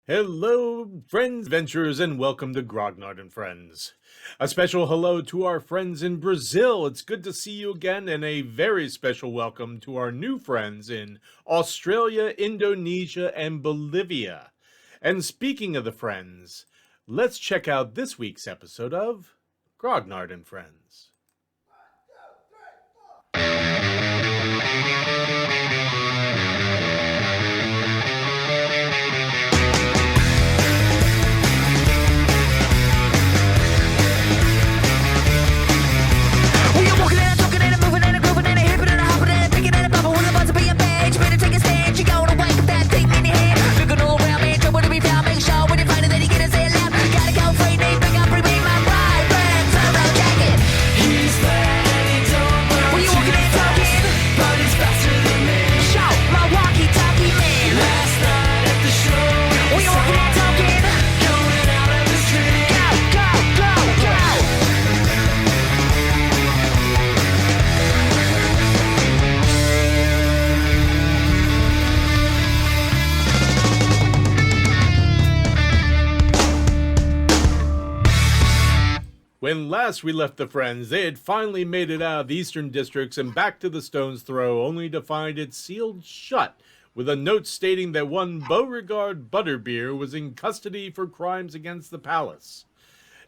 Hello, friends, adventurers, and welcome to Grognard and Friends. A special hello to our friends in Brazil. It's good to see you again, and a very special welcome to our new friends in Australia, Indonesia, and Bolivia. And speaking of the friends, let's check out this week's episode of Grognard and Friends. When last we left the friends, they had finally made it out of the eastern districts and back to the stone's throw, only to find it sealed shut, with a note stating that one Beauregard Butterbeer was in custody for crimes against the palace.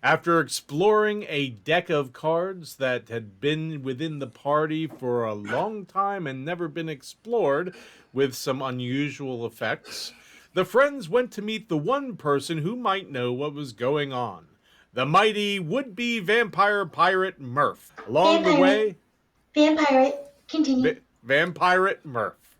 After exploring a deck of cards that had been within the party for a long time and never been explored, with some unusual effects, the friends went to meet the one person who might know what was going on. The mighty would-be vampire pirate Murph. Along the way... Continue. Vampirate Murph.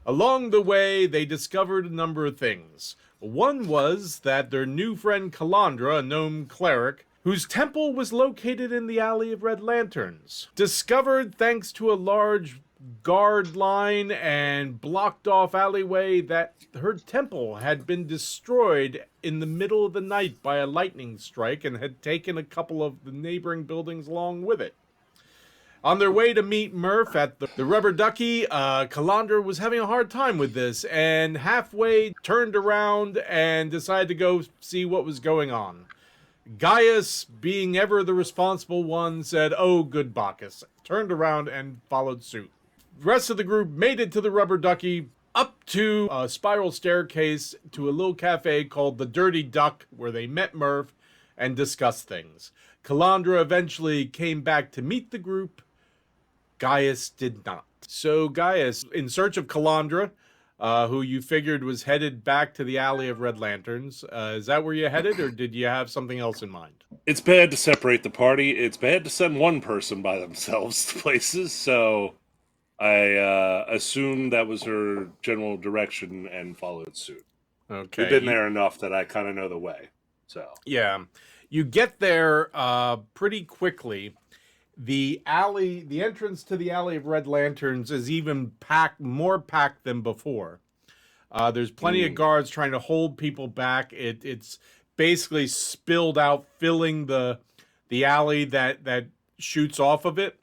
Along the way, they discovered a number of things. One was that their new friend Calandra, a gnome cleric, whose temple was located in the Alley of Red Lanterns, discovered, thanks to a large guard line and blocked off alleyway, that her temple had been destroyed in the middle of the night by a lightning strike and had taken a couple of the neighboring buildings along with it. On their way to meet Murph at the Rubber Ducky, Calandra was having a hard time with this and halfway turned around and decided to go see what was going on. Gaius, being ever the responsible one, said, "Oh, good Bacchus," turned around and followed suit. The rest of the group made it to the Rubber Ducky, up to a spiral staircase to a little cafe called the Dirty Duck, where they met Murph and discussed things. Calandra eventually came back to meet the group. Gaius did not. So Gaius, in search of Calandra, who you figured was headed back to the Alley of Red Lanterns, is that where you headed, or did you have something else in mind? It's bad to separate the party. It's bad to send one person by themselves to places, so I assumed that was her general direction and followed suit. Okay. We've been there enough that I kind of know the way. So yeah, you get there pretty quickly. The entrance to the Alley of Red Lanterns is even more packed than before. There's plenty of guards trying to hold people back. It's basically spilled out, filling the alley that shoots off of it.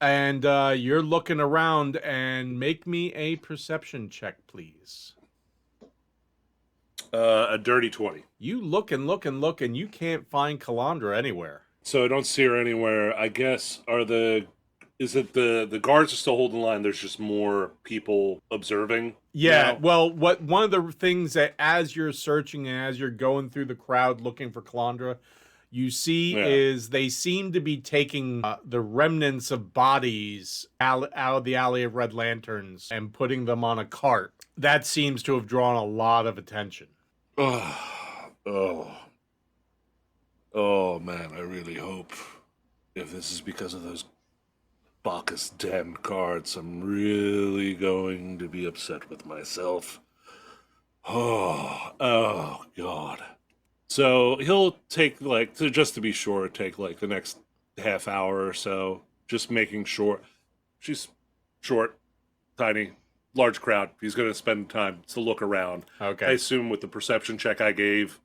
And you're looking around, and make me a perception check, please. A dirty 20. You look and look and look, and you can't find Calandra anywhere. So I don't see her anywhere. I guess is it the guards are still holding the line? There's just more people observing. Yeah. Now? Well, one of the things that as you're searching and as you're going through the crowd looking for Calandra, you see is they seem to be taking the remnants of bodies out of the Alley of Red Lanterns and putting them on a cart. That seems to have drawn a lot of attention. Oh man, I really hope if this is because of those Bacchus damned cards, I'm really going to be upset with myself. Oh God. So he'll take just to be sure, take the next half hour or so, just making sure. She's short, tiny, large crowd. He's going to spend time to look around. Okay. I assume with the perception check I gave,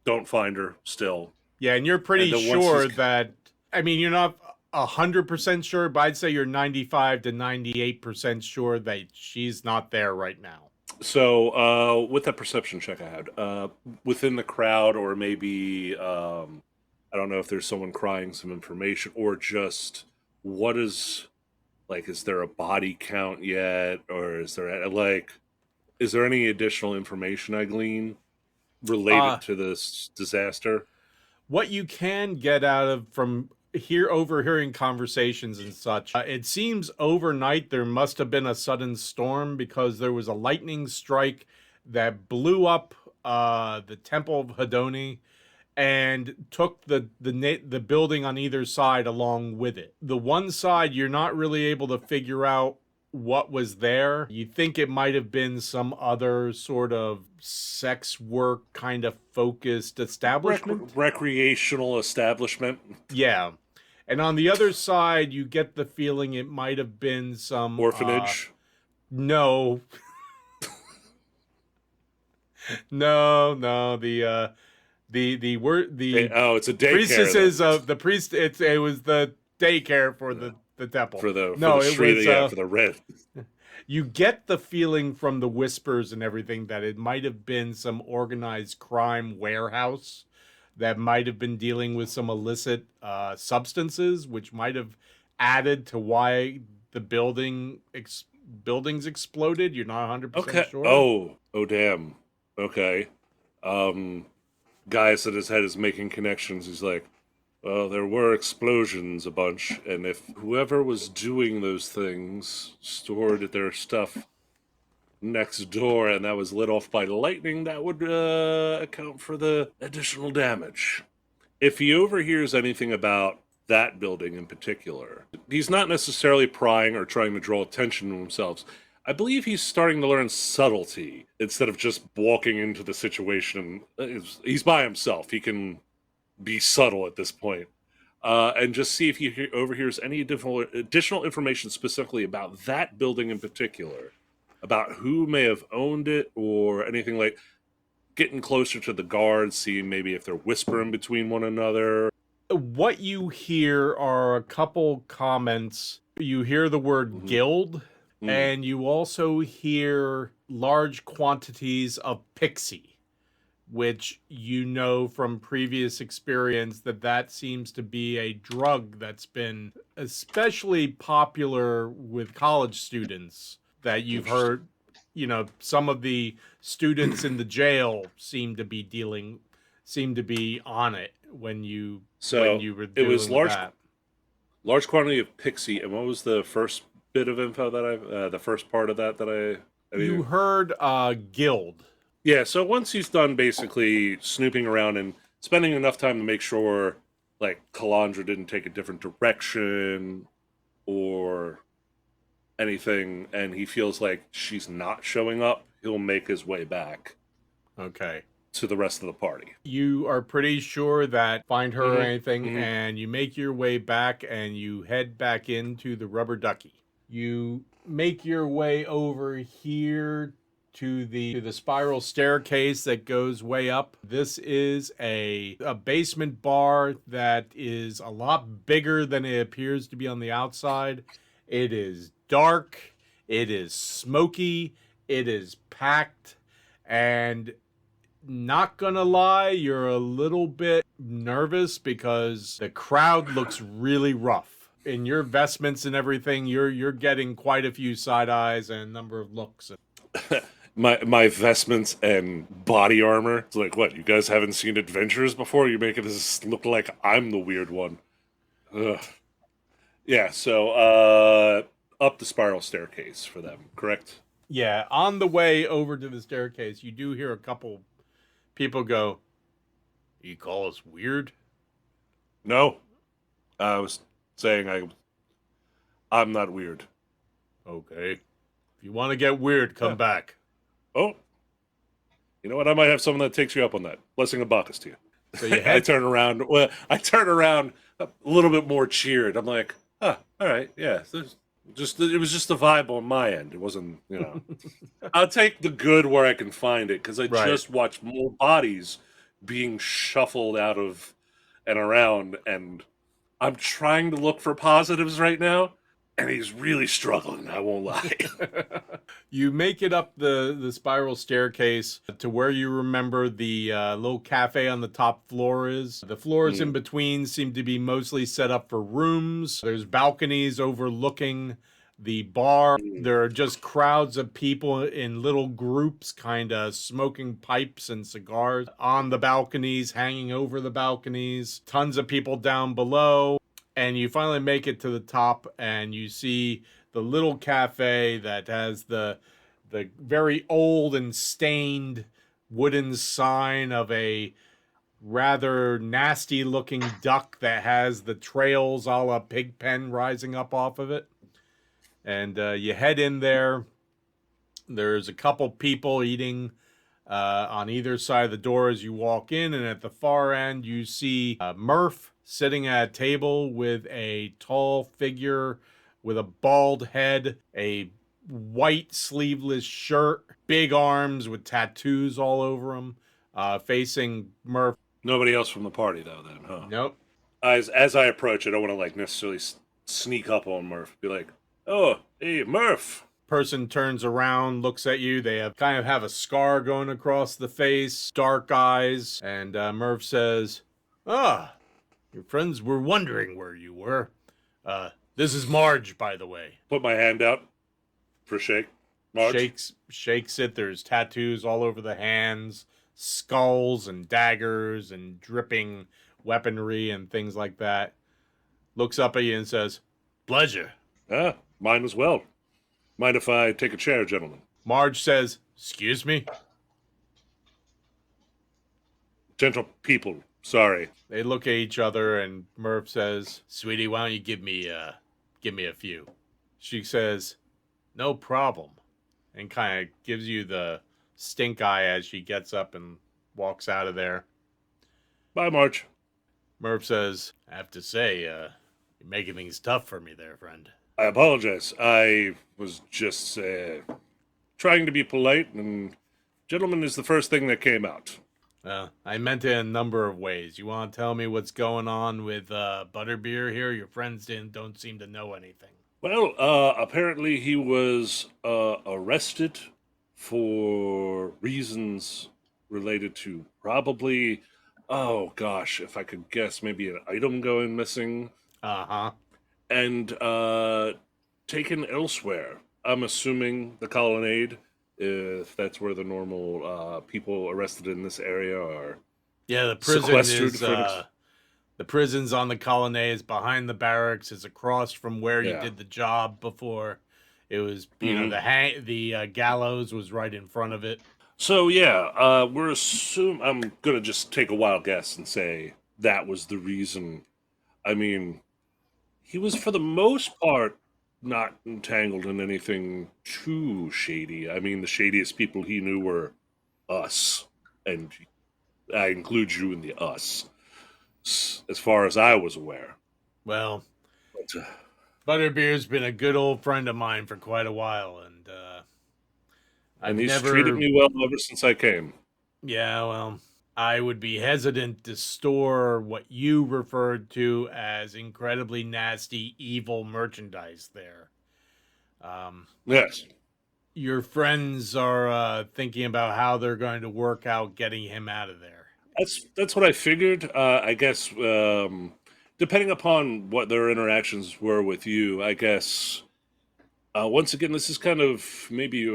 don't find her still. Yeah, and you're pretty sure that, I mean, you're not 100% sure, but I'd say you're 95 to 98% sure that she's not there right now. So, with that perception check I had, within the crowd, or maybe I don't know if there's someone crying some information, or just what is like, is there a body count yet, or is there any additional information I glean Uh, related to this disaster? what you can get out of from here overhearing conversations and such, it seems overnight there must have been a sudden storm because there was a lightning strike that blew up the Temple of Hedoni and took the building on either side along with it. The one side you're not really able to figure out what was there. You think it might have been some other sort of sex work kind of focused establishment. Recreational establishment. Yeah. And on the other side, you get the feeling it might have been some Orphanage. No. No, the word the Oh, it's a daycare. priestesses of the priest. It was the daycare for the temple. For the No, it street, was yeah, for the red. you get the feeling from the whispers and everything that it might have been some organized crime warehouse that might have been dealing with some illicit substances, which might have added to why the buildings exploded. You're not 100% Okay. sure. Oh, damn. Okay. Guy said his head is making connections. He's like, well, there were explosions a bunch, and if whoever was doing those things stored their stuff next door and that was lit off by lightning, that would account for the additional damage. If he overhears anything about that building in particular, he's not necessarily prying or trying to draw attention to himself. I believe he's starting to learn subtlety instead of just walking into the situation. He's by himself. He can be subtle at this point. And just see if he overhears any additional information specifically about that building in particular, about who may have owned it or anything, like getting closer to the guards, seeing maybe if they're whispering between one another. What you hear are a couple comments. You hear the word guild, and you also hear large quantities of pixie, which you know from previous experience that seems to be a drug that's been especially popular with college students, that you've heard, some of the students in the jail seem to be on it when you were it was dealing with that. large quantity of pixie. And what was the first bit of info that the first part of that I You heard guild. Yeah, so once he's done basically snooping around and spending enough time to make sure, like, Calandra didn't take a different direction or anything, and he feels like she's not showing up, he'll make his way back Okay. to the rest of the party. You are pretty sure that find her or anything, and you make your way back and you head back into the rubber ducky. You make your way over here to the spiral staircase that goes way up. This is a basement bar that is a lot bigger than it appears to be on the outside. It is dark, it is smoky, it is packed, and not gonna lie, you're a little bit nervous because the crowd looks really rough. In your vestments and everything, you're getting quite a few side eyes and a number of looks. My vestments and body armor. It's like, what, you guys haven't seen Adventures before? You're making this look like I'm the weird one. Ugh. Yeah, so up the spiral staircase for them, correct? Yeah, on the way over to the staircase, you do hear a couple people go, "You call us weird?" No. I was saying I'm not weird. Okay. If you want to get weird, come back. Oh. You know what? I might have someone that takes you up on that. Blessing of Bacchus to you. So you I turn around a little bit more cheered. I'm like, all right, yeah. It was just a vibe on my end. It wasn't, I'll take the good where I can find it, because I just watched more bodies being shuffled out of and around, and I'm trying to look for positives right now, And he's really struggling, I won't lie. You make it up the spiral staircase to where you remember the little cafe on the top floor is. The floors in between seem to be mostly set up for rooms. There's balconies overlooking the bar. There are just crowds of people in little groups, kind of smoking pipes and cigars on the balconies, hanging over the balconies. Tons of people down below. And you finally make it to the top, and you see the little cafe that has the very old and stained wooden sign of a rather nasty looking duck that has the trails a la Pigpen rising up off of it. And you head in there. There's a couple people eating on either side of the door as you walk in, and at the far end you see Murph sitting at a table with a tall figure with a bald head, a white sleeveless shirt, big arms with tattoos all over him, facing Murph. Nobody else from the party, though, then, huh? Nope. As I approach, I don't want to, like, necessarily sneak up on Murph. Be like, oh, hey, Murph. Person turns around, looks at you. They have a scar going across the face, dark eyes, and Murph says, "Ah, your friends were wondering where you were. This is Marge, by the way." Put my hand out for a shake. Marge? Shakes it. There's tattoos all over the hands, skulls and daggers and dripping weaponry and things like that. Looks up at you and says, "Pleasure." Ah, mine as well. Mind if I take a chair, gentlemen? Marge says, "Excuse me?" Gentle people, sorry. They look at each other, and Murph says, "Sweetie, why don't you give me a few?" She says, "No problem," and kind of gives you the stink eye as she gets up and walks out of there. Bye, Marge. Murph says, "I have to say, you're making things tough for me there, friend." I apologize. I was just trying to be polite, and gentlemen is the first thing that came out. I meant it in a number of ways. You want to tell me what's going on with Butterbeer here? Your friends don't seem to know anything. Well, apparently he was arrested for reasons related to probably, oh gosh, if I could guess, maybe an item going missing. Uh-huh. And taken elsewhere. I'm assuming the Colonnade, if that's where the normal people arrested in this area are. Yeah, the prison sequestered is for the prison's on the Colonnade, is behind the barracks, is across from where you did the job before. It was, you know, the gallows was right in front of it. So yeah, I'm gonna just take a wild guess and say that was the reason. I mean, he was for the most part not entangled in anything too shady. I mean, the shadiest people he knew were us, and I include you in the us, as far as I was aware. Well, But, Butterbeer's been a good old friend of mine for quite a while, and he's treated me well ever since I came. Yeah, well, I would be hesitant to store what you referred to as incredibly nasty, evil merchandise there. Yes. Your friends are thinking about how they're going to work out getting him out of there. That's what I figured. I guess depending upon what their interactions were with you, I guess once again this is kind of maybe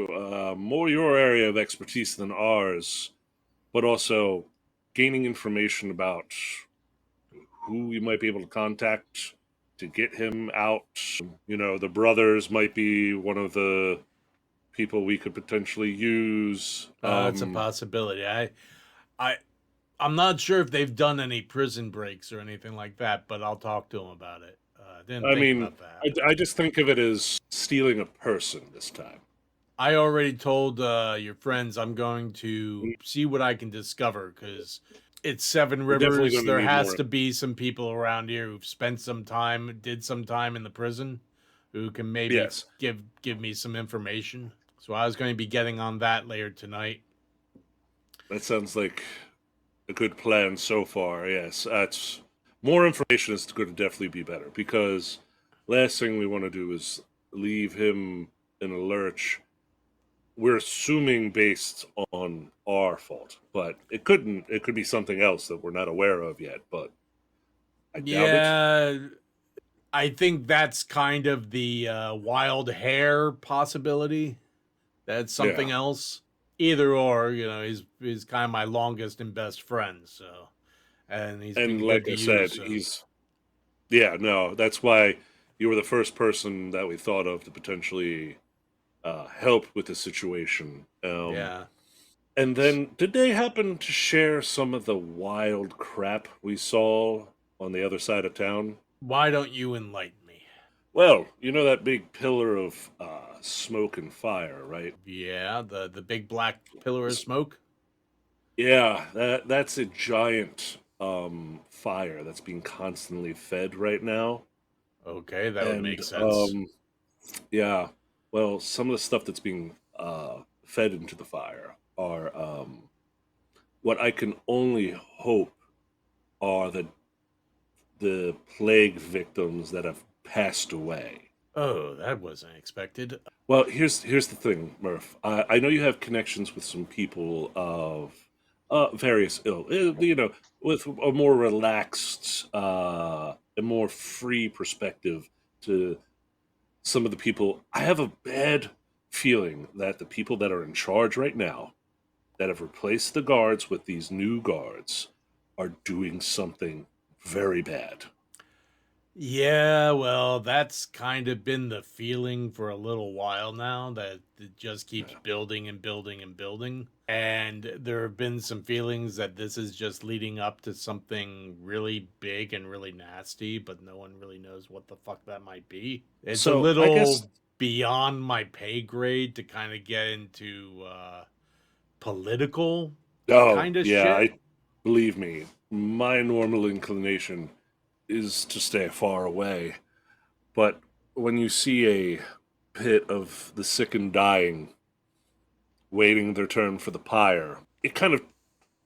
more your area of expertise than ours, but also gaining information about who we might be able to contact to get him out. You know, the brothers might be one of the people we could potentially use. That's a possibility. I'm not sure if they've done any prison breaks or anything like that, but I'll talk to them about it. About that. I just think of it as stealing a person this time. I already told your friends I'm going to see what I can discover, because it's Seven Rivers. There has to be some people around here who've spent some time, did some time in the prison, who can maybe give me some information. So I was going to be getting on that later tonight. That sounds like a good plan so far. Yes, that's more information is going to definitely be better, because last thing we want to do is leave him in a lurch. We're assuming based on our fault, but it could be something else that we're not aware of yet, but I doubt it. Yeah, I think that's kind of the wild hair possibility. That's something Yeah. else. Either or, he's kind of my longest and best friend. So, and he's And been like good to I you. said, So, yeah, no, that's why you were the first person that we thought of to potentially help with the situation. yeah. And then, did they happen to share some of the wild crap we saw on the other side of town? Why don't you enlighten me? Well, you know that big pillar of smoke and fire, right? Yeah, the big black pillar of smoke. Yeah, that's a giant fire that's being constantly fed right now. Okay, that would And make sense. yeah, well, some of the stuff that's being fed into the fire are what I can only hope are the plague victims that have passed away. Oh, that wasn't expected. Well, here's the thing, Murph. I know you have connections with some people of various you know, with a more relaxed, a more free perspective to some of the people. I have a bad feeling that the people that are in charge right now, that have replaced the guards with these new guards, are doing something very bad. Yeah, well, that's kind of been the feeling for a little while now that it just keeps building and building and building. And there have been some feelings that this is just leading up to something really big and really nasty, but no one really knows what the fuck that might be. It's a So I guess. little beyond my pay grade to kind of get into political Oh kind of yeah, shit. I believe me. My normal inclination is to stay far away, but when you see a pit of the sick and dying waiting their turn for the pyre, it kind of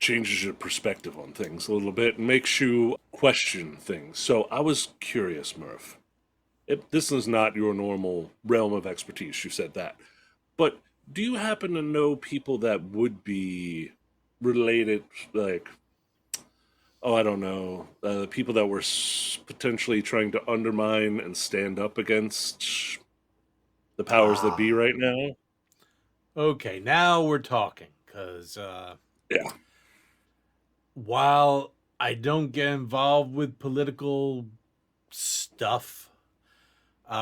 changes your perspective on things a little bit and makes you question things. So I was curious, Murph. This is not your normal realm of expertise. You said that. But do you happen to know people that would be related, like, oh, I don't know, people that were potentially trying to undermine and stand up against the powers that be Ah, right now? okay, now we're talking. Because Yeah. while I don't get involved with political stuff,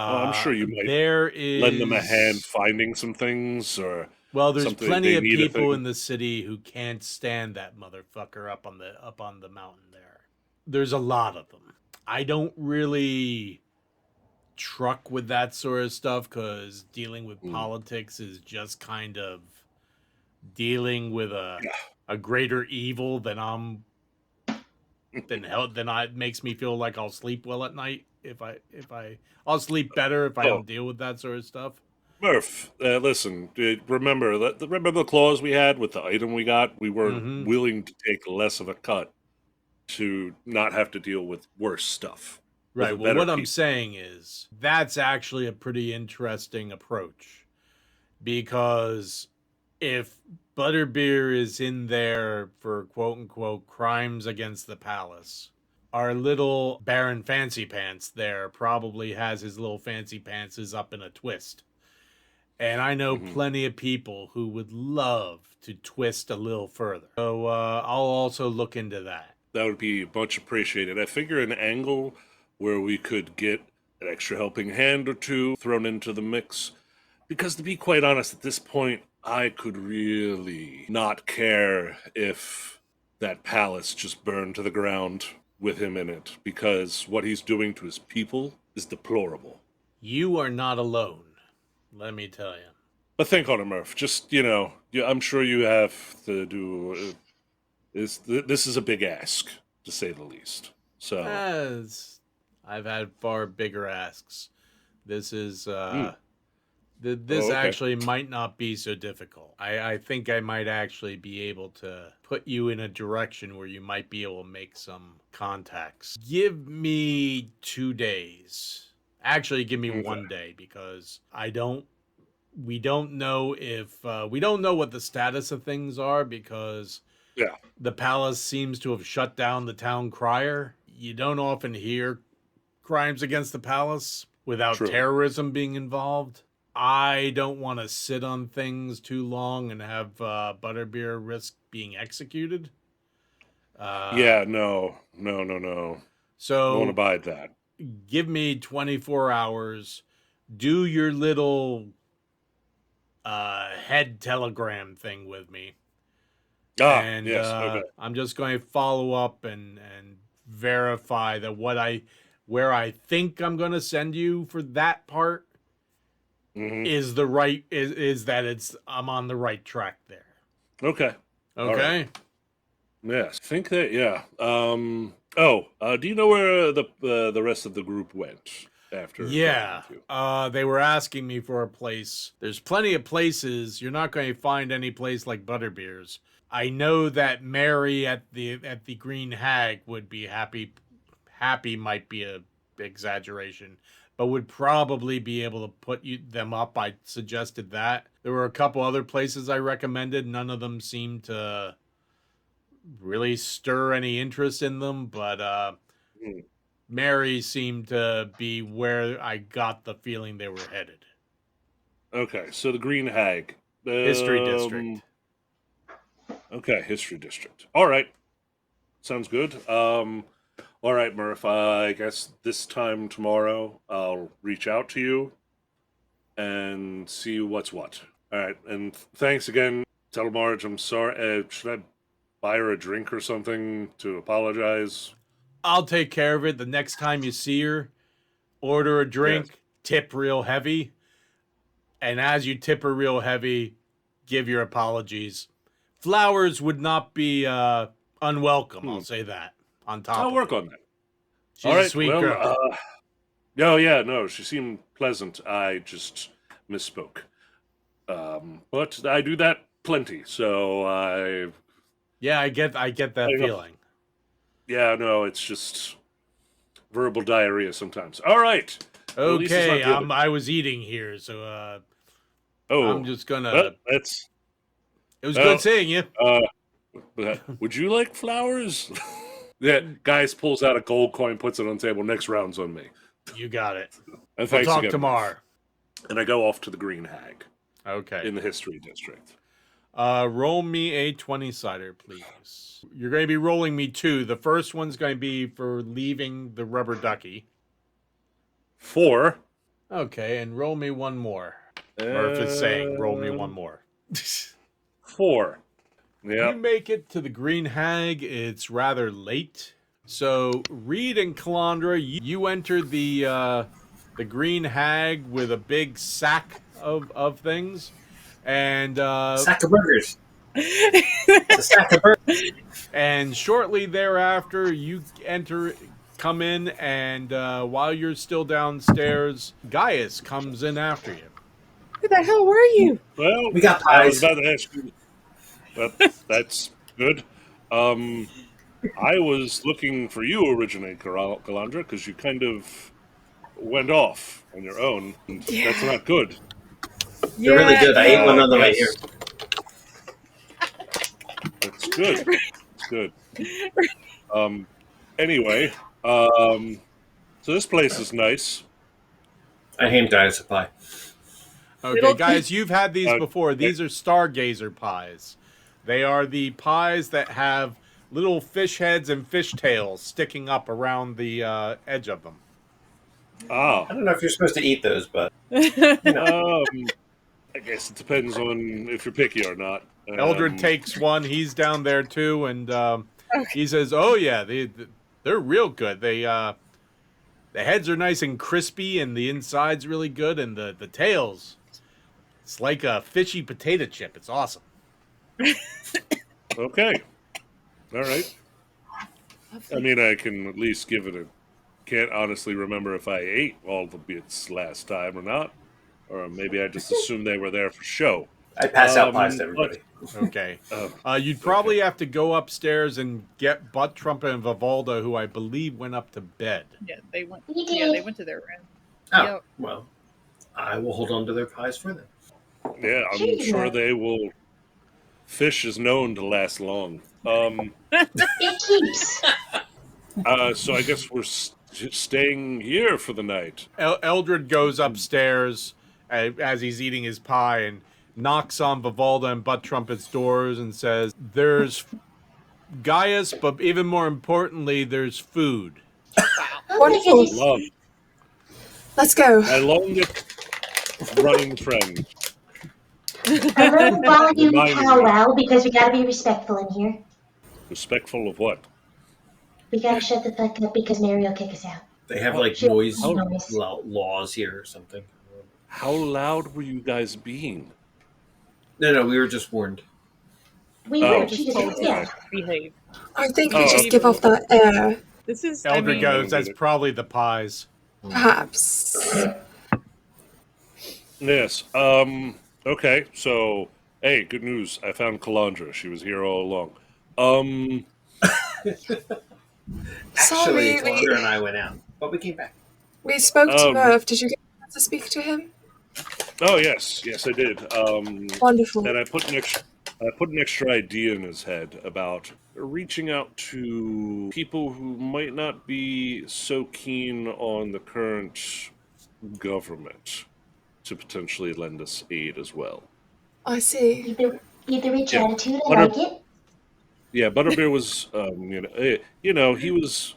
Oh, I'm sure you might there lend them a hand is finding some things or there's something plenty they of need a people thing. in the city who can't stand that motherfucker up on the mountain there. There's a lot of them. I don't really truck with that sort of stuff because dealing with Mm. politics is just kind of dealing with Yeah. a greater evil than I'm than hell than I it makes me feel like I'll sleep well at night I'll sleep better if I Oh, don't deal with that sort of stuff. Murph, listen. Remember the clause we had with the item we got. We were Mm-hmm. willing to take less of a cut to not have to deal with worse stuff with Right. a Well, better what I'm people. saying is that's actually a pretty interesting approach because if Butterbeer is in there for quote unquote crimes against the palace, our little Baron Fancy Pants there probably has his little fancy pantses up in a twist. And I know Hmm. plenty of people who would love to twist a little further. So I'll also look into that. That would be much appreciated. I figure an angle where we could get an extra helping hand or two thrown into the mix. Because to be quite honest, at this point, I could really not care if that palace just burned to the ground with him in it, because what he's doing to his people is deplorable. You are not alone, let me tell you. But think on it, Murph. Just, I'm sure you have to do. This is a big ask, to say the least. So, As I've had far bigger asks. This is hmm. this Oh, okay. actually might not be so difficult. I think I might actually be able to put you in a direction where you might be able to make some contacts. Give me 2 days. Actually, give me Okay. 1 day because we don't know if we don't know what the status of things are because Yeah. the palace seems to have shut down the town crier. You don't often hear crimes against the palace without True. terrorism being involved. I don't want to sit on things too long and have Butterbeer risk being executed. Yeah, no. Won't So abide that. give me 24 hours. Do your little head telegram thing with me. Ah, And yes, okay. I'm just going to follow up and verify that where I think I'm going to send you for that part Mm-hmm. is the right is that I'm on the right track there. Okay. All Okay. right. Yes. Think that. Yeah. Do you know where the rest of the group went after Yeah. talking with you? They were asking me for a place. There's plenty of places. You're not going to find any place like Butterbeer's. I know that Mary at the Green Hag would be happy. Happy might be a exaggeration, but would probably be able to put them up. I suggested that. There were a couple other places I recommended. None of them seemed to really stir any interest in them, but Hmm. Mary seemed to be where I got the feeling they were headed. Okay, so the Green Hag. History District. Okay, History District. All right. Sounds good. All right, Murph. I guess this time tomorrow I'll reach out to you and see what's what. All right, and thanks again. Tell Marge I'm sorry. Should I buy her a drink or something to apologize? I'll take care of it. The next time you see her, order a drink, Yes. tip real heavy, and as you tip her real heavy, give your apologies. Flowers would not be unwelcome, I'll say that. On top I'll of work it. on that. She's All a right. sweet Well, girl. oh yeah, no, she seemed pleasant. I just misspoke. But I do that plenty, so Yeah, I get that feeling. yeah, no, it's just verbal diarrhea sometimes. All right. Well, at least it's Okay, not the other. I was eating here, so I'm Oh, just well, gonna. that's. It was good Well, seeing you. would you like flowers? Yeah, guys pulls out a gold coin, puts it on the table. Next round's on me. You got it. And We'll thanks talk again, tomorrow. Murph. And I go off to the Green Hag Okay. in the History District. Roll me a 20-sider, please. You're going to be rolling me 2. The first one's going to be for leaving the rubber ducky. 4. Okay, and roll me 1 more. Murph is saying, roll me 1 more. 4. Yeah. You make it to the Green Hag. It's rather late. So, Reed and Calandra, you enter the Green Hag with a big sack of things. And Sack of burgers. It's a sack of burgers. and shortly thereafter, you come in, and while you're still downstairs, Gaius comes in after you. Who the hell were you? Well, We got I was pies. about to ask you. That's good. I was looking for you originally, Calandra, because you kind of went off on your own. And That's not good. They're really good. I ate one on the way here. That's good. That's good. Anyway, so this place is nice. I hate Gaius pie. Okay, guys, you've had these before. These are Stargazer pies. They are the pies that have little fish heads and fish tails sticking up around the edge of them. Ah, I don't know if you're supposed to eat those, but I guess it depends on if you're picky or not. Eldred takes one. He's down there too, and he says, "Oh yeah, they're real good. The heads are nice and crispy, and the inside's really good, and the tails, it's like a fishy potato chip. It's awesome." Okay. All right. I mean, I can at least give it a. Can't honestly remember if I ate all the bits last time or not, or maybe I just assumed they were there for show. I pass out pies to everybody. Okay. You'd probably have to go upstairs and get Butt Trumpet and Vivalda, who I believe went up to bed. Yeah, they went. We Yeah, did. they went to their room. Oh, Yep. well, I will hold on to their pies for them. Yeah, Sure I'm you sure will. they will. Fish is known to last long. It keeps. So I guess we're staying here for the night. Eldred goes upstairs as he's eating his pie and knocks on Vivalda and Butt Trumpet's doors and says, "There's Gaius, but even more importantly, there's food." Wow. Oh my Wonderful. goodness. Love Let's go. my longest running friend. A low volume Reminding me, powwow because we gotta be respectful in here. respectful of what? We gotta shut the fuck up because Mary will kick us out. They have How, like She'll noise how, noise. laws here or something. how loud were you guys being? No, we were just warned. We We were were. Oh, She just just told to yeah. okay. behave. I think we Oh, just Behave. give off that air, This is, Eldred I goes, don't get "That's it. probably the pies." perhaps. Yes. Okay. So, hey, good news. I found Calandra. She was here all along. Um. Actually, Sorry, Calandra and I went out, but we came back. we spoke to Um. Murph. Did you get a chance to speak to him? Oh yes, yes, I did. Wonderful. And I put an extra idea in his head about reaching out to people who might not be so keen on the current government to potentially lend us aid as well. I see. Either rich Yeah, attitude, I Butter, like it. yeah, Butterbeer was, he was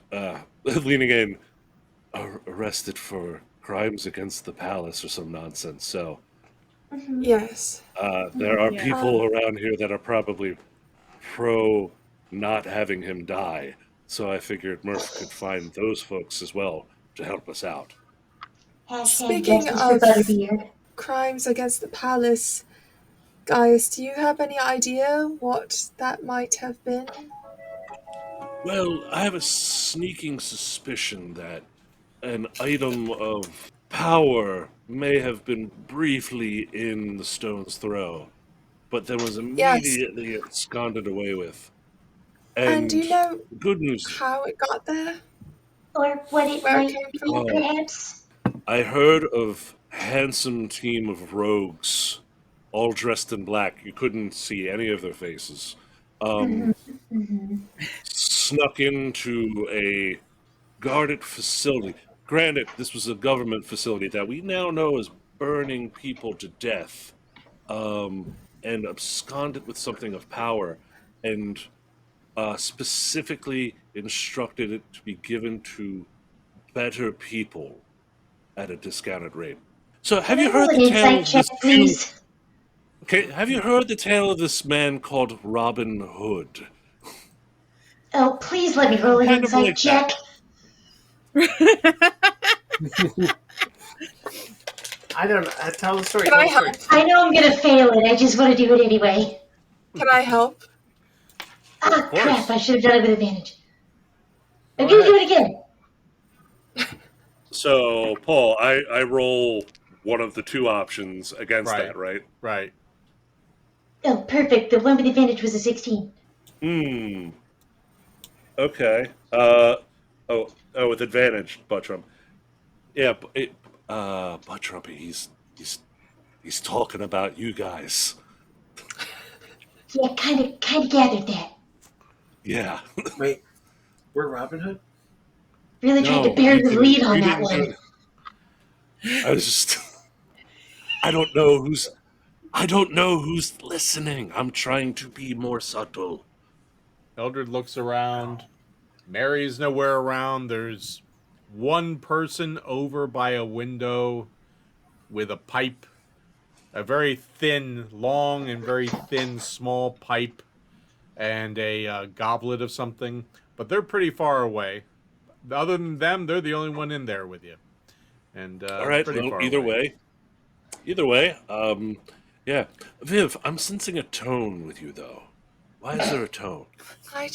leaning in, arrested for crimes against the palace or some nonsense. So Mm-hmm. Yes. there are Yeah. people around here that are probably pro not having him die. So I figured Murph could find those folks as well to help us out. Hashtag Speaking justice for of Butterbeer. crimes against the palace, Gaius, do you have any idea what that might have been? Well, I have a sneaking suspicion that an item of power may have been briefly in the stone's throw, but then was Yes. immediately absconded away with. And do And you know the good news, how it got there? Or what it Where it might came from? be, oh, perhaps. I heard of handsome team of rogues, all dressed in black. You couldn't see any of their faces. Mm-hmm. Um, Mm-hmm. snuck into a guarded facility. Granted, this was a government facility that we now know is burning people to death, and absconded with something of power, and specifically instructed it to be given to better people at a discounted rate. So, Can have I you roll heard an the tale insight of check, this few? please? Okay, have you heard the tale of this man called Robin Hood? Oh, please let me roll an Kind of insight like that. check. I don't know. Tell the story. Can Tell I the story. help? I know I'm gonna fail it. I just want to do it anyway. Can I help? Ah, Of crap! I course. should have done it with advantage. I'm Go gonna do ahead. it again. So, Paul, I roll one of the two options against Right. that, right? Right. Oh, perfect. The one with advantage was a 16. Hmm. Okay. With advantage, Buttram. Yeah, Buttram, he's talking about you guys. Yeah, kind of gathered that. Yeah. Wait, we're Robin Hood? Really tried to No, bury the lead on you that didn't one. do. I was just. I don't know who's. I don't know who's listening. I'm trying to be more subtle. Eldred looks around. Mary's nowhere around. There's one person over by a window with a pipe, a very thin, long and very thin, small pipe, and a goblet of something. But they're pretty far away. Other than them, they're the only one in there with you, and All right. pretty Well, far away. either way. Yeah. Viv, I'm sensing a tone with you though. Why is there a tone? I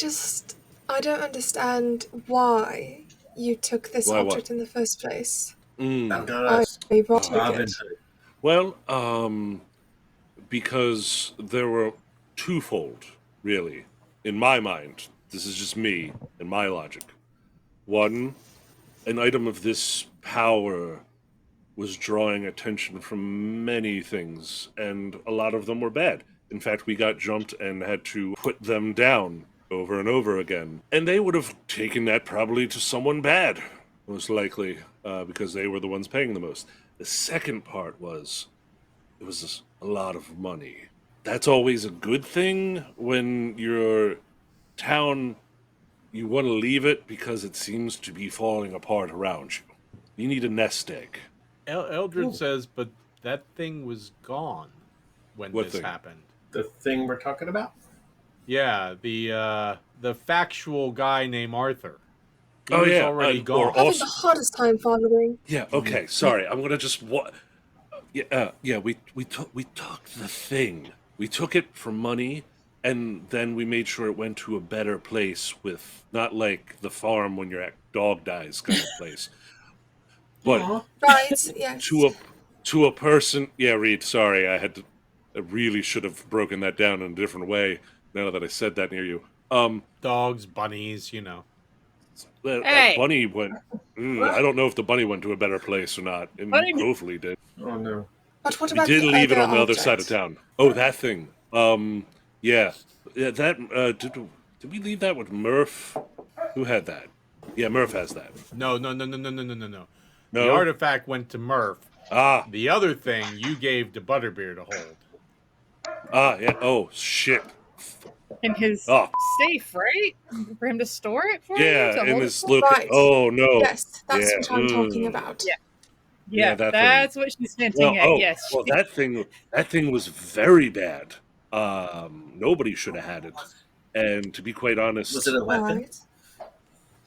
don't understand why you took this Why what? object in the first place. Mm. No, not I us. won't take Robin it. Hood. Well, because there were twofold, really, in my mind. This is just me and my logic. One, an item of this power was drawing attention from many things, and a lot of them were bad. In fact, we got jumped and had to put them down over and over again. And they would have taken that probably to someone bad, most likely, because they were the ones paying the most. The second part was it was a lot of money. That's always a good thing when your town, you want to leave it because it seems to be falling apart around you. You need a nest egg. Eldred says, but that thing was gone when What this thing? happened. The thing we're talking about? Yeah, the factual guy named Arthur. He Oh, was yeah, already or gone. Having Also- the hardest time following. Yeah. Okay. Sorry. I'm gonna just yeah. We took the thing. We took it for money, and then we made sure it went to a better place with not like the farm when your dog dies kind of place, but Aw. Right, yes. to a person. Yeah, Reed. Sorry, I really should have broken that down in a different way. Now that I said that near you, Dogs, bunnies, that Hey. bunny went. I don't know if the bunny went to a better place or not. It Bunny- hopefully did. Oh no. But what We about did the leave it other on the other side of object? town. Oh, that thing. Yeah. That. Did we leave that with Murph? Who had that? Yeah, Murph has that. No. The No. artifact went to Murph. Ah. The other thing you gave to Butterbeer to hold. Yeah. Oh shit. In his Oh. safe, right? For him to store it for Yeah. you? To In hold this it? look. Right. Oh no. Yes, that's Yeah, what I'm talking about. Yeah. Yeah, Yeah, that that's what she's hinting Well, at. Yes. well, that thing was very bad. Nobody should have had it. And to be quite honest, Was it a weapon? Right.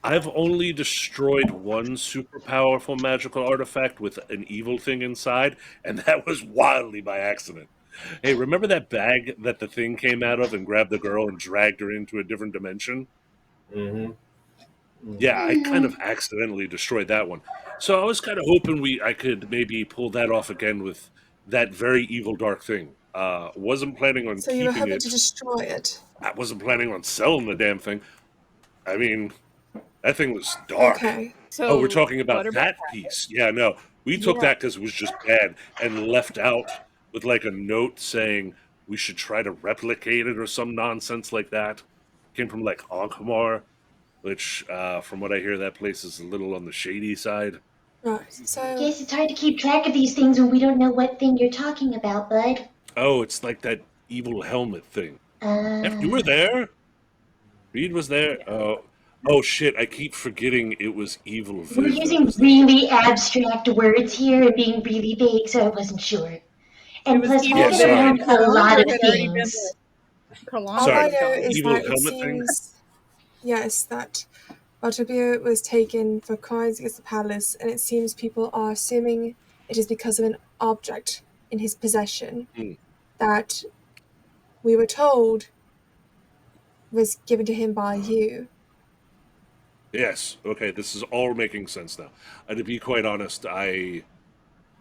I've only destroyed one super powerful magical artifact with an evil thing inside, and that was wildly by accident. Hey, remember that bag that the thing came out of and grabbed the girl and dragged her into a different dimension? Mm-hmm. Yeah, I kind of accidentally destroyed that one. So I was kind of hoping I could maybe pull that off again with that very evil dark thing. Wasn't planning on So you were keeping hoping it. to destroy it. I wasn't planning on selling the damn thing. I mean, that thing was dark. Okay. So Oh, we're talking about Butterbeer- that piece. Yeah, no. We took Yeah. that because it was just bad and left out with like a note saying we should try to replicate it or some nonsense like that. Came from like Ankmar, which, from what I hear, that place is a little on the shady side. Right. So Guess it's hard to keep track of these things when we don't know what thing you're talking about, bud. Oh, it's like that evil helmet thing. You were Uh, there. Reed was there. Oh shit! I keep forgetting it was evil. we're Viv that using was there. really abstract words here and being really vague, so I wasn't sure. And It was plus, evil Yeah, we've been sorry. around a lot of Had already been things. Kalandra all Sorry, I was know gone. is evil that it helmet thing? seems, yes, that Butterbeer was taken for crimes against the palace, and it seems people are assuming it is because of an object in his possession Hmm. that we were told was given to him by you. Yes. Okay. This is all making sense now. To be quite honest, it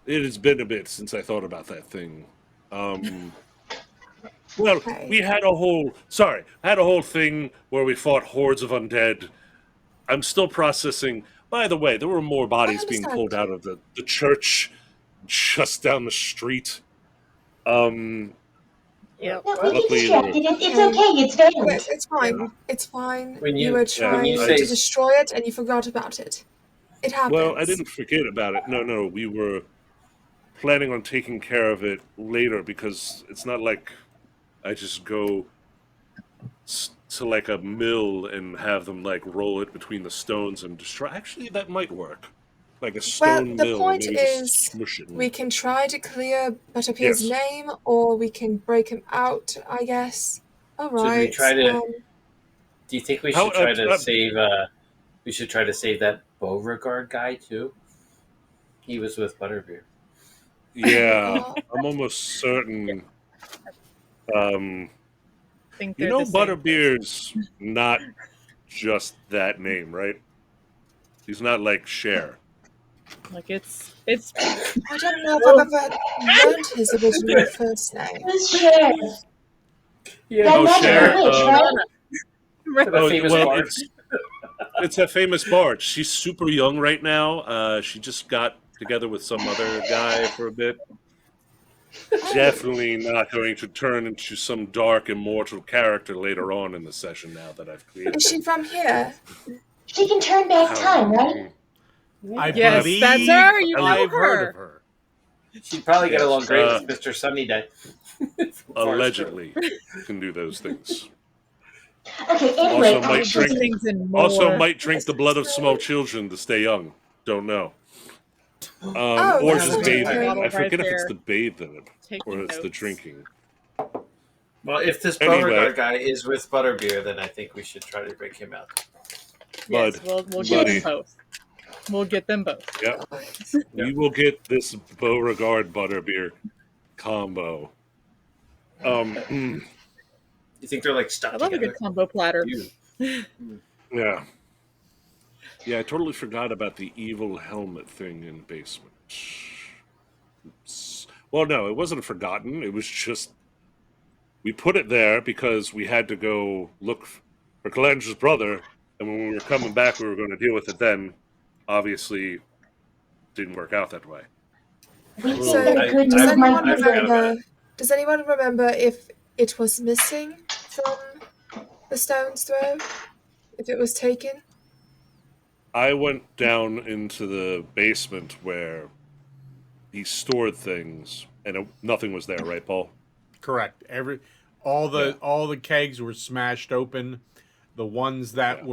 has been a bit since I thought about that thing. Well, Okay. we had a whole thing where we fought hordes of undead. I'm still processing. By the way, there were more bodies being understand. pulled out of the church just down the street. Yep. No, we Luckily, get distracted. It's okay. It's valid. Yes, it's fine. It's fine. When you you- were when trying you to say- destroy it and you forgot about it. It happens. Well, I didn't forget about it. No, we were planning on taking care of it later because it's not like I just go to like a mill and have them like roll it between the stones and destroy. Actually, that might work. Like a stone the mill. point maybe just is, smush it. We can try to clear Butterbeer's Yes. name, or we can break him out, I guess. All Should we right. try to- Do you think we How- should try to uh, save? We should try to save that Beauregard guy too. He was with Butterbeer. Yeah, I'm almost certain. Think You they're know, the same. Butterbeer's not just that name, right? He's not like Cher. Like it's I don't know if I've ever learned his original first name. Who's Cher? Yeah. That Oh, magical Cher, witch, right? The famous bard. it's a famous bard. She's super young right now. She just got together with some other guy for a bit. Definitely not going to turn into some dark, immortal character later on in the session now that I've created. Is she from here? She can turn back time, right? I Yes, believe that's her. You know I've heard her. of her. She'd probably get Yes, along great with Mr. Sunny Day. Allegedly can do those things. Okay, anyway, Also might actually, drink. Things and more. Also might drink the blood of small children to stay young. Don't know. Oh, Or that's just a bathing. good I bottle forget right if it's there. the bathing Taking or it's the notes. drinking. Well, if this Anyway. Beauregard guy is with Butterbeer, then I think we should try to break him out. Yes, Bud, we'll get buddy. them both. We'll get them both. Yep. We will get this Beauregard Butterbeer combo. You think they're like stuck I love a together? good combo platter. Yeah. Yeah, I totally forgot about the evil helmet thing in basement. Oops. Well, no, it wasn't forgotten. It was just we put it there because we had to go look for Calandra's brother, and when we were coming back, we were going to deal with it then. Obviously, didn't work out that way. we Well, think that a good Does move might anyone be I forgot about remember? Does anyone remember if it was missing from the stone's throw? If it was taken? I went down into the basement where he stored things, and nothing was there, right, Paul? Correct. All the kegs were smashed open. The ones that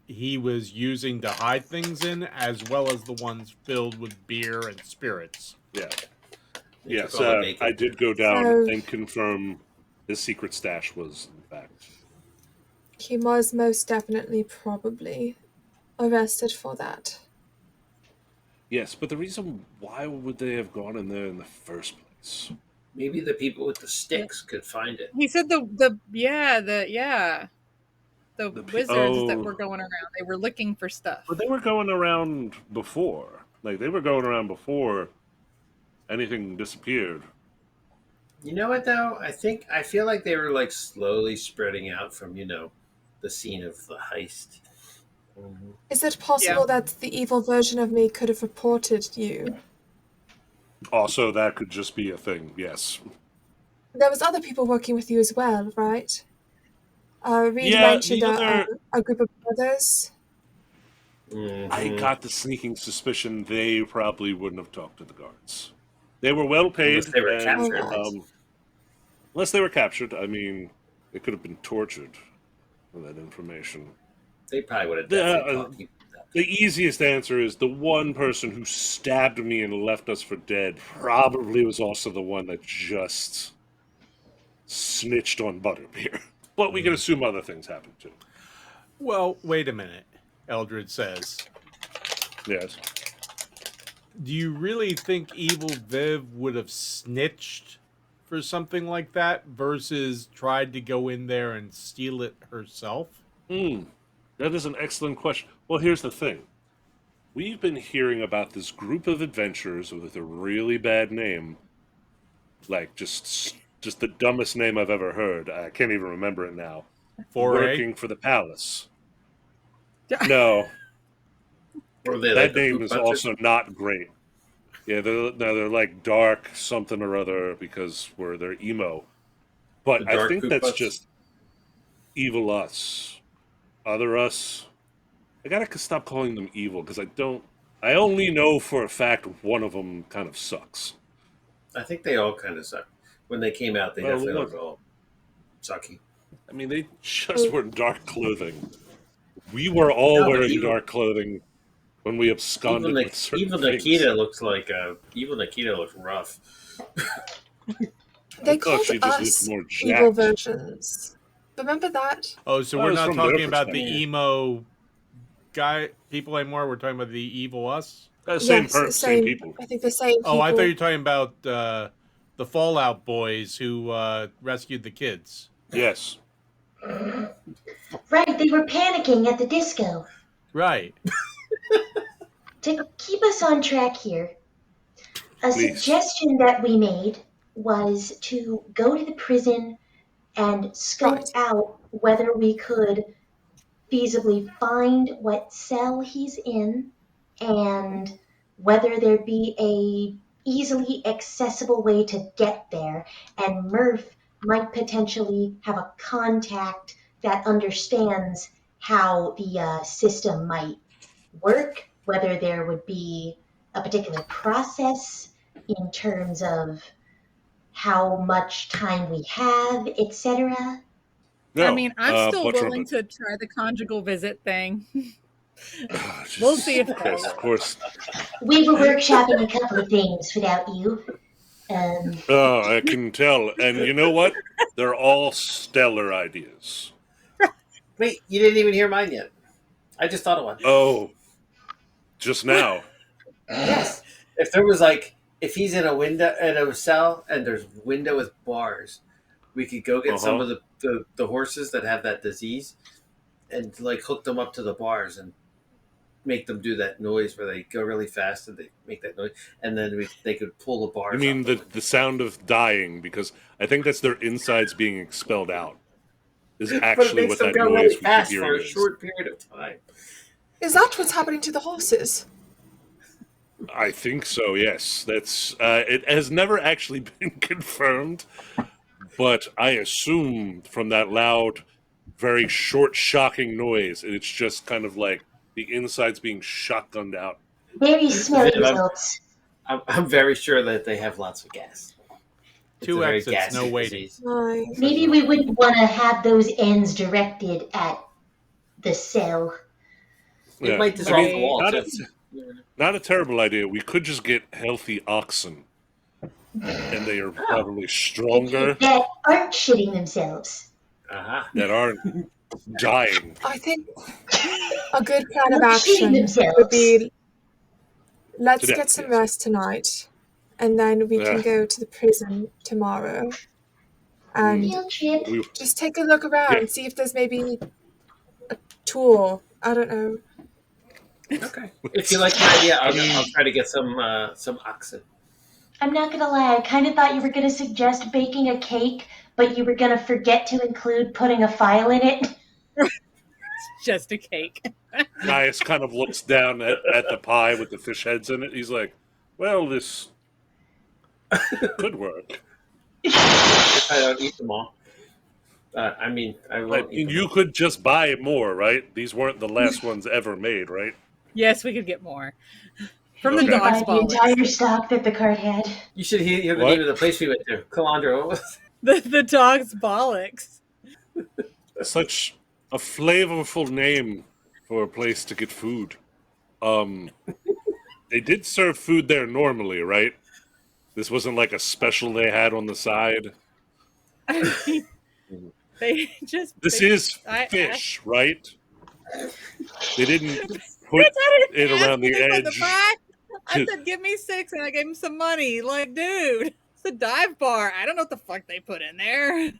he was using to hide things in, as well as the ones filled with beer and spirits. Yeah. They Yes, took all the bacon. I did go down So- and confirm his secret stash was, in fact. He was most definitely probably arrested for that. Yes, but the reason why would they have gone in there in the first place? Maybe the people with the sticks could find it. He said the wizards that were going around. They were looking for stuff. But they were going around before. Like, they were going around before anything disappeared. You know what though? I feel like they were like slowly spreading out from the scene of the heist. Is it possible that the evil version of me could have reported you? Also, that could just be a thing, yes. There was other people working with you as well, right? Reed Yeah, mentioned the other- a group of brothers. I got the sneaking suspicion they probably wouldn't have talked to the guards. They were well paid. Unless they were captured. Unless they were captured. I mean, they could have been tortured for that information. They probably would have definitely called people. The easiest answer is the one person who stabbed me and left us for dead probably was also the one that just snitched on Butterbeer. But we can assume other things happened too. Well, wait a minute, Eldred says. Yes. Do you really think Evil Viv would have snitched for something like that versus tried to go in there and steal it herself? That is an excellent question. Well, here's the thing. We've been hearing about this group of adventurers with a really bad name. Like, just the dumbest name I've ever heard. I can't even remember it now. Working for the palace. No. Or they That like the name poop is bunches? also not great. Yeah, they're like dark something or other because they're emo. But The I dark think poop that's butts? just evil us. Other us. I gotta stop calling them evil because I only know for a fact one of them kind of sucks. I think they all kind of suck. When they came out, they Well, definitely look. looked all sucky. I mean, they just were in dark clothing. We were all No, but wearing evil- dark clothing when we absconded with certain Evil things. Nikita looks like Evil Nikita looks rough. They I thought called she just us looked more evil jacked. versions. Remember that? Oh, so Well, we're it's not from their talking about the perspective. emo people anymore. We're talking about the evil us. Same Yes, same people. I think the same people. Oh, I thought you were talking about the Fallout boys who rescued the kids. Yes. right, they were panicking at the disco. Right. To keep us on track here, a Please. suggestion that we made was to go to the prison and scope Right. out whether we could feasibly find what cell he's in and whether there be a easily accessible way to get there, and Murph might potentially have a contact that understands how the system might work, whether there would be a particular process in terms of how much time we have, etc. I No, mean, I'm still Butcher, willing to try the conjugal visit thing. but We'll see if yes, of course. We were workshopping a couple of things without you. I can tell, and you know what? They're all stellar ideas. Wait, you didn't even hear mine yet. I just thought of one. Oh, just now. Yes. If there was like, if he's in a cell and there's window with bars, we could go get some of the horses that have that disease and like hook them up to the bars and make them do that noise where they go really fast and they make that noise, and then they could pull the bars. I mean off the window. the sound of dying, because I think that's their insides being expelled out. Is But it actually makes what them that go noise really we keep fast for hearing a is. short period of time. Is that what's happening to the horses? I think so. Yes, that's. It has never actually been confirmed, but I assume from that loud, very short, shocking noise, it's just kind of like the insides being shotgunned out. Very smelly Viv, results. I'm very sure that they have lots of gas. It's a Two very exits, no gassy waiting. disease. Right. Maybe we wouldn't want to have those ends directed at the cell. It Yeah. might dissolve the Right. wall Not too. not a terrible idea. We could just get healthy oxen, and they are probably stronger That aren't shitting themselves. Uh-huh. that aren't dying. I think a good plan of Not shitting action themselves. would be let's To death, get some yes. rest tonight, and then we can Yeah. go to the prison tomorrow and Field trip. We, just take a look around, Yeah. see if there's maybe a tour. I don't know. Okay. If you like my idea, I'll try to get some oxen. I'm not gonna lie, I kind of thought you were gonna suggest baking a cake, but you were gonna forget to include putting a file in it. It's just a cake. Gaius kind of looks down at the pie with the fish heads in it. He's like, "Well, this could work. If I don't eat them all. I mean, I I won't eat mean, them you all. could just buy more, right? These weren't the last ones ever made, right?" Yes, we could get more. From Okay. the dog's Buy the entire bollocks. stock that the cart had. You should hear the What? name of the place we went to. Calandra. What was The dog's bollocks. Such a flavorful name for a place to get food. They did serve food there normally, right? This wasn't like a special they had on the side. I mean, they just. This they, is I fish, right? They didn't put Chris, I didn't it ask around the him for edge. pie. I said, "Give me 6," and I gave him some money. Like, dude, it's a dive bar. I don't know what the fuck they put in there.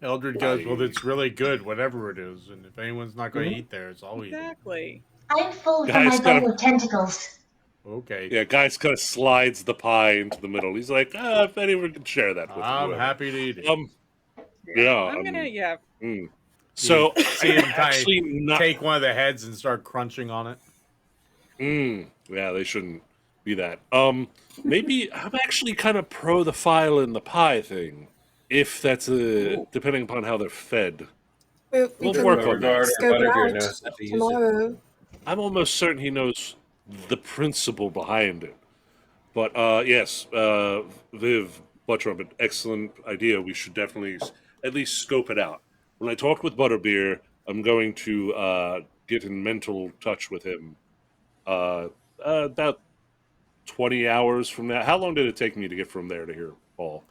Eldred goes, well, it's really good, whatever it is, and if anyone's not going to eat there, it's all eating. Exactly. I'm full from Guys, my gotta- bowl of tentacles. Okay. Yeah, Gaius kind of slides the pie into the middle. He's like, if anyone can share that with I'm you. happy to eat it. Yeah, I'm gonna. Yeah. So, See him actually not... take one of the heads and start crunching on it. Yeah, they shouldn't be that. Maybe I'm actually kind of pro the file in the pie thing, if that's depending upon how they're fed. We We'll can work on that. Beauregard or scope it Butterbeer out knows how to use it. tomorrow. I'm almost certain he knows the principle behind it. But yes, Viv Butterbeer, excellent idea. We should definitely at least scope it out. When I talked with Butterbeer, I'm going to get in mental touch with him about 20 hours from now. How long did it take me to get from there to here, Paul?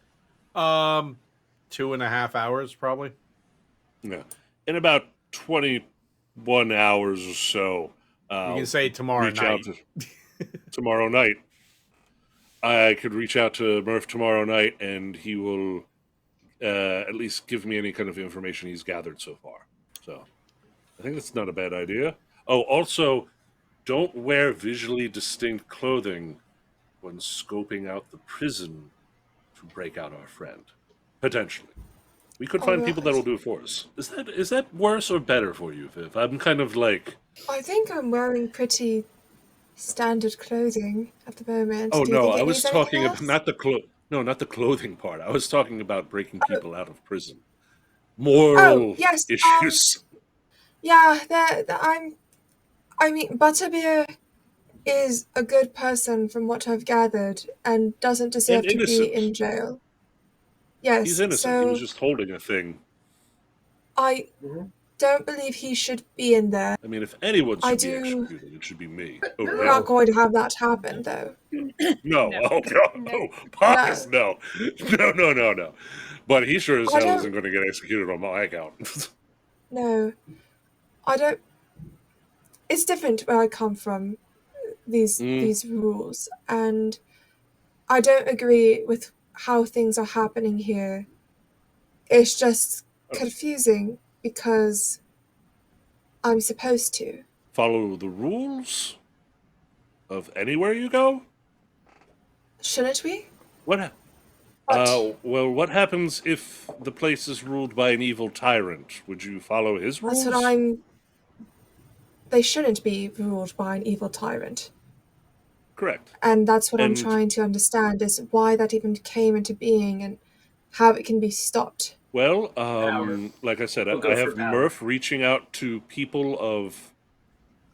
2.5 hours, probably. Yeah. In about 21 hours or so. You can say tomorrow reach night. out to tomorrow night. I could reach out to Murph tomorrow night, and he will at least give me any kind of information he's gathered so far. So I think that's not a bad idea. Oh, also, don't wear visually distinct clothing when scoping out the prison to break out our friend. Potentially. We could find people that will do it for us. Is that worse or better for you, Viv? I'm kind of like... I think I'm wearing pretty standard clothing at the moment. Oh Do you no, think I it was needs anything talking about else? not the clothing part. I was talking about breaking people out of prison. Oh, Moral yes. issues. Yeah, I mean, Butterbeer is a good person from what I've gathered and doesn't deserve And to be innocent. in jail. He's Yes, innocent. He was so just holding a thing. I Mhm. don't believe he should be in there. I mean, if anyone I should be do. executed, it should be me. No. We're not going to have that happen, though. No. No. Oh, God. No. Oh, Pockets, no. No. But he sure as I hell don't. isn't going to get executed on my account. No, I don't. It's different where I come from. These rules, and I don't agree with how things are happening here. It's just confusing because I'm supposed to. Follow the rules of anywhere you go? Shouldn't we? What? What? Well, what happens if the place is ruled by an evil tyrant? Would you follow his rules? That's what I'm. They shouldn't be ruled by an evil tyrant. Correct. And that's what I'm And trying to understand is why that even came into being and how it can be stopped. well, Power. like I said, We'll go I for have power. Murph reaching out to people of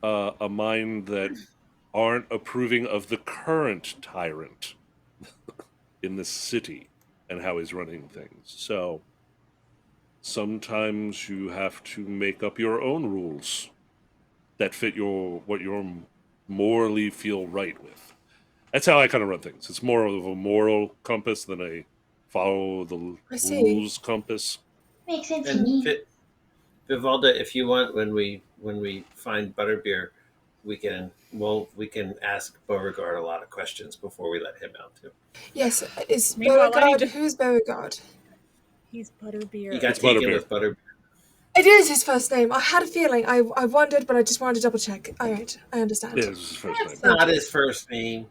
a mind that aren't approving of the current tyrant in the city and how he's running things. So sometimes you have to make up your own rules that fit what you morally feel right with. That's how I kind of run things. It's more of a moral compass than a follow the I see. rules compass. Makes sense to And me. Vivalda, if you want, when we find Butterbeer, we can ask Beauregard a lot of questions before we let him out too. Yes, is Meanwhile, I need Beauregard. to- Who's Beauregard? He's Butterbeer. He got It's taken Butterbeer. with Butterbeer. It is his first name. I had a feeling. I wondered, but I just wanted to double check. All right, I understand. Yeah, this is his first name. That's not his first name.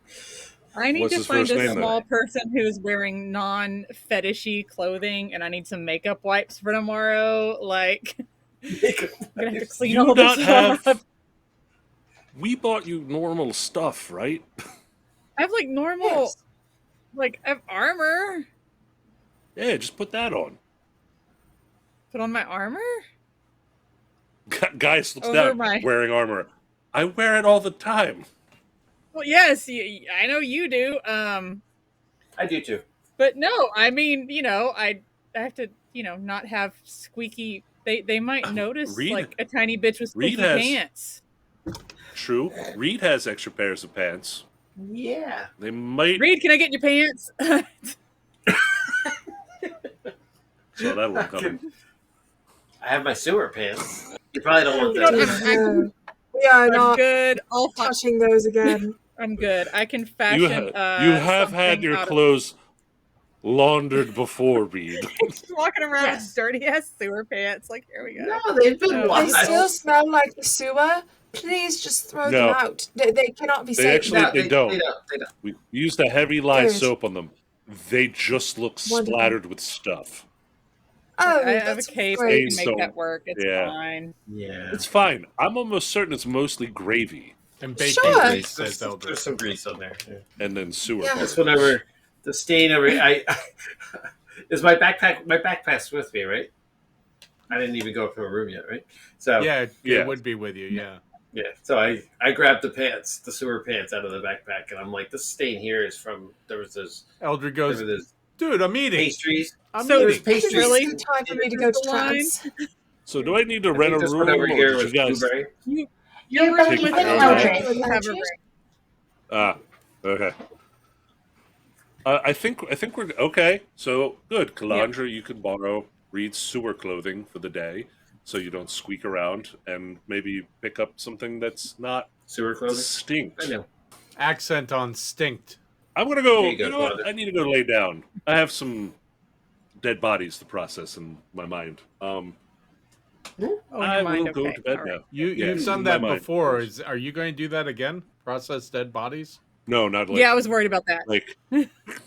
I need What's to his find first a name, then? small person who's wearing non-fetishy clothing, and I need some makeup wipes for tomorrow. Like, I'm gonna have to clean You all not this have. up. We bought you normal stuff, right? I have like normal, Yes. like I have armor. Yeah, just put that on. Put on my armor. Guy slips Over down my- wearing armor. I wear it all the time. Well, yes, I know you do. I do too. But no, I mean, I have to, not have squeaky. They might notice Reed- like a tiny bitch with Reed squeaky has- pants. True. Reed has extra pairs of pants. Yeah. They might. Reed, can I get your pants? So that one coming. I have my sewer pants. You probably don't want You know, those. No, we are I'm not good. touching those again. I'm good. I can fashion. You have had something your out of- clothes laundered before, Reed. Just walking around Yes. with dirty ass sewer pants. Like, here we go. No, they've been Oh, They washed. still smell like the sewer. Please just throw No. them out. They cannot be They saved. actually- No, they don't. They don't. We used a heavy lye Good. soap on them. They just look Wonderful. splattered with stuff. Oh, I have a that's cape. I great. can make So, that work. It's yeah. fine. Yeah. It's fine. I'm almost certain it's mostly gravy And bacon Sure. grease, says Eldred. There's some grease on there. Yeah. and then sewer. Yeah. particles. Just whenever the stain over, is my backpack. My backpack's with me, right? I didn't even go up to a room yet, right? So Yeah, Yeah. it would be with you, yeah. yeah. So I grabbed the pants, the sewer pants, out of the backpack, and I'm like, this stain here is from there was Eldred goes, those dude, I'm eating. pastries. I'm So- There's eating. This is pastries. Really? a good time for me to Is go this to the line? trance. So do I need to I rent think a this room, one over or here did was you guys? blueberry. You're You're working working with with Eldred. Eldred. You have a ring. Ah, okay. I think we're okay. So good, Calandra. You can borrow Reed's sewer clothing for the day, so you don't squeak around, and maybe pick up something that's not Sewer clothing. distinct. I know. Accent on stinct. I'm gonna go. There you go, You know what? Father. I need to go lay down. I have some dead bodies to process in my mind. Oh, I your mind. will go Okay. to bed All right. now. You've Yes, done in that my mind, before. yes. Are you going to do that again? Process dead bodies? No, not like Yeah, I was worried about that. like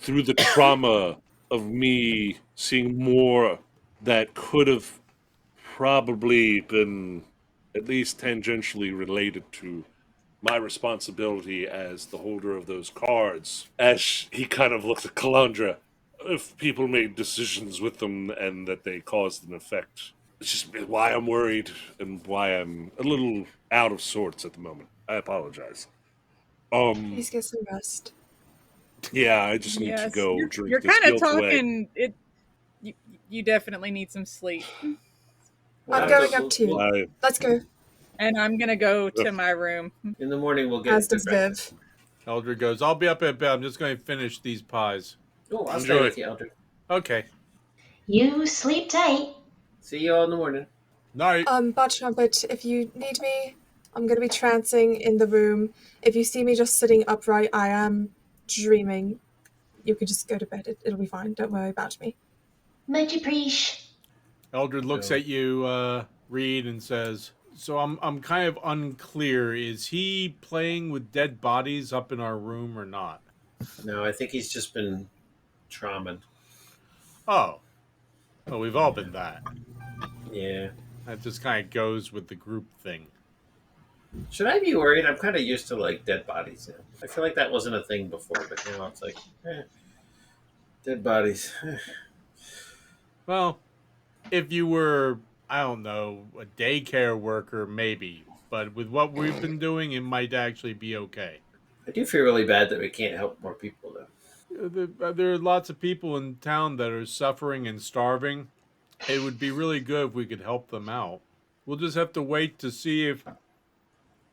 through the trauma of me seeing more that could have probably been at least tangentially related to my responsibility as the holder of those cards. As he kind of looks at Calandra, if people made decisions with them and that they caused an effect. It's just why I'm worried and why I'm a little out of sorts at the moment. I apologize. Please get some rest. Yeah, I just need to Yes, go drink you're this kind of guilt away. talking. You definitely need some sleep, I'm going up too. Let's go. and I'm gonna go to my room. In the morning, we'll get As does breakfast. Viv. Eldred goes, I'll be up at bed. I'm just going to finish these pies. Oh, I'll Enjoy. stay with you, Eldred. Okay. You sleep tight. See you all in the morning. Night. Bud Trumpet, if you need me, I'm going to be trancing in the room. If you see me just sitting upright, I am dreaming. You can just go to bed. It'll be fine. Don't worry about me. Much appreciate. Eldred looks at you, Reed, and says, so I'm kind of unclear. Is he playing with dead bodies up in our room or not? No, I think he's just been traumatized. Oh. Well, we've all been that. Yeah. That just kind of goes with the group thing. Should I be worried? I'm kind of used to like dead bodies now. I feel like that wasn't a thing before, but now it's like, dead bodies. Well, if you were, I don't know, a daycare worker, maybe. But with what we've been doing, it might actually be okay. I do feel really bad that we can't help more people, though. There are lots of people in town that are suffering and starving. It would be really good if we could help them out. We'll just have to wait to see if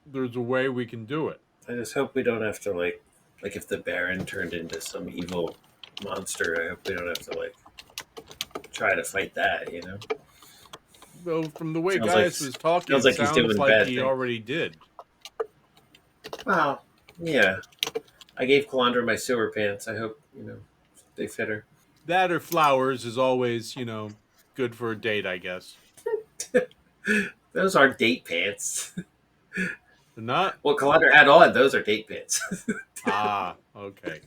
there's a way we can do it. I just hope we don't have to, like if the Baron turned into some evil monster, I hope we don't have to, like, try to fight that, you know? Well, from the way Sounds Gaius like- was talking, sounds it like he's sounds doing like bad he things. already did. Well, yeah. I gave Calandra my sewer pants. I hope, they fit her. That or flowers is always, good for a date, I guess. Those aren't date pants. They're not? What Calandra had on, those are date pants. Ah, okay.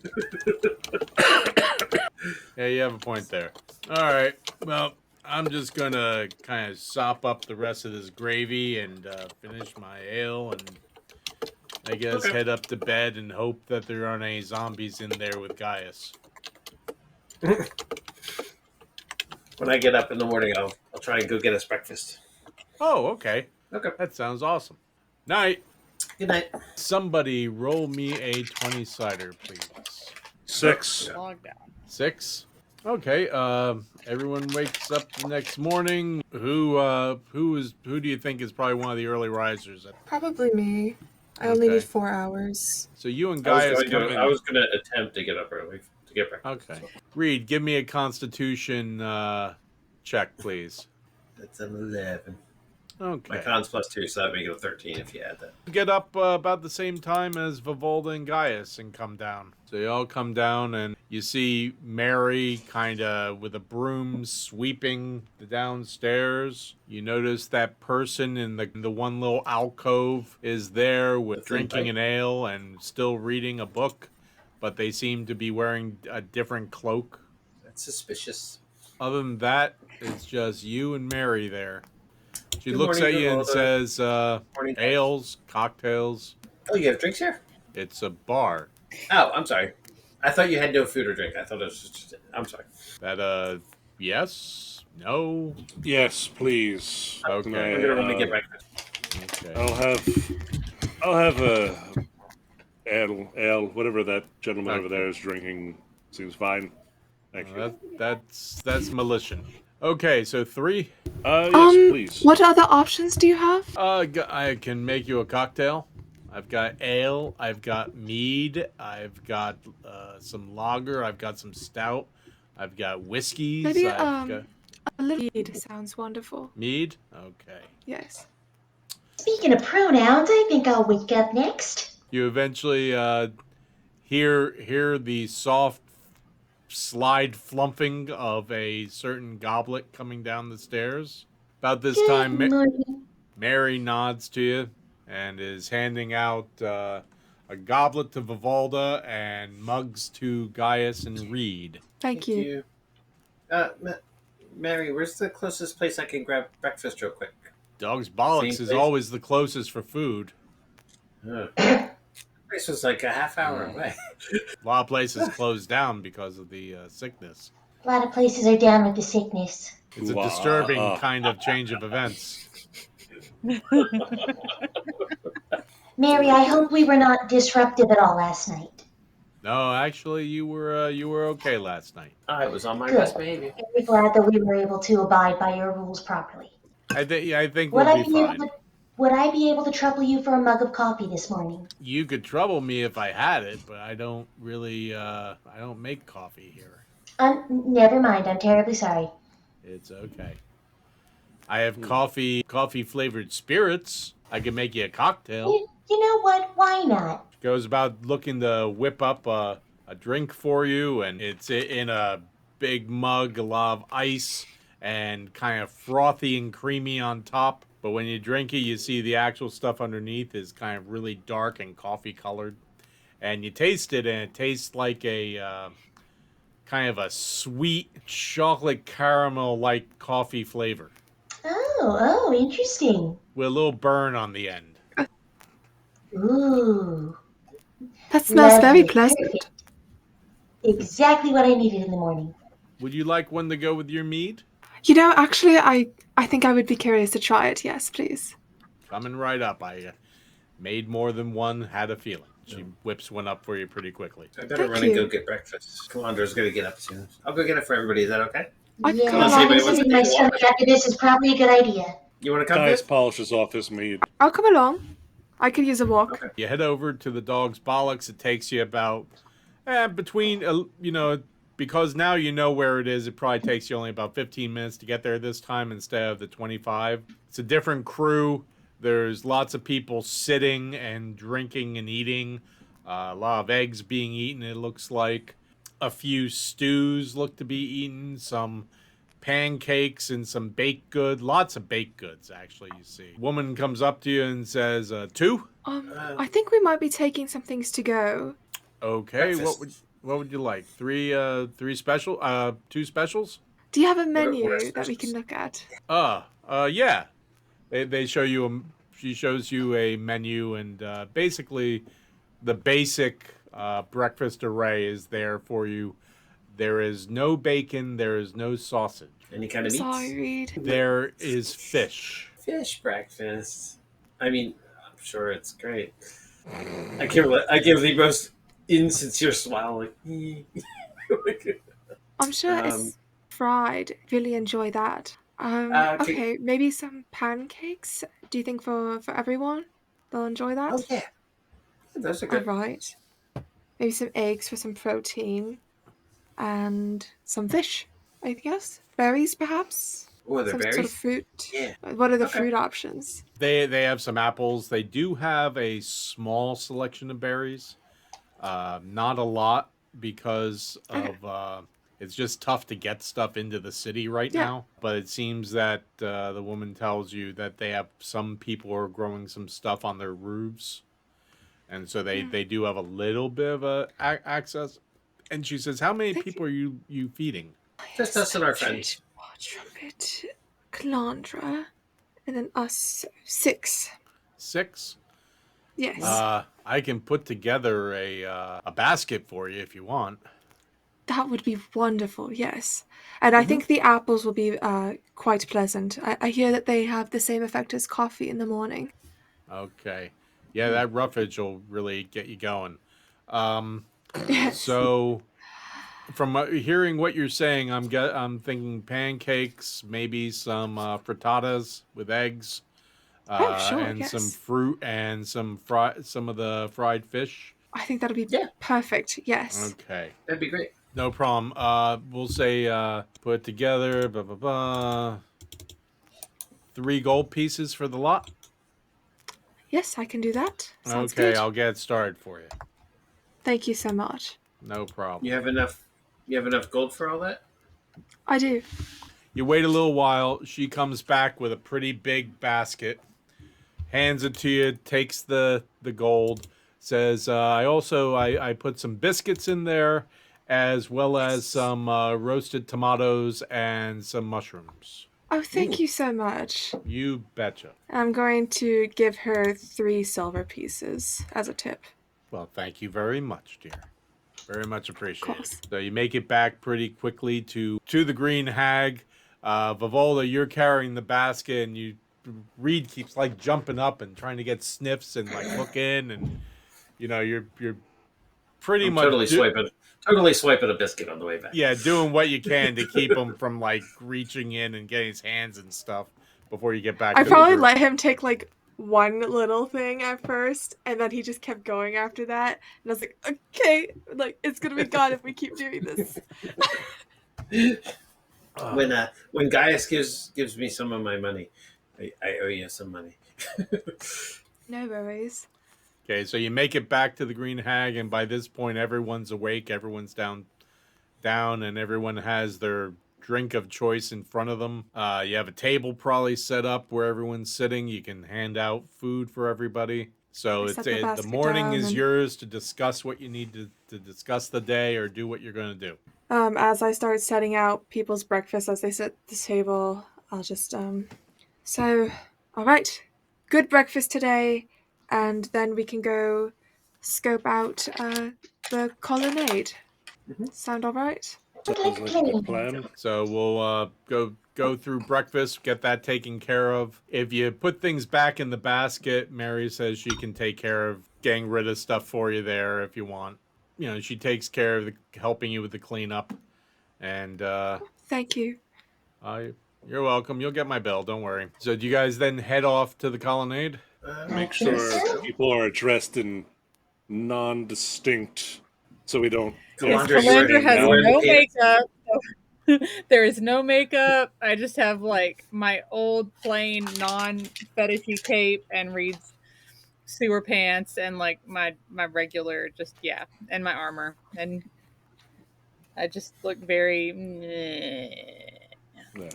Yeah, you have a point there. All right. Well, I'm just going to kind of sop up the rest of this gravy and finish my ale and I guess head up to bed and hope that there aren't any zombies in there with Gaius. When I get up in the morning, I'll try and go get us breakfast. Oh, okay. Okay. That sounds awesome. Night. Good night. Somebody roll me a 20-sider, please. 6. Log down. 6. Okay. Everyone wakes up the next morning. Who do you think is probably one of the early risers? Probably me. I only Okay. need 4 hours. So you and Gaius come in. I was going to attempt to get up early to get breakfast. Okay. Reed, give me a Constitution check, please. That's an 11. Okay. My con's +2, so that would make it a 13 if you add that. Get up about the same time as Vivalda and Gaius and come down. So you all come down and you see Mary kind of with a broom sweeping the downstairs. You notice that person in the one little alcove is there with drinking an ale and still reading a book, but they seem to be wearing a different cloak. That's suspicious. Other than that, it's just you and Mary there. She Good looks morning, at you and Vivalda. says, Morning. ales, cocktails. Oh, you have drinks here? It's a bar. Oh, I'm sorry. I thought you had no food or drink. I thought it was just... I'm sorry. That, yes? No? Yes, please. Okay. I'm going to run to get breakfast. Okay. I'll have a ale, whatever that gentleman over there is drinking. Seems fine. Thank you. That's Melitian. Okay, so 3. Yes, please. What other options do you have? I can make you a cocktail. I've got ale, I've got mead, I've got some lager, I've got some stout, I've got whiskeys. Maybe I've got... a little mead sounds wonderful. Mead? Okay. Yes. Speaking of pronouns, I think I'll wake up next. You eventually hear the soft slide flumping of a certain goblet coming down the stairs. About this time, Good morning. Mary nods to you and is handing out a goblet to Vivalda and mugs to Gaius and Reed. Thank you. Mary, where's the closest place I can grab breakfast real quick? Dog's Bollocks Same is place? always the closest for food. This was like a half hour away. A lot of places closed down because of the sickness. A lot of places are down with the sickness. It's a disturbing kind of change of events. Mary, I hope we were not disruptive at all last night. No, actually, you were okay last night. I was on my Good. best behavior. Very glad that we were able to abide by your rules properly. I think Would we'll I be be able fine. to? Would I be able to trouble you for a mug of coffee this morning? You could trouble me if I had it, but I don't really I don't make coffee here. Never mind. I'm terribly sorry. It's okay. I have coffee flavored spirits. I can make you a cocktail. You know what? Why not? Goes about looking to whip up a drink for you, and it's in a big mug, a lot of ice, and kind of frothy and creamy on top. But when you drink it, you see the actual stuff underneath is kind of really dark and coffee colored. And you taste it, and it tastes like a kind of a sweet chocolate caramel like coffee flavor Oh, interesting. with a little burn on the end. Ooh, That smells very lovely. pleasant. Perfect. Exactly what I needed in the morning. Would you like one to go with your mead? You know, actually, I think I would be curious to try it. Yes, please. Coming right up. I made more than one, had a feeling. She whips one up for you pretty quickly. I better Thank run and you. go get breakfast. Calandra's gonna get up soon. I'll go get it for everybody. Is that okay? I can Yeah, come Unless anybody wants to babysitting my take a stomach walk. after this is probably a good idea. You want to come? Caius Viv? polishes off his mead. I'll come along. I could use a walk. Okay. You head over to the dog's bollocks. It takes you about between because now you know where it is. It probably takes you only about 15 minutes to get there this time instead of the 25. It's a different crew. There's lots of people sitting and drinking and eating. A lot of eggs being eaten, it looks like. A few stews look to be eaten. Some pancakes and some baked good. Lots of baked goods, actually, you see. Woman comes up to you and says, 2? I think we might be taking some things to go. Okay, Breakfast. what would you like? two specials? Do you have a are menu specials? that we can look at? Yeah. They show you she shows you a menu, and basically the basic breakfast array is there for you. There is no bacon, there is no sausage. Any kind of meats? Sorry, Reed. There is fish. Fish breakfast. I mean, I'm sure it's great. I give the most insincere smile. Like, I'm sure it's fried. Really enjoy that. Okay, maybe some pancakes. Do you think for everyone they'll enjoy that? oh yeah, those are All good. right. Maybe some eggs for some protein, and some fish. Anything else? Berries, perhaps. Oh, they're Some berries. sort of fruit. Yeah. What are the Okay. fruit options? They have some apples. They do have a small selection of berries. Not a lot because of it's just tough to get stuff into the city right Yeah. now. But it seems that the woman tells you that they have some people are growing some stuff on their roofs, and so they do have a little bit of access. And she says, "How many Thank people are you feeding?" Just us and our friends. Trumpet, Calandra, and then us 6. 6. Yes. I can put together a basket for you if you want. That would be wonderful, yes. And I think the apples will be quite pleasant. I hear that they have the same effect as coffee in the morning. Okay. Yeah, that roughage will really get you going. Yes. So, from hearing what you're saying, I'm thinking pancakes, maybe some frittatas with eggs, Sure, and yes. some fruit and some of the fried fish. I think that'll be Yeah. perfect, yes. Okay, That'd be great. no problem. We'll say put it together. Blah blah blah. 3 gold pieces for the lot. Yes, I can do that. Sounds Okay, good. I'll get started for you. Thank you so much. No problem. You have enough gold for all that? I do. You wait a little while. She comes back with a pretty big basket, hands it to you, takes the gold, says, I put some biscuits in there, as well as some roasted tomatoes and some mushrooms. Oh, thank you so much. You betcha. I'm going to give her 3 silver pieces as a tip. Well, thank you very much, dear. Very much appreciated. course. So you make it back pretty quickly to the Green Hag. Vivolda, you're carrying the basket, and Reed keeps like jumping up and trying to get sniffs and like looking, and you're pretty I'm much totally swiping a biscuit on the way back. Yeah, doing what you can to keep him from like reaching in and getting his hands and stuff before you get back. I to probably the group. let him take like one little thing at first, and then he just kept going after that. And I was like, okay, like it's gonna be gone if we keep doing this. When Gaius gives me some of my money, I owe you some money. No worries. Okay, so you make it back to the Green Hag, and by this point, everyone's awake, everyone's down, and everyone has their drink of choice in front of them. You have a table probably set up where everyone's sitting. You can hand out food for everybody. So the morning is yours to discuss what you need to discuss the day or do what you're going to do. As I start setting out people's breakfast as they sit at the table, I'll just So, all right, good breakfast today, and then we can go scope out the colonnade. Mm-hmm. Sound all right? Sounds like a good plan. So we'll go through breakfast, get that taken care of. If you put things back in the basket, Mary says she can take care of getting rid of stuff for you there if you want. She takes care of helping you with the cleanup. And thank you. You're welcome. You'll get my bill. Don't worry. So do you guys then head off to the colonnade? Make sure people are dressed in non-distinct, so we don't. Calandra has no makeup. There is no makeup. I just have like my old plain non-fetishy cape and Reed's sewer pants and like my regular and my armor, and I just look very. Yeah.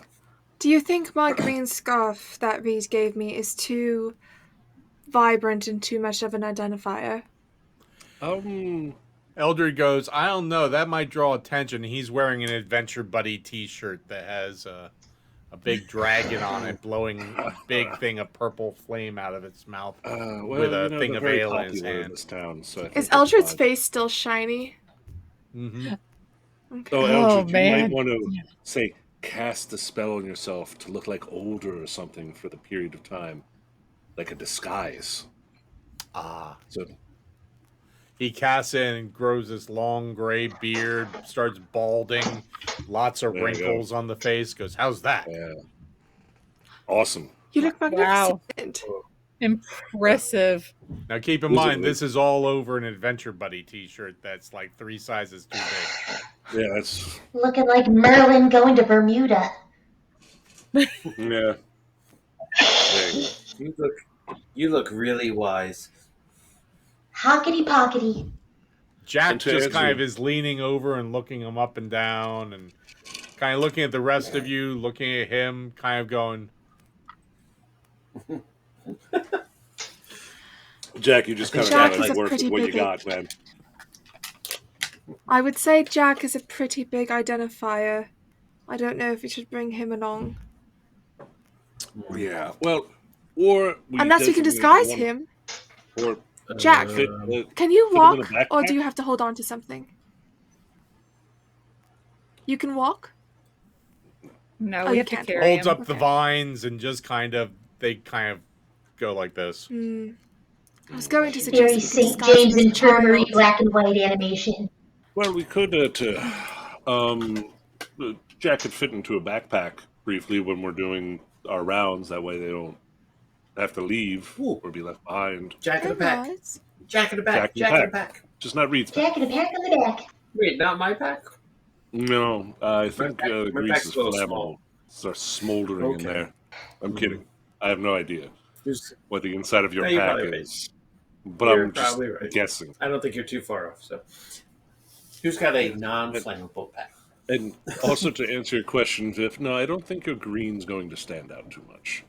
Do you think my green scarf that Reed gave me is too vibrant and too much of an identifier? Eldred goes, I don't know. That might draw attention. He's wearing an Adventure Buddy t-shirt that has a big dragon on it, blowing a big thing of purple flame out of its mouth with a thing of ale in his hand. This town, so is Eldred's face still shiny? Mm-hmm. Okay. Eldred, you might want to say cast a spell on yourself to look like older or something for the period of time, like a disguise. So he casts in and grows this long gray beard, starts balding, lots of wrinkles on the face. Goes, how's that? Yeah. Awesome. You look magnificent. Wow. Impressive. Now keep in mind, this is all over an Adventure Buddy t-shirt that's like 3 sizes too big. Yeah, that's looking like Merlin going to Bermuda. Yeah. You look really wise. Hockety pockety. Jack just kind of is leaning over and looking him up and down and kind of looking at the rest of you, looking at him, kind of going... Jack, you just kind of got to work with what you got, man. I would say Jack is a pretty big identifier. I don't know if we should bring him along. Yeah, well, or... Unless we can disguise him. Or... Jack, can you walk, or do you have to hold on to something? You can walk? No, we have to carry him. Holds up the vines and just they kind of go like this. I was going to suggest very St. James Infirmary black and white animation. Well, we could Jack could fit into a backpack briefly when we're doing our rounds. That way they don't have to leave or be left behind. Jack in the back. Jack in the back. Jack in the back. Just not Reed's back. Jack in the back on the back. Wait, not my pack? No, I think the grease is flammable. Small. Starts smoldering in there. I'm kidding. I have no idea what the inside of your pack is. But I'm just guessing. I don't think you're too far off. So, who's got a non-flammable pack? And also to answer your question, Viv, no, I don't think your green's going to stand out too much.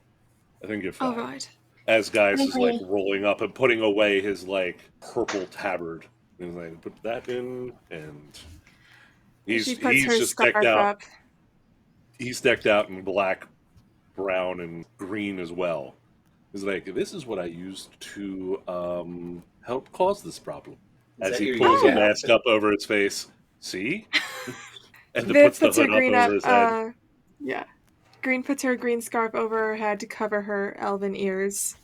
I think you're fine. All right. As Gaius is like rolling up and putting away his like purple tabard, and he's like, put that in, and he's just decked out. He's decked out in black brown and green as well. He's like, this is what I used to help cause this problem. As he pulls the mask up over his face. See? And then puts the hood up over his head. Yeah. Green puts her green scarf over her head to cover her elven ears.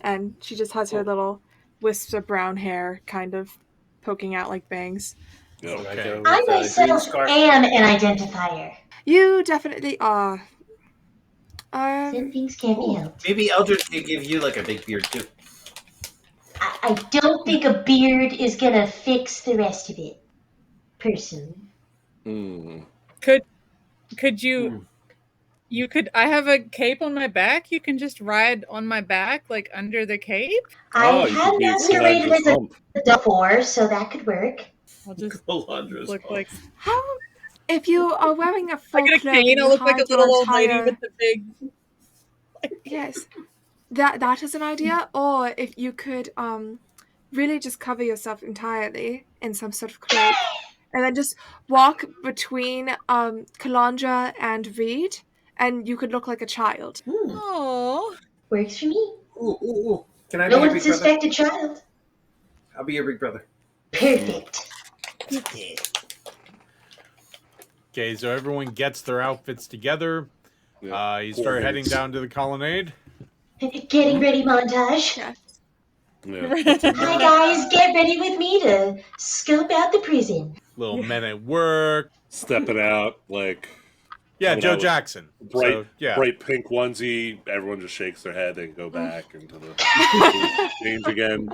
And she just has her little wisps of brown hair kind of poking out like bangs. I myself am an identifier. You definitely are. Some things can't be helped. Maybe Eldred could give you like a big beard too. I don't think a beard is gonna fix the rest of it, personally. Could you? You could. I have a cape on my back. You can just ride on my back, like under the cape. I have masqueraded as a before, so that could work. I'll just Calandra's look like. How? If you are wearing a full I cloak, I'll look like a little old lady with the big. Yes, that is an idea. Or if you could really just cover yourself entirely in some sort of cloak, and then just walk between Calandra and Reed, and you could look like a child. Oh, works for me. Ooh. Can I no be one suspected child. I'll be your big brother. Perfect. Okay, so everyone gets their outfits together. You start heading down to the colonnade. Getting ready montage. Yeah. Hi guys, get ready with me to scope out the prison. Little men at work. Stepping out like... Yeah, Joe Jackson. Bright pink onesie. Everyone just shakes their head. They go back into the change again.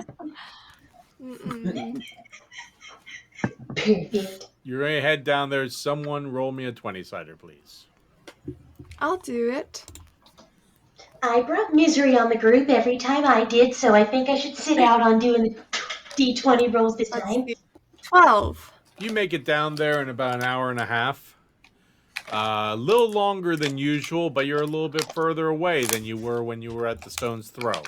Perfect. You're going to head down there. Someone roll me a 20-sider, please. I'll do it. I brought misery on the group every time I did, so I think I should sit out on doing the D20 rolls this time. 12. You make it down there in about an hour and a half. A little longer than usual, but you're a little bit further away than you were when you were at the Stone's Throw.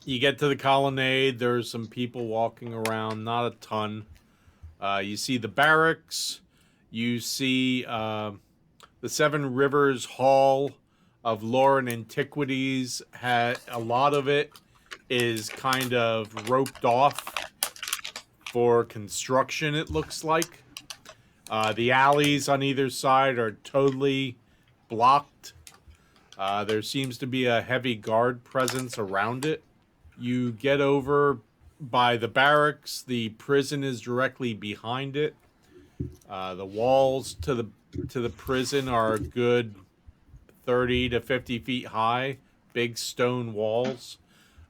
You get to the colonnade. There's some people walking around, not a ton. You see the barracks. You see the Seven Rivers Hall of Lore and Antiquities. A lot of it is kind of roped off for construction, it looks like. The alleys on either side are totally blocked. There seems to be a heavy guard presence around it. You get over by the barracks. The prison is directly behind it. The walls to the prison are a good 30 to 50 feet high. Big stone walls.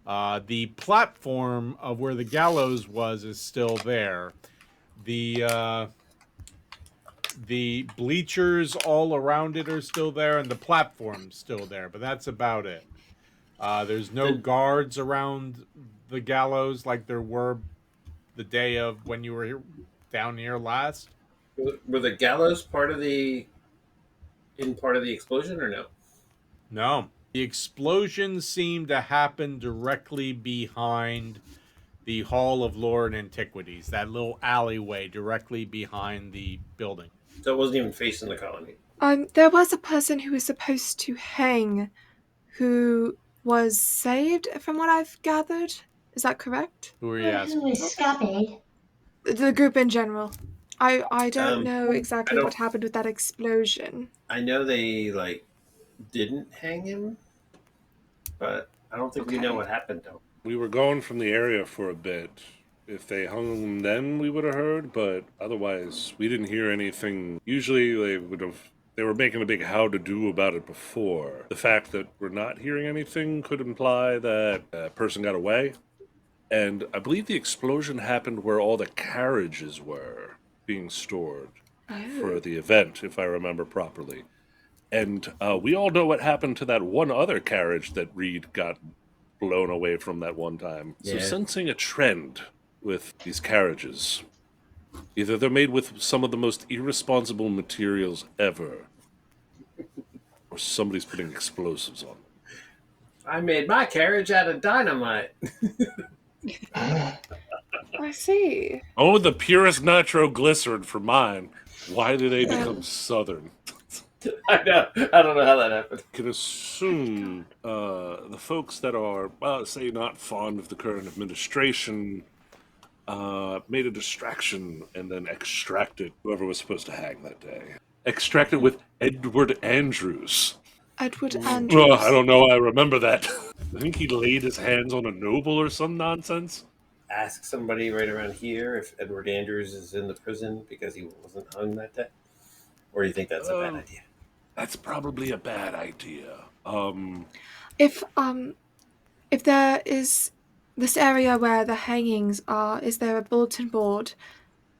The platform of where the gallows was is still there. The bleachers all around it are still there, and the platform's still there, but that's about it. There's no guards around the gallows like there were the day of when you were here, down here last. Were the gallows part of the explosion or no? No. The explosion seemed to happen directly behind the Hall of Lore and Antiquities, that little alleyway directly behind the building. So it wasn't even facing the colony. There was a person who was supposed to hang who was saved, from what I've gathered. Is that correct? Who are you asking? Who is Scabbard? The group in general. I don't know exactly what happened with that explosion. I know they didn't hang him, but I don't think we know what happened though. We were going from the area for a bit. If they hung him then, we would have heard, but otherwise, we didn't hear anything. Usually, they were making a big how-to-do about it before. The fact that we're not hearing anything could imply that a person got away. And I believe the explosion happened where all the carriages were being stored for the event, if I remember properly. And we all know what happened to that one other carriage that Reed got blown away from that one time. So sensing a trend with these carriages. Either they're made with some of the most irresponsible materials ever, or somebody's putting explosives on them. I made my carriage out of dynamite. I see. Oh, the purest nitroglycerin for mine. Why do they become southern? I know. I don't know how that happened. I can assume the folks that are, say, not fond of the current administration made a distraction and then extracted whoever was supposed to hang that day. Extracted with Edward Andrews. Edward Oh, Andrews. I don't know. I remember that. I think he laid his hands on a noble or some nonsense. Ask somebody right around here if Edward Andrews is in the prison because he wasn't hung that day. Or do you think that's a bad idea? That's probably a bad idea. If there is this area where the hangings are, is there a bulletin board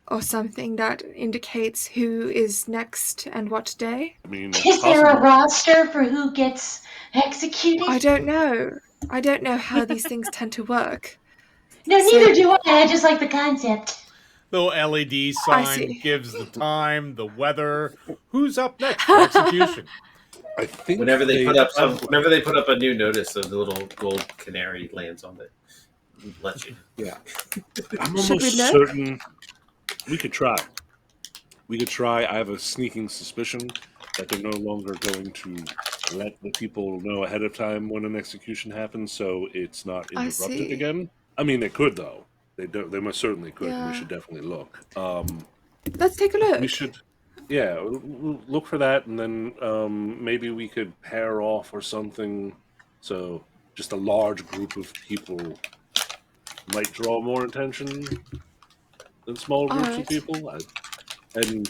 or something that indicates who is next and what day? I mean, Is there a roster for who gets executed? I don't know. I don't know how these things tend to work. No, neither do I. I just like the concept. The LED sign gives the time, the weather, who's up next for execution. I think whenever they put up a new notice, the little gold canary lands on it. Let you. Yeah. I'm almost certain we could try. I have a sneaking suspicion that they're no longer going to let the people know ahead of time when an execution happens, so it's not interrupted again. I mean, they could though. They most certainly could. Yeah. We should definitely look. Let's take a look. We should. Yeah, look for that, and then maybe we could pair off or something. So just a large group of people might draw more attention than small groups of people. And,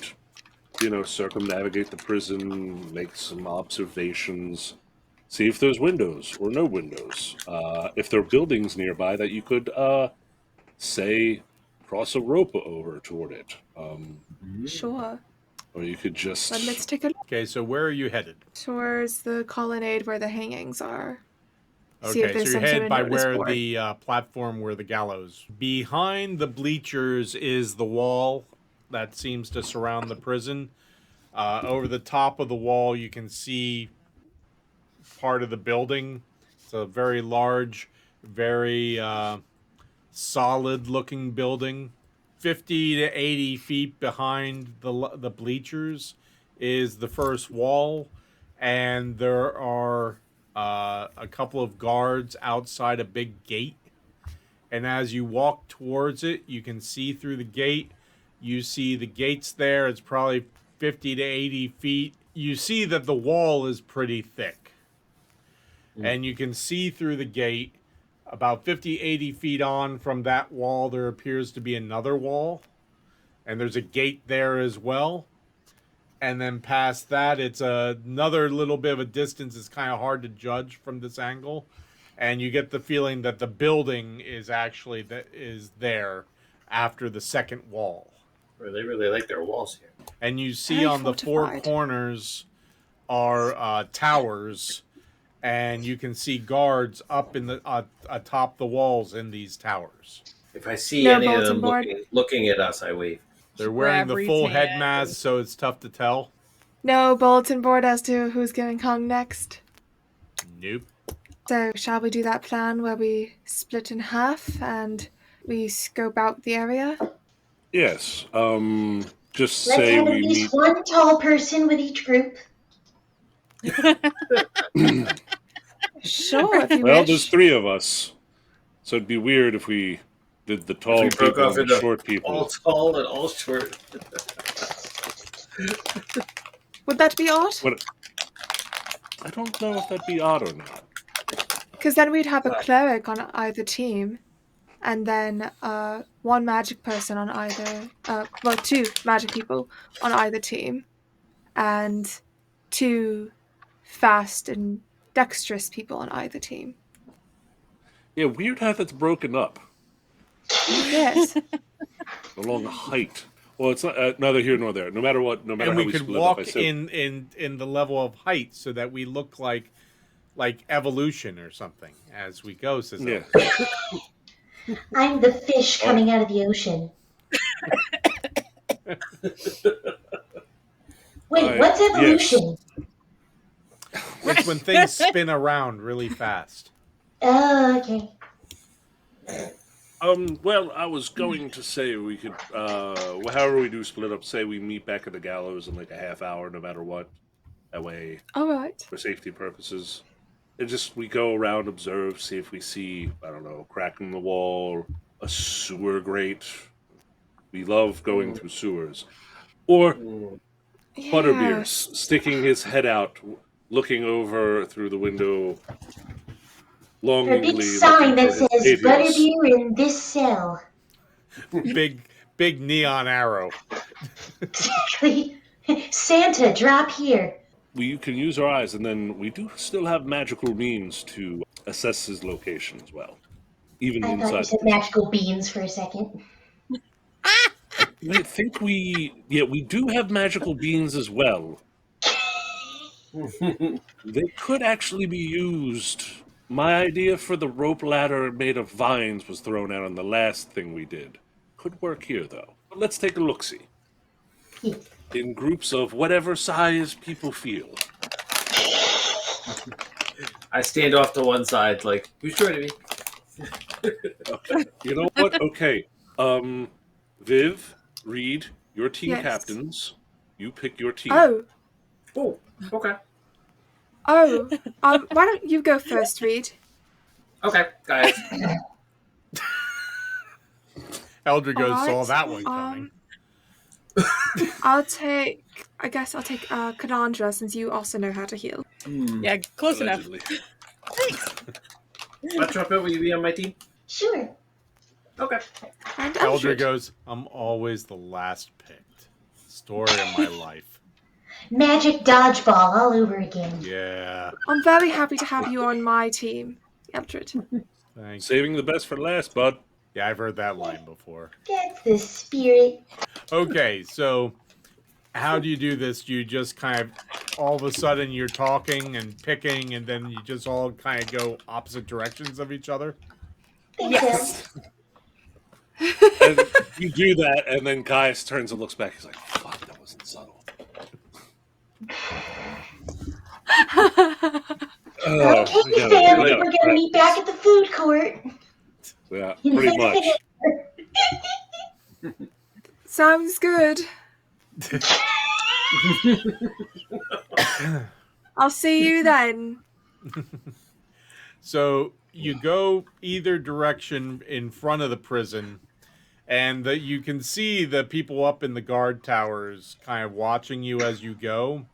circumnavigate the prison, make some observations, see if there's windows or no windows. If there are buildings nearby that you could, say, cross a rope over toward it. Sure. Or you could just... But let's take a look. Okay, so where are you headed? Towards the colonnade where the hangings are. Okay, so you're headed by where the platform where the gallows. Behind the bleachers is the wall that seems to surround the prison. Over the top of the wall, you can see part of the building. It's a very large, very solid-looking building. 50 to 80 feet behind the bleachers is the first wall, and there are a couple of guards outside a big gate. And as you walk towards it, you can see through the gate. You see the gates there. It's probably 50 to 80 feet. You see that the wall is pretty thick. And you can see through the gate. About 50, 80 feet on from that wall, there appears to be another wall. And there's a gate there as well. And then past that, it's another little bit of a distance. It's kind of hard to judge from this angle. And you get the feeling that the building is actually there after the second wall. They really like their walls here. And you see on the four corners are towers. And you can see guards up in the atop the walls in these towers. If I see any of them looking at us, I wave. They're wearing the full head mask, so it's tough to tell. No bulletin board as to who's getting hung next. Nope. So shall we do that plan where we split in half and we scope out the area? Yes. Just Let's say have we at least meet... one tall person with each group. Sure, if you Well, wish. there's 3 of us. So it'd be weird if we did the tall people and the short people. All tall and all short. Would that be odd? I don't know if that'd be odd or not. Because then we'd have a cleric on either team, and then one magic person on either... 2 magic people on either team, and 2 fast and dexterous people on either team. Yeah, weird how that's broken up. Yes. Along height. Well, it's not neither here nor there. No matter what, no matter and how we could split walk up, I said, in the level of height so that we look like evolution or something as we go. Yeah. I'm the fish coming out of the ocean. Wait, what's evolution? Yes. It's when things spin around really fast. Oh, okay. Well, I was going to say we could, however we do split up, say we meet back at the gallows in like a half hour, no matter what. That way, All right. for safety purposes. We go around, observe, see if we see, I don't know, a crack in the wall, a sewer grate. We love going through sewers. Or Butterbeer Yeah. sticking his head out, looking over through the window, Or a longingly big sign looking that for his says saviors. Butterbeer in this cell. Big neon arrow. Exactly. Santa, drop here. We can use our eyes, and then we do still have magical means to assess his location as well, even I thought you inside the said prison. magical beans for a second. I think we do have magical beans as well. They could actually be used. My idea for the rope ladder made of vines was thrown out on the last thing we did. Could work here, though. But let's take a look-see. Yes. In groups of whatever size people feel. I stand off to one side, like, who's joining me? Okay. You know what? Okay. Viv, Reed, your team Yes. captains. You pick your team. Oh, Oh, okay. why don't you go first, Reed? Okay, guys. Eldrigo Alright, saw that one coming. I'll take Canandra, since you also know how to heal. Yeah, close Allegedly. What trumpet will you be on my team? Sure. Okay. And Eldrigo Eldred. goes, I'm always the last picked. Story of my life. Magic dodgeball all over again. Yeah. I'm very happy to have you on my team, Eldred. Thanks. Saving the best for last, bud. Yeah, I've heard that line before. That's the spirit. Okay, so how do you do this? You just kind of, all of a sudden you're talking and picking, and then you just all kind of go opposite directions of each other? Yes. And you do that, and then Gaius turns and looks back. He's like, fuck, that wasn't subtle. Okay, family, we're gonna meet back at the food court. Yeah, pretty much. Sounds good. I'll see you then. So you go either direction in front of the prison, and you can see the people up in the guard towers kind of watching you as you go.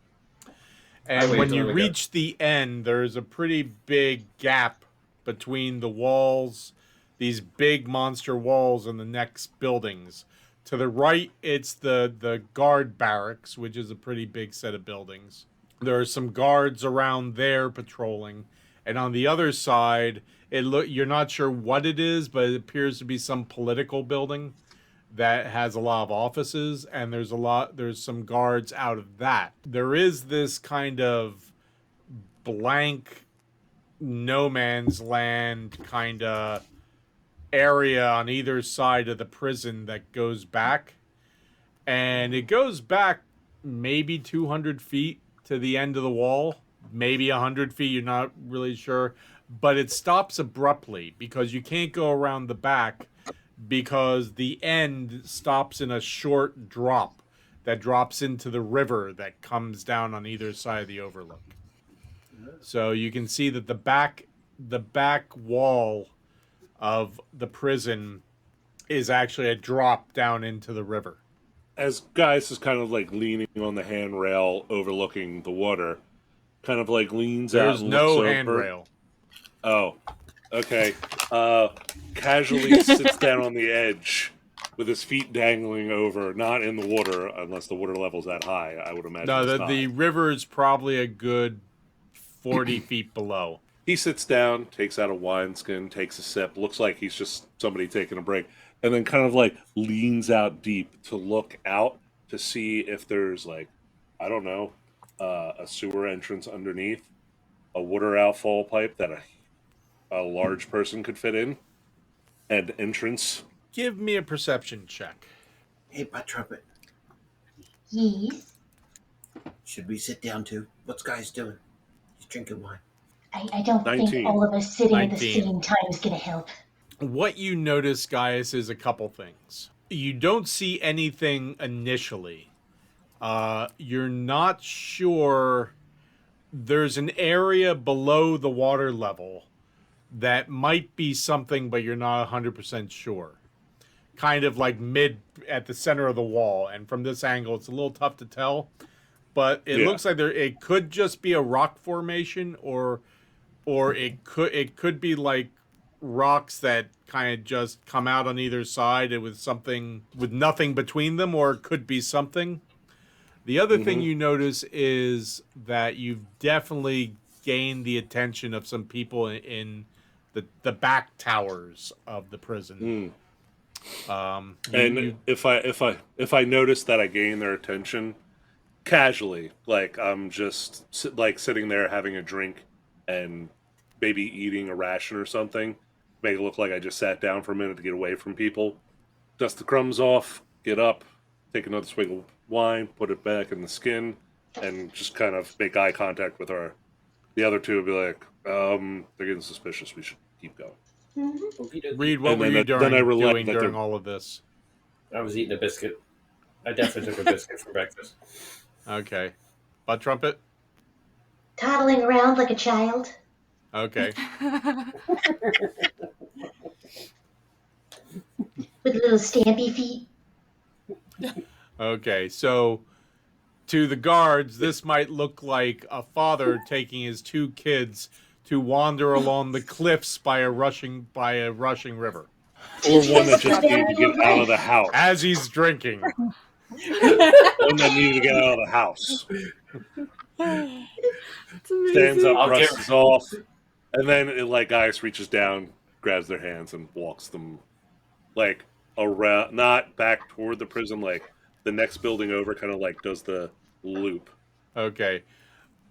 And when you reach the end, there's a pretty big gap between the walls, these big monster walls, and the next buildings. To the right, it's the guard barracks, which is a pretty big set of buildings. There are some guards around there patrolling. And on the other side, you're not sure what it is, but it appears to be some political building that has a lot of offices, and there's some guards out of that. There is this kind of blank no man's land kind of area on either side of the prison that goes back, and it goes back maybe 200 feet to the end of the wall, maybe 100 feet, you're not really sure, but it stops abruptly because you can't go around the back, because the end stops in a short drop that drops into the river that comes down on either side of the overlook. So you can see that the back wall of the prison is actually a drop down into the river. As Gaius is kind of like leaning on the handrail overlooking the water, kind of like leans out. There's and no looks over. handrail. Oh, okay. Casually sits down on the edge with his feet dangling over, not in the water, unless the water level's that high, I would imagine. No, the river is probably a good 40 feet below. He sits down, takes out a wineskin, takes a sip, looks like he's just somebody taking a break, and then kind of like leans out deep to look out to see if there's like, I don't know, a sewer entrance underneath, a water outfall pipe that a large person could fit in, and entrance. Give me a perception check. Hey, my trumpet. Yes. Should we sit down too? What's Guy's doing? He's drinking wine. I don't 19. think all of us sitting at the 19. same time is gonna help. what you notice, Gaius, is a couple things. You don't see anything initially. You're not sure. There's an area below the water level that might be something, but you're not 100% sure. Kind of like mid at the center of the wall, and from this angle, it's a little tough to tell. But it looks like it could just be a rock formation, or it could be like rocks that kind of just come out on either side and with nothing between them, or it could be something. The other thing you notice is that you've definitely gained the attention of some people in the back towers of the prison. If I notice that I gain their attention casually, like I'm just like sitting there having a drink and maybe eating a ration or something, make it look like I just sat down for a minute to get away from people, dust the crumbs off, get up, take another swig of wine, put it back in the skin, and just kind of make eye contact with her. The other two would be like, they're getting suspicious, we should keep going. Reed, what were you doing during all of this? I was eating a biscuit. I definitely took a biscuit for breakfast. Okay. Butt trumpet? Toddling around like a child. Okay. With little stampy feet. Okay, so to the guards, this might look like a father taking his two kids to wander along the cliffs by a rushing river. Or one that just needed to get out of the house. As he's drinking. One that needed to get out of the house. Stands up, brushes off, and then Gaius reaches down, grabs their hands, and walks them like around, not back toward the prison, like the next building over, kind of like does the loop. Okay.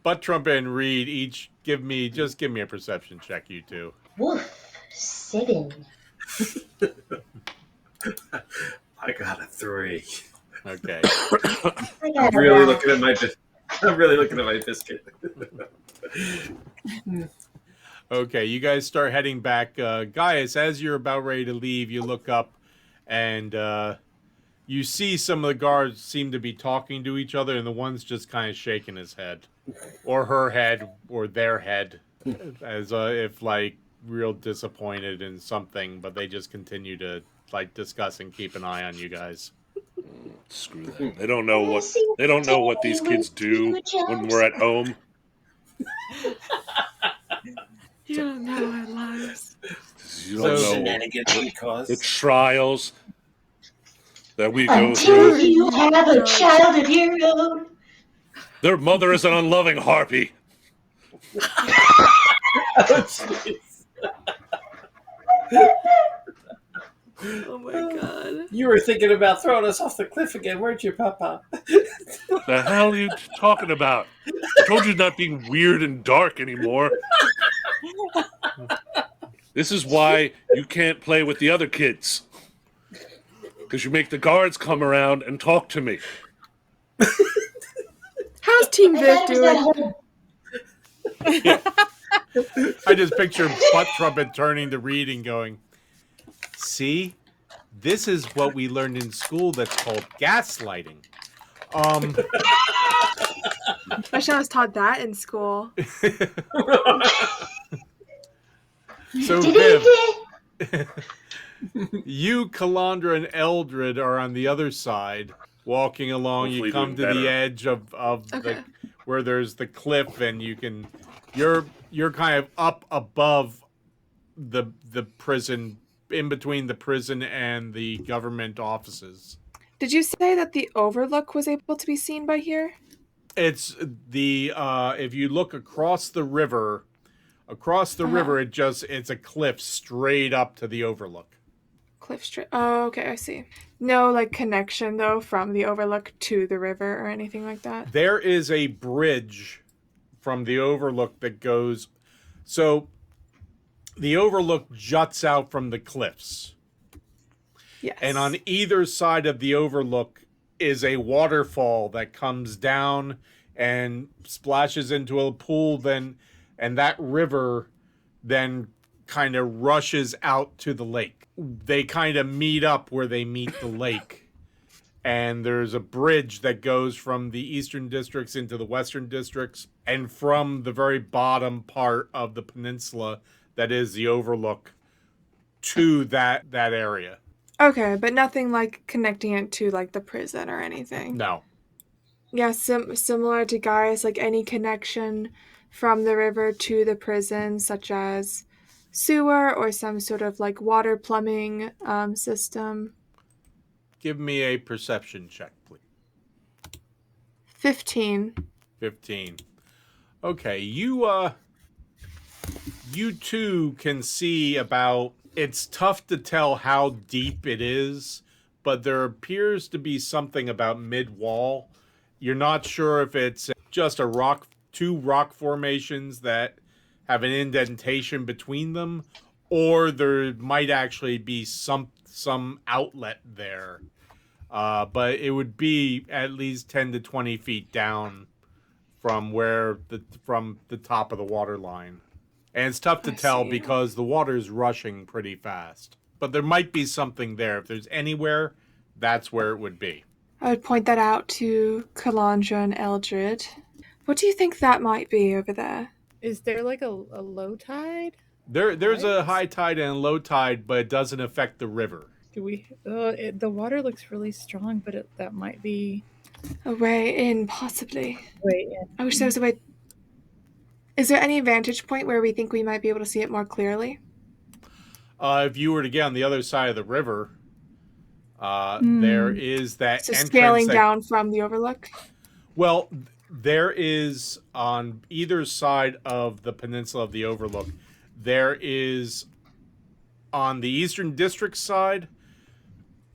Butt Trumpet and Reed each give me a perception check, you two. Woof. 7. I got a 3. Okay. I'm really looking at my biscuit. Okay, you guys start heading back. Gaius, as you're about ready to leave, you look up and you see some of the guards seem to be talking to each other, and the one's just kind of shaking his head. Or her head, or their head, as if real disappointed in something, but they just continue to discuss and keep an eye on you guys. Screw that. They don't know what these kids do when we're at home. You don't know our lives. You don't know shenanigans we cause. the trials that we go Until through. you have a child of your own. Their mother is an unloving harpy. Oh my god. You were thinking about throwing us off the cliff again, weren't you, Papa? The hell are you talking about? I told you not being weird and dark anymore. This is why you can't play with the other kids. Because you make the guards come around and talk to me. How's Team Viv doing? I just picture Butt Trumpet turning to Reed and going, "See, this is what we learned in school that's called gaslighting." Wish I was taught that in school. So Viv, you, Calandra, and Eldred are on the other side, walking along. Hopefully you come to the edge of where there's the cliff, and you're kind of up above the prison, in between the prison and the government offices. Did you say that the overlook was able to be seen by here? It's the if you look across the river, it's a cliff straight up to the overlook. Cliff straight. Oh, okay, I see. No, connection though from the overlook to the river or anything like that. There is a bridge from the overlook that goes. So the overlook juts out from the cliffs. Yes. And on either side of the overlook is a waterfall that comes down and splashes into a pool, and that river then kind of rushes out to the lake. They kind of meet up where they meet the lake. And there's a bridge that goes from the eastern districts into the western districts, and from the very bottom part of the peninsula that is the overlook to that area. Okay, but nothing like connecting it to like the prison or anything. No. Yeah, similar to Gaius, like any connection from the river to the prison, such as sewer or some sort of like water plumbing system. Give me a perception check, please. 15. 15. Okay, you two can see about... It's tough to tell how deep it is, but there appears to be something about mid-wall. You're not sure if it's just two rock formations that have an indentation between them, or there might actually be some outlet there. But it would be at least 10 to 20 feet down from the top of the water line. And it's tough to tell because the water's rushing pretty fast. But there might be something there. If there's anywhere, that's where it would be. I would point that out to Calandra and Eldred. What do you think that might be over there? Is there like a low tide? There's a high tide and a low tide, but it doesn't affect the river. Do we? The water looks really strong, but that might be a way in, possibly. Way in. I wish there was a way. Is there any vantage point where we think we might be able to see it more clearly? If you were to get on the other side of the river, there is that. So entrance scaling down from the overlook. Well, there is on either side of the peninsula of the overlook. There is on the eastern district side.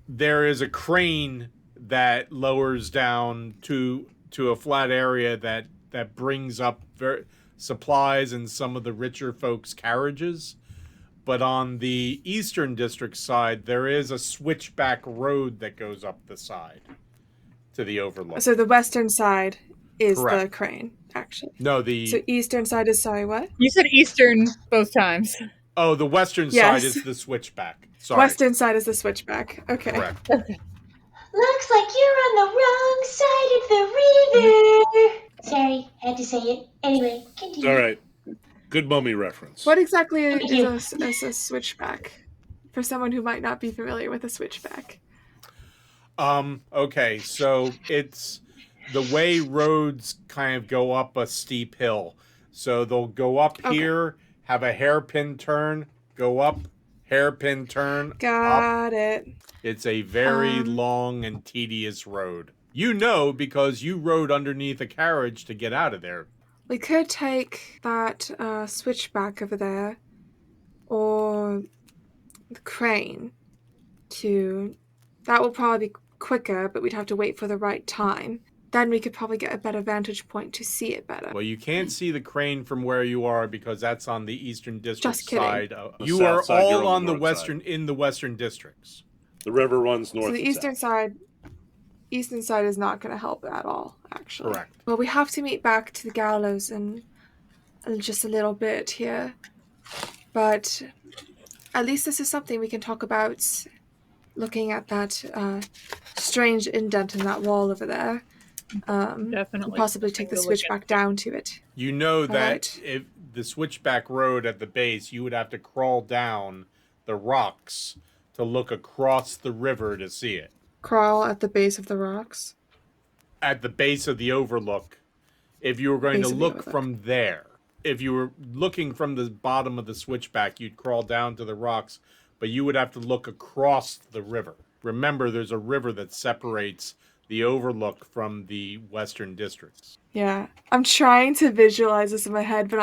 There is a crane that lowers down to a flat area that brings up supplies and some of the richer folks' carriages. But on the eastern district side, there is a switchback road that goes up the side to the overlook. So the western side is Correct. the crane, actually. No, So eastern side is, sorry, what? You said eastern both times. Oh, the western side is the switchback. Sorry. Western side is the switchback. Okay. Correct. Looks like you're on the wrong side of the river. Sorry, had to say it. Anyway, continue. All right. Good mummy reference. What exactly is a switchback? For someone who might not be familiar with a switchback. Okay, so it's the way roads kind of go up a steep hill. So they'll go up here, have a hairpin turn, go up, hairpin turn. Got it. It's a very long and tedious road. You know, because you rode underneath a carriage to get out of there. We could take that switchback over there, or the crane, that will probably be quicker, but we'd have to wait for the right time. Then we could probably get a better vantage point to see it better. Well, you can't see the crane from where you are because that's on the eastern district side. You south are side, all you're on the north western side. In the western districts. The river runs north. So the and eastern south. side is not going to help at all, actually. Correct. Well, we have to meet back to the gallows in just a little bit here. But at least this is something we can talk about, looking at that strange indent in that wall over there. Definitely. Possibly take the switchback down to it. You know that Right. if the switchback road at the base, you would have to crawl down the rocks to look across the river to see it. Crawl at the base of the rocks. At the base of the overlook, if you were going to Base of the look overlook. from there. If you were looking from the bottom of the switchback, you'd crawl down to the rocks, but you would have to look across the river. Remember, there's a river that separates the overlook from the western districts. Yeah. I'm trying to visualize this in my head, but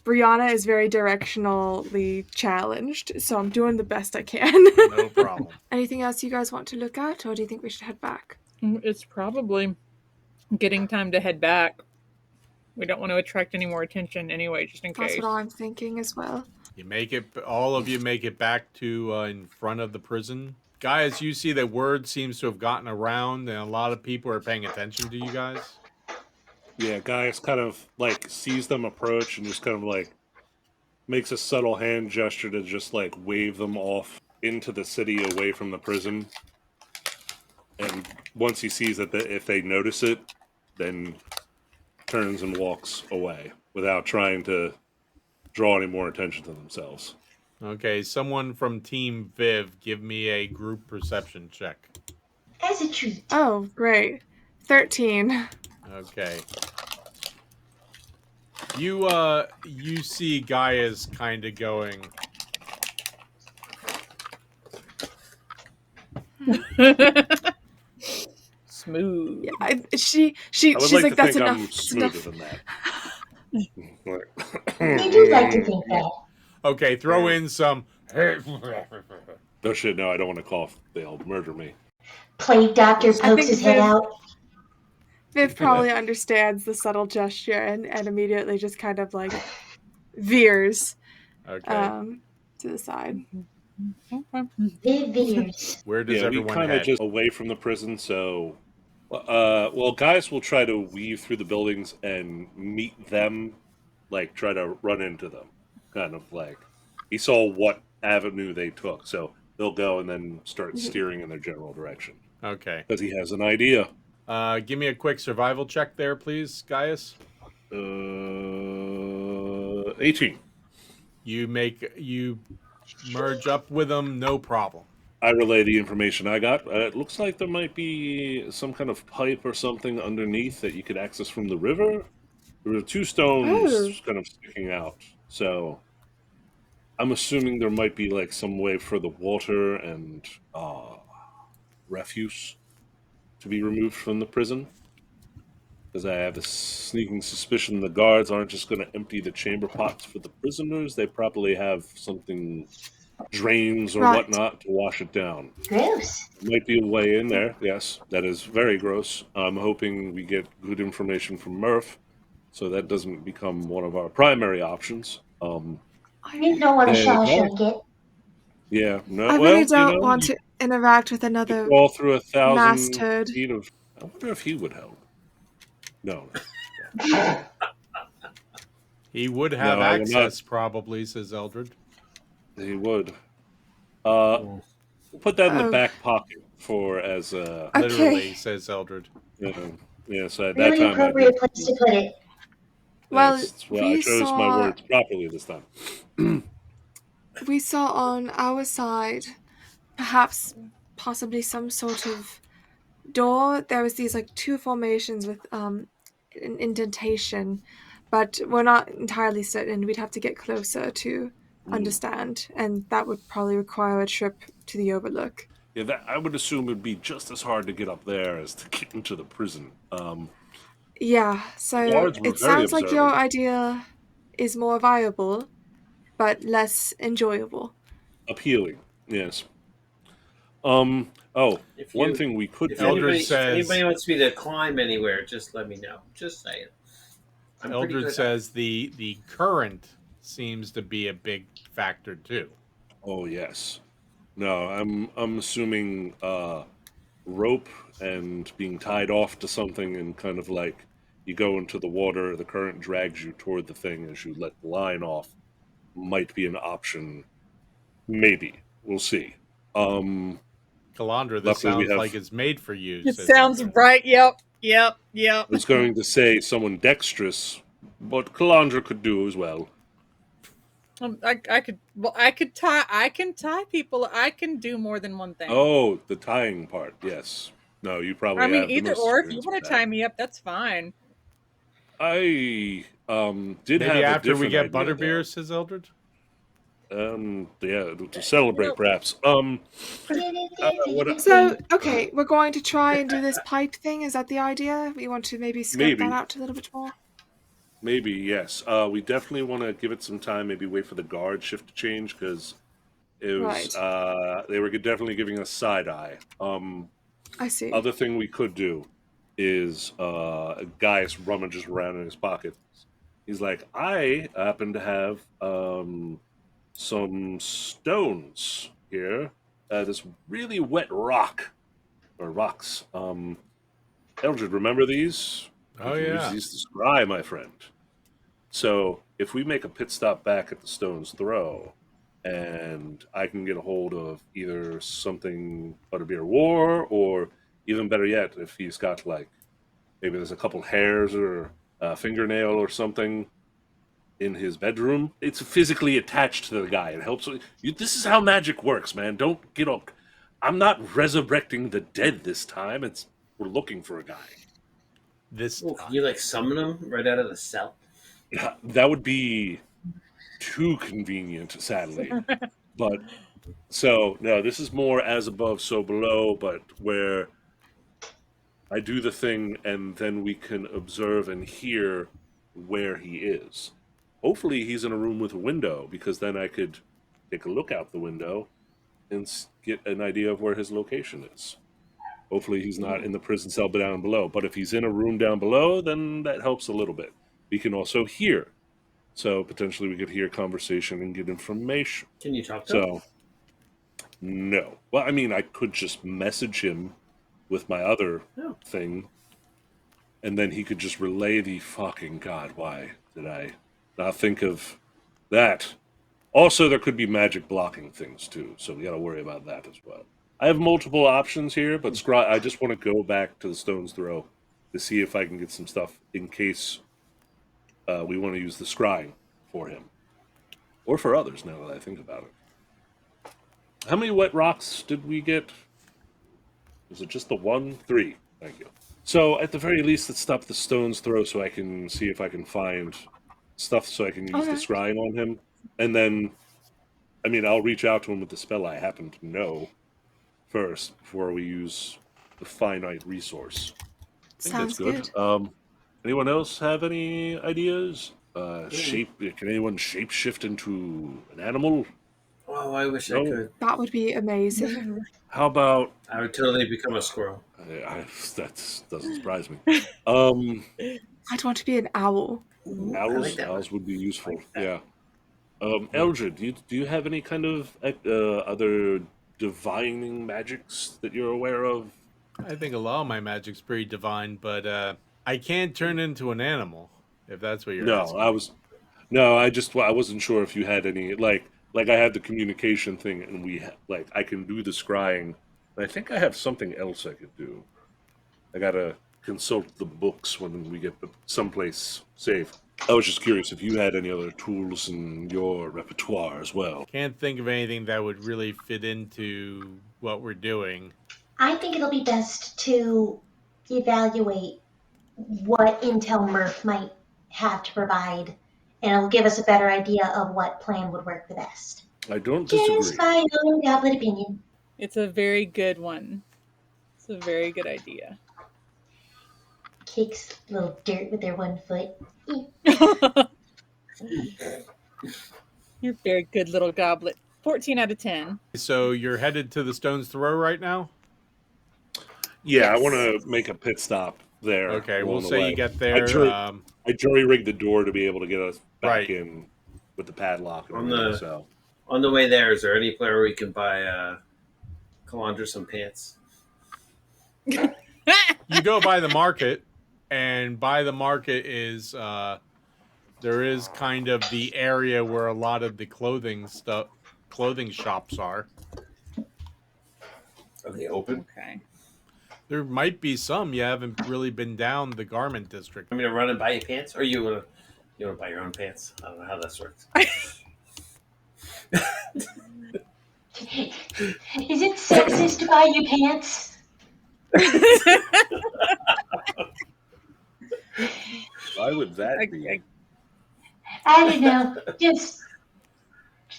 Brianna is very directionally challenged, so I'm doing the best I can. No problem. Anything else you guys want to look at, or do you think we should head back? It's probably getting time to head back. We don't want to attract any more attention anyway, just in case. That's what I'm thinking as well. All of you make it back to in front of the prison. Guys, you see that word seems to have gotten around, and a lot of people are paying attention to you guys. Yeah, Gaius kind of like sees them approach and just kind of like makes a subtle hand gesture to just like wave them off into the city away from the prison. And once he sees that if they notice it, then turns and walks away without trying to draw any more attention to themselves. Okay, someone from Team Viv, give me a group perception check. As a treat. Oh, great. 13. Okay. You see Gaia's kind of going. Smooth. Yeah, she's like that's think enough. I'm smoother than that. You do like to think that. Okay, throw in some. No shit, no, I don't want to cough. They'll murder me. Plague Doctor pokes his head out. Viv probably understands the subtle gesture and immediately just kind of like veers to the side. Viv veers. Where does everyone we kind head? of just away from the prison, so well, guys will try to weave through the buildings and meet them, like try to run into them, kind of like he saw what avenue they took, so they'll go and then start steering in their general direction. Okay. Because he has an idea. Give me a quick survival check there, please, Gaius. 18. You merge up with them, no problem. I relay the information I got. It looks like there might be some kind of pipe or something underneath that you could access from the river. There were 2 stones kind of sticking out. So I'm assuming there might be like some way for the water and refuse to be removed from the prison. Because I have a sneaking suspicion the guards aren't just going to empty the chamber pots for the prisoners. They probably have something, drains or whatnot, to wash it down. Gross. Might be a way in there. Yes, that is very gross. I'm hoping we get good information from Murph, so that doesn't become one of our primary options. You don't want to Shawshank it. Yeah, no. I really don't want to interact with another all through 1,000 mass turd. feet of. I wonder if he would help. No. He would have access, probably, says Eldred. He would. We'll put that in the back pocket for as literally, says Eldred. Yeah, so at really that time appropriate place to put it. Well, I chose my words properly this time. We saw on our side, possibly some sort of door. There was these like 2 formations with an indentation, but we're not entirely certain. We'd have to get closer to understand, and that would probably require a trip to the Overlook. Yeah, I would assume it'd be just as hard to get up there as to get into the prison. Yeah, so it sounds like your idea is more viable, but less enjoyable. Appealing, yes. One thing we could do. If anybody wants me to climb anywhere, just let me know. Just saying. Eldred says the current seems to be a big factor too. Oh yes. No, I'm assuming rope and being tied off to something and kind of like you go into the water, the current drags you toward the thing as you let the line off might be an option. Maybe. We'll see. Calandra, this sounds like it's made for you. It sounds right. Yep. I was going to say someone dexterous, but Calandra could do as well. I can tie people. I can do more than one thing. Oh, the tying part. Yes. No, you probably. I mean, either or. If you want to tie me up, that's fine. I did maybe have after we get idea, Butterbeer, says Eldred. Yeah, to celebrate perhaps. So, okay, we're going to try and do this pipe thing. Is that the idea? We want to maybe scope that out a little bit more? Maybe, yes. We definitely want to give it some time, maybe wait for the guard shift to change, because it was, they were definitely giving us side eye. I see. Other thing we could do is a Gaius rummages around in his pocket. He's like, I happen to have some stones here. This really wet rock, or rocks. Eldred, remember these? Oh, you yeah. use these to scry, my friend. So if we make a pit stop back at the Stone's Throw, and I can get a hold of either something Butterbeer wore, or even better yet, if he's got like maybe there's a couple hairs or a fingernail or something in his bedroom, it's physically attached to the guy. It helps. This is how magic works, man. Don't get up. I'm not resurrecting the dead this time. We're looking for a guy. Can you like summon him right out of the cell? Yeah, that would be too convenient, sadly. But so no, this is more as above, so below, but where I do the thing and then we can observe and hear where he is. Hopefully he's in a room with a window, because then I could take a look out the window and get an idea of where his location is. Hopefully he's not in the prison cell down below. But if he's in a room down below, then that helps a little bit. We can also hear. So potentially we could hear conversation and get information. Can you talk to him? No. Well, I mean, I could just message him with my other thing, and then he could just relay the fucking God, why did I not think of that? Also, there could be magic blocking things too, so we got to worry about that as well. I have multiple options here, but I just want to go back to the Stone's Throw to see if I can get some stuff in case we want to use the scrying for him. Or for others, now that I think about it. How many wet rocks did we get? Was it just the 1? 3. Thank you. So, at the very least, let's stop the Stone's Throw so I can see if I can find stuff so I can use the scrying on him. And then, I mean, I'll reach out to him with the spell I happen to know first before we use the finite resource. I think Sounds that's good. Anyone else have any ideas? Can anyone shapeshift into an animal? Oh, I wish I could. That would be amazing. How about... I would totally become a squirrel. That doesn't surprise me. I'd want to be an owl. Owls would be useful. Yeah. Eldred, do you have any kind of other divining magics that you're aware of? I think a lot of my magic's pretty divine, but I can't turn into an animal, if that's what you're asking. I wasn't sure if you had any, like I had the communication thing, and I can do the scrying. I think I have something else I could do. I gotta consult the books when we get someplace safe. I was just curious if you had any other tools in your repertoire as well. Can't think of anything that would really fit into what we're doing. I think it'll be best to evaluate what intel Murph might have to provide, and it'll give us a better idea of what plan would work the best. I don't disagree. Just my own goblet opinion. It's a very good one. It's a very good idea. Kicks a little dirt with their one foot. You're a very good little goblet. 14 out of 10. So you're headed to the Stone's Throw right now? Yeah, Yes. I want to make a pit stop there. Okay, we'll the say way. you get there. I jury-rigged the door to be able to get us back in with the padlock. And On the way there, is there any player we can buy Calandra some pants? You go by the market, and by the market is there is kind of the area where a lot of the clothing shops are. Are they open? Okay. There might be some. You haven't really been down the garment district. I'm gonna run and buy you pants, or you wanna buy your own pants? I don't know how this works. Is it sexist to buy you pants? Why would that be? I don't know. Just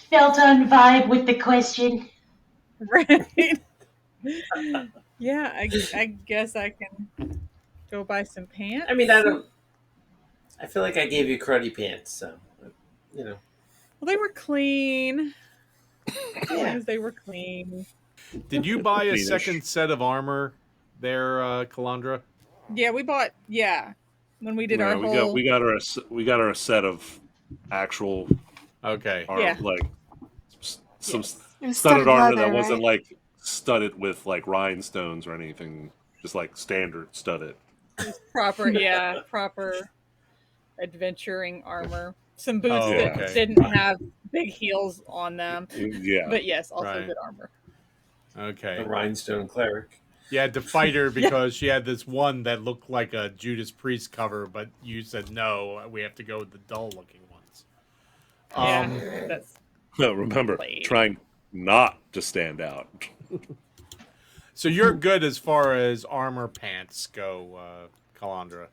felt on vibe with the question. Right. Yeah, I guess I can go buy some pants. I mean, I feel like I gave you cruddy pants, so Well, they were clean. As long as they were clean. Did you buy a second set of armor there, Calandra? Yeah, we bought. Yeah, when we did our whole. We got our set of actual. Okay. Like some It was studded armor leather, that wasn't right? like studded with like rhinestones or anything, just like standard studded. Proper, yeah, proper adventuring armor. Some boots Oh, that okay. didn't have big heels on them. Yeah. But yes, also Right. good armor. Okay. A rhinestone cleric. You had to fight her because she had this one that looked like a Judas Priest cover, but you said no, we have to go with the dull-looking ones. Yeah, that's No, remember, lame. trying not to stand out. So you're good as far as armor pants go, Calandra.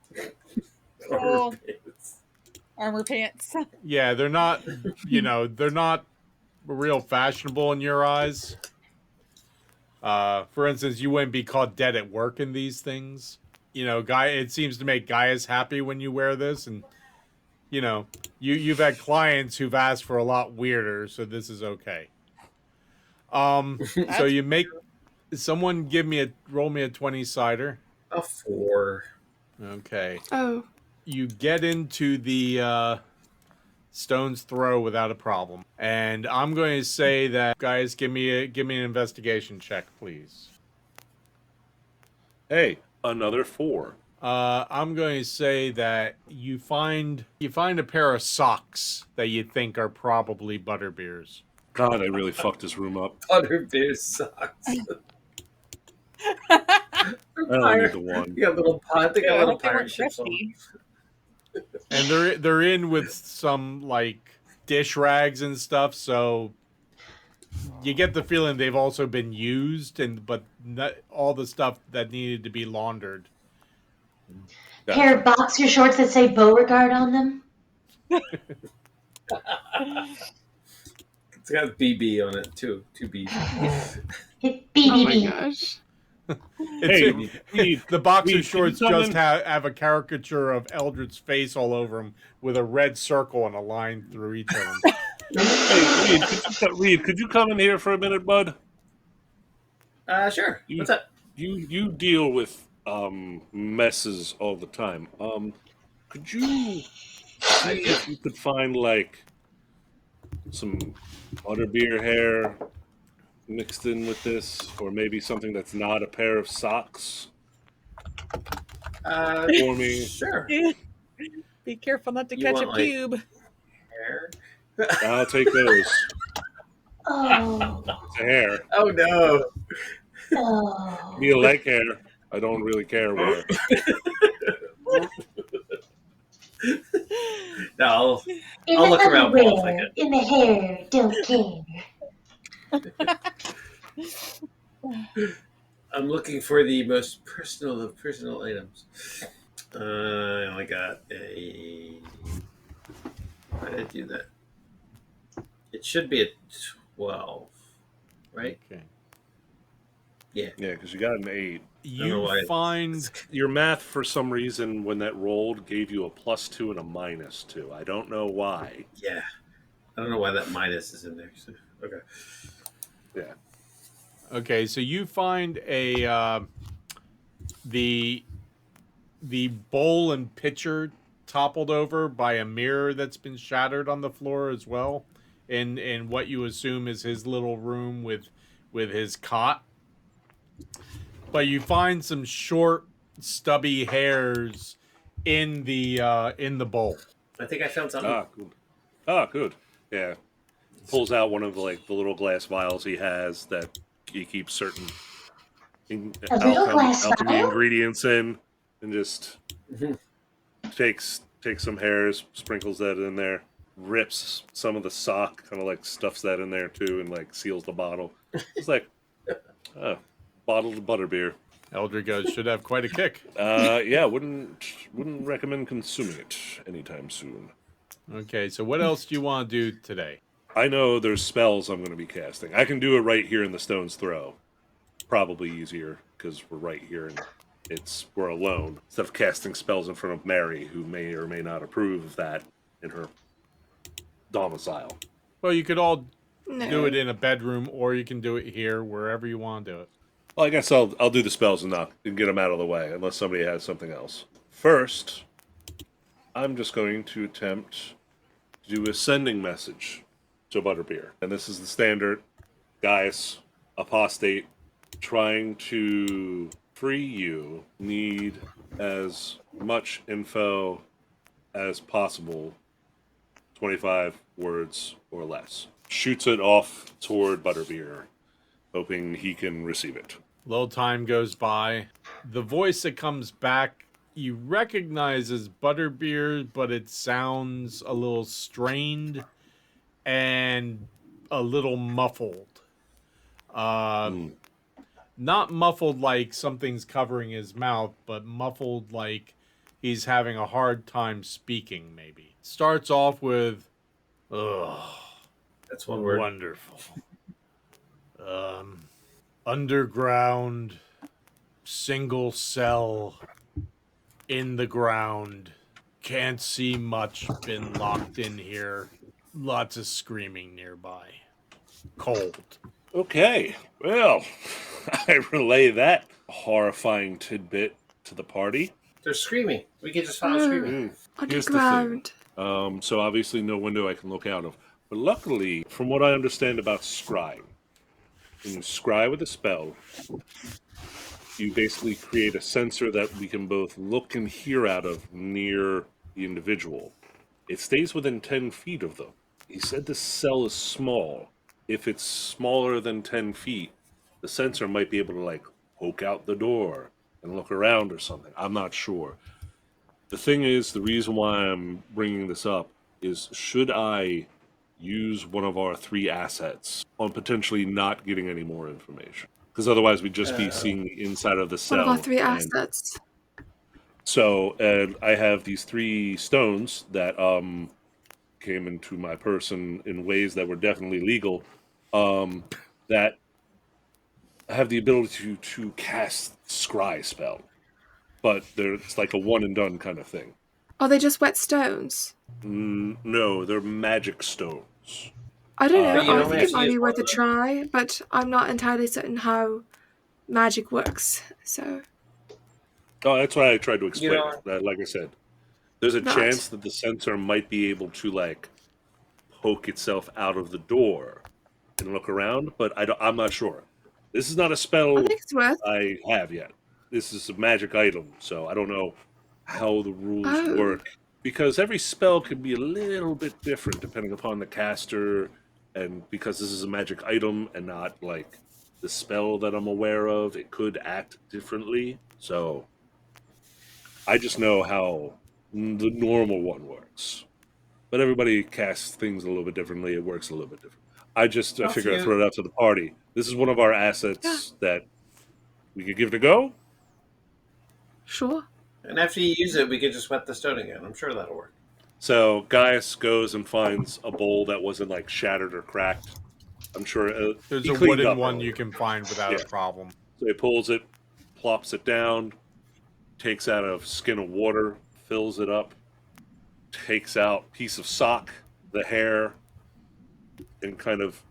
Cool. Armor pants. Yeah, they're not, they're not real fashionable in your eyes. For instance, you wouldn't be caught dead at work in these things. It seems to make Gaius happy when you wear this, and you've had clients who've asked for a lot weirder, so this is okay. So you make someone roll me a 20-sider. A 4. Okay. Oh. You get into the stone's throw without a problem. And I'm going to say that, guys, give me an investigation check, please. Hey, another 4. I'm going to say that you find a pair of socks that you think are probably Butterbeers. God, I really fucked this room up. Butterbeer socks. I don't need the one. You got little they got little pirate ships on. And they're in with some like dish rags and stuff, so you get the feeling they've also been used, but not all the stuff that needed to be laundered. Gotcha. Pair of boxer shorts that say Beauregard on them. It's got BB on it too. 2 B's. BBB. Oh my gosh. The boxer Reed, shorts can you come just in? have a caricature of Eldred's face all over them with a red circle and a line through each of them. Hey, Reed, could you come in here for a minute, bud? Sure. You- What's up? You deal with messes all the time. Could you see if you could find like some butterbeer hair mixed in with this, or maybe something that's not a pair of socks for me? Sure. Be careful not to You catch want, a like- pube. Hair? I'll take those. Oh. It's a hair. Oh no. Oh. Be a leg hair. I don't really care where. No, In I'll the look around for a underwear, second. in the hair, don't care. I'm looking for the most personal of personal items. I only got a. Why did I do that? It should be a 12, right? Okay. Yeah, because you got an 8. You why. find Your math, for some reason, when that rolled, gave you a +2 and a -2. I don't know why. Yeah. I don't know why that minus is in there. So, okay. Yeah. okay, so you find a the bowl and pitcher toppled over by a mirror that's been shattered on the floor as well, in what you assume is his little room with his cot. But you find some short, stubby hairs in the bowl. I think I found something. Good. Yeah. Pulls out one of the little glass vials he has that he keeps certain A little glass alchemy vial? ingredients in, and just Mhm. takes some hairs, sprinkles that in there, rips some of the sock, kind of like stuffs that in there too, and like seals the bottle. It's like, bottled butterbeer. Eldred goes, should have quite a kick. Yeah, wouldn't recommend consuming it anytime soon. Okay, so what else do you want to do today? I know there's spells I'm going to be casting. I can do it right here in the stone's throw. Probably easier because we're right here and we're alone. Instead of casting spells in front of Mary, who may or may not approve of that in her domicile. Well, you could all No. do it in a bedroom, or you can do it here, wherever you want to do it. Well, I guess I'll do the spells and get them out of the way, unless somebody has something else. First, I'm just going to attempt to do a sending message to Butterbeer. And this is the standard Gaius, apostate, trying to free you, need as much info as possible, 25 words or less. Shoots it off toward Butterbeer, hoping he can receive it. Little time goes by. The voice that comes back, you recognize as Butterbeer, but it sounds a little strained and a little muffled. Not muffled like something's covering his mouth, but muffled like he's having a hard time speaking, maybe. Starts off with, ugh. That's one word. Wonderful. Underground, single cell, in the ground. Can't see much, been locked in here. Lots of screaming nearby. Cold. Okay, well, I relay that horrifying tidbit to the party. They're screaming. We can just follow screaming. Here's the thing. So obviously no window I can look out of. But luckily, from what I understand about scry, when you scry with a spell, you basically create a sensor that we can both look and hear out of near the individual. It stays within 10 feet of them. He said the cell is small. If it's smaller than 10 feet, the sensor might be able to, like, poke out the door and look around or something. I'm not sure. The thing is, the reason why I'm bringing this up is, should I use one of our 3 assets on potentially not getting any more information? Because otherwise we'd just be seeing the inside of the cell. One of our 3 assets. So, and I have these 3 stones that came into my person in ways that were definitely legal, that have the ability to cast scry spell. But it's like a one and done kind of thing. Are they just wet stones? No, they're magic stones. I don't know. you I don't think have it to might use be one worth a of them. try, but I'm not entirely certain how magic works. So Oh, that's why I tried to explain know- it. That, like I said, there's a chance that the sensor might be able to, like, poke itself out of the door and look around, but I'm not sure. This is not a spell I think it's worth. I have yet. This is a magic item, so I don't know how the rules work. Because every spell can be a little bit different depending upon the caster, and because this is a magic item and not, like, the spell that I'm aware of, it could act differently. So I just know how the normal one works. But everybody casts things a little bit differently. It works a little bit different. I figured I'd throw it out to the party. This is one of our assets that we could give it a go. Sure. And after you use it, we could just wet the stone again. I'm sure that'll work. So Gaius goes and finds a bowl that wasn't, like, shattered or cracked. I'm sure there's a wooden one you can find without a problem. So he pulls it, plops it down, takes out a skin of water, fills it up, takes out a piece of sock, the hair, and kind of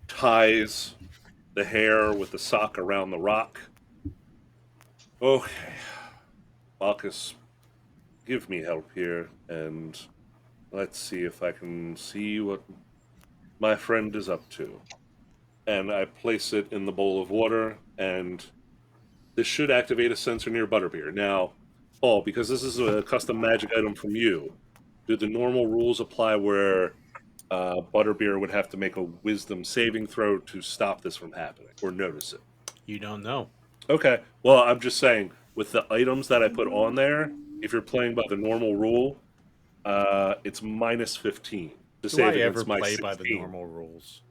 ties the hair with the sock around the rock. Okay, Bacchus, give me help here, and let's see if I can see what my friend is up to. And I place it in the bowl of water, and this should activate a sensor near Butterbeer. Now, Paul, because this is a custom magic item from you, do the normal rules apply where Butterbeer would have to make a wisdom saving throw to stop this from happening, or notice it? You don't know. Okay, well, I'm just saying, with the items that I put on there, if you're playing by the normal rule, it's minus 15. Do I ever play by the normal rules?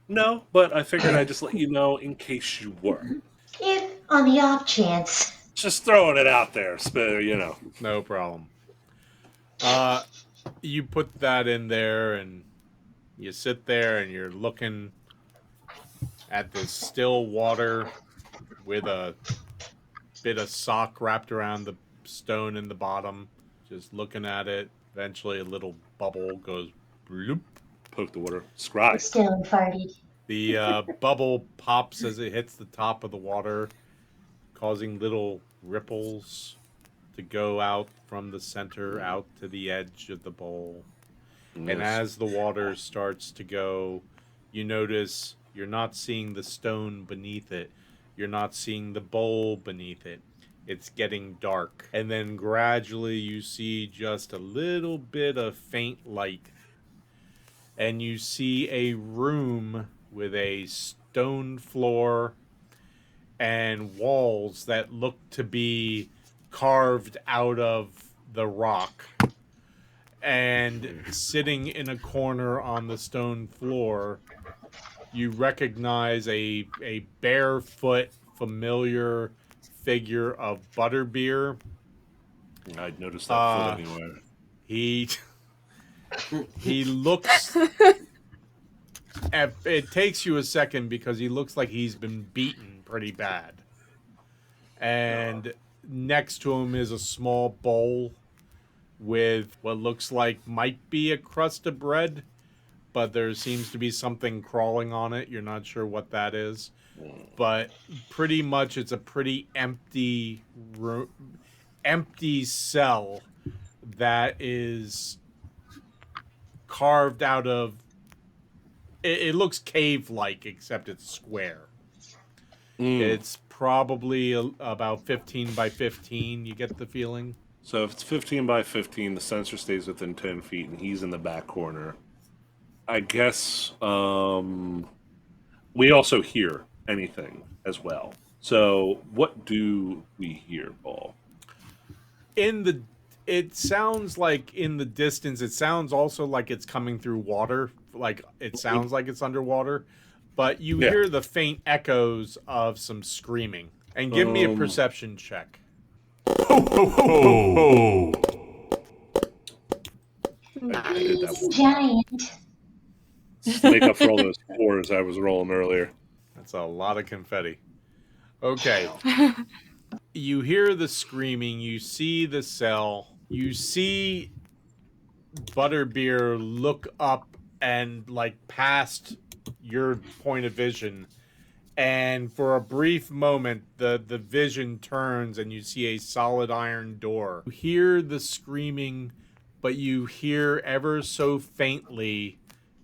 No, but I figured I'd just let you know in case you were. If on the off chance. Just throwing it out there, you know. No problem. You put that in there, and you sit there, and you're looking at the still water with a bit of sock wrapped around the stone in the bottom. Just looking at it. Eventually, a little bubble goes bloop. Poke the water. Scry. Stone farted. The bubble pops as it hits the top of the water, causing little ripples to go out from the center out to the edge of the bowl. Nice. And as the water starts to go, you notice you're not seeing the stone beneath it. You're not seeing the bowl beneath it. It's getting dark. And then gradually you see just a little bit of faint light. And you see a room with a stone floor and walls that look to be carved out of the rock. And sitting in a corner on the stone floor, you recognize a barefoot, familiar figure of Butterbeer. I'd noticed that foot anywhere. He looks. It takes you a second because he looks like he's been beaten pretty bad. And next to him is a small bowl with what looks like might be a crust of bread, but there seems to be something crawling on it. You're not sure what that is. But pretty much it's a pretty empty cell that is carved out of... It looks cave-like, except it's square. It's probably about 15 by 15, you get the feeling. So if it's 15 by 15, the sensor stays within 10 feet, and he's in the back corner. I guess we also hear anything as well. So what do we hear, Paul? It sounds like in the distance, it sounds also like it's coming through water. Like it sounds like it's underwater. But you hear the faint echoes of some screaming. And give me a perception check. Ho, ho, ho, ho. I did that one. Giant. Make up for all those fours I was rolling earlier. That's a lot of confetti. Okay. You hear the screaming. You see the cell. You see Butterbeer look up and like past your point of vision. And for a brief moment, the vision turns and you see a solid iron door. You hear the screaming, but you hear ever so faintly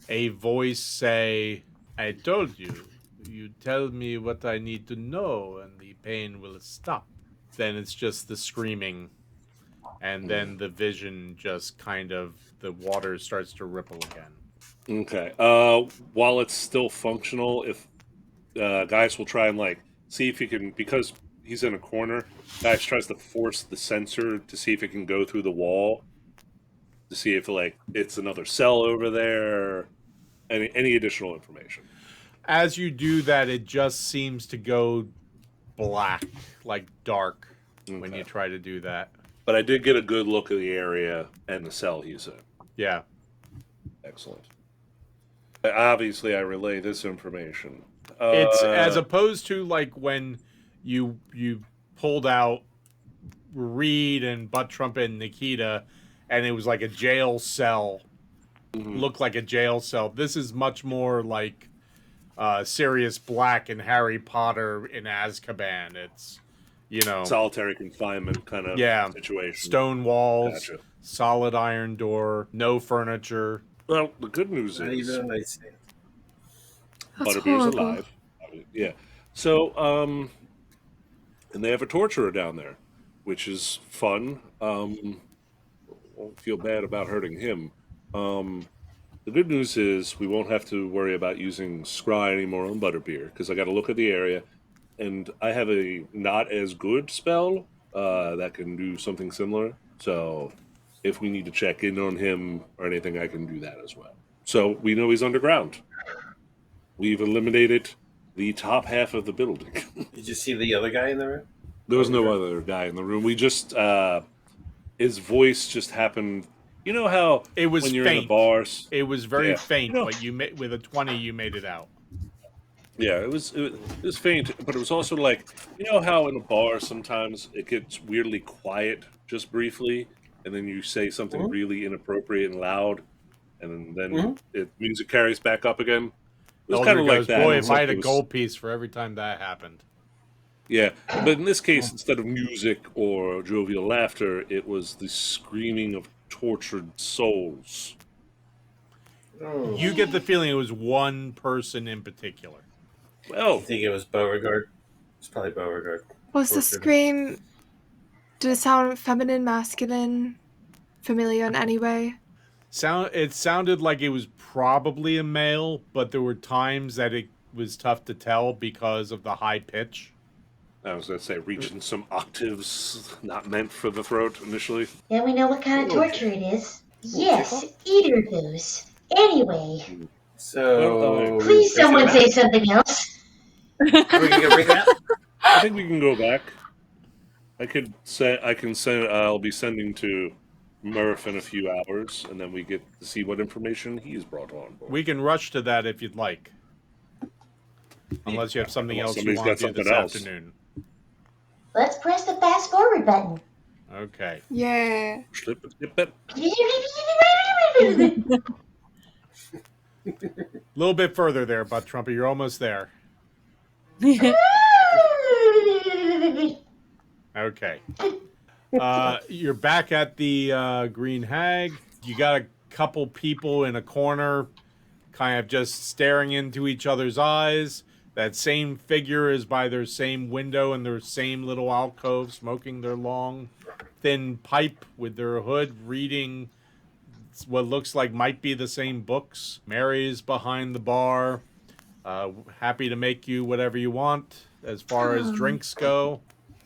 a voice say, "I told you. You tell me what I need to know and the pain will stop." Then it's just the screaming. And then the vision just kind of, the water starts to ripple again. Okay. While it's still functional, if guys will try and like see if you can, because he's in a corner, guys tries to force the sensor to see if it can go through the wall, to see if like it's another cell over there, any additional information. As you do that, it just seems to go black, like dark, when you try to do that. But I did get a good look at the area and the cell he's in. Yeah. Excellent. Obviously, I relay this information. It's as opposed to like when you pulled out Reed and Butt Trumpet and Nikita, and it was like a jail cell. Looked like a jail cell. This is much more like Sirius Black and Harry Potter in Azkaban. It's, you know, solitary confinement kind of situation. Stone walls, solid iron door, no furniture. Well, the good news is Butterbeer's alive. Yeah. So, and they have a torturer down there, which is fun. Won't feel bad about hurting him. The good news is we won't have to worry about using scry anymore on Butterbeer, because I got to look at the area, and I have a not as good spell that can do something similar. So if we need to check in on him or anything, I can do that as well. So we know he's underground. We've eliminated the top half of the building. Did you see the other guy in the room? There was no other guy in the room. We just, his voice just happened. You know how it was when you're faint. in the bars? It was very faint, but with a 20, you made it out. Yeah, it was faint, but it was also like, you know how in a bar sometimes it gets weirdly quiet just briefly, and then you say something really inappropriate and loud, and then music carries back up again. It was kind of like that. Boy, if I had a gold piece for every time that happened. Yeah, but in this case, instead of music or jovial laughter, it was the screaming of tortured souls. You get the feeling it was one person in particular. Well, I think it was Beauregard. It's probably Beauregard. Was the scream Did it sound feminine, masculine, familiar in any way? It sounded like it was probably a male, but there were times that it was tough to tell because of the high pitch. I was going to say, reaching some octaves not meant for the throat initially. Now we know what kind of torture Okay. it is. We'll Yes, take either of those. Anyway, So we please break someone it say back? something else. Are we gonna go break it out? I think we can go back. I can send. I'll be sending to Murph in a few hours, and then we get to see what information he's brought on board. We can rush to that if you'd like. Unless you have something Unless else you somebody's want got to do this something else. afternoon. Let's press the fast forward button. Okay. Yeah. Slip it. A little bit further there, Butt Trumpet. You're almost there. Okay. You're back at the Green Hag. You got a couple people in a corner, kind of just staring into each other's eyes. That same figure is by their same window in their same little alcove, smoking their long, thin pipe with their hood, reading what looks like might be the same books. Mary's behind the bar, happy to make you whatever you want. As far as drinks go,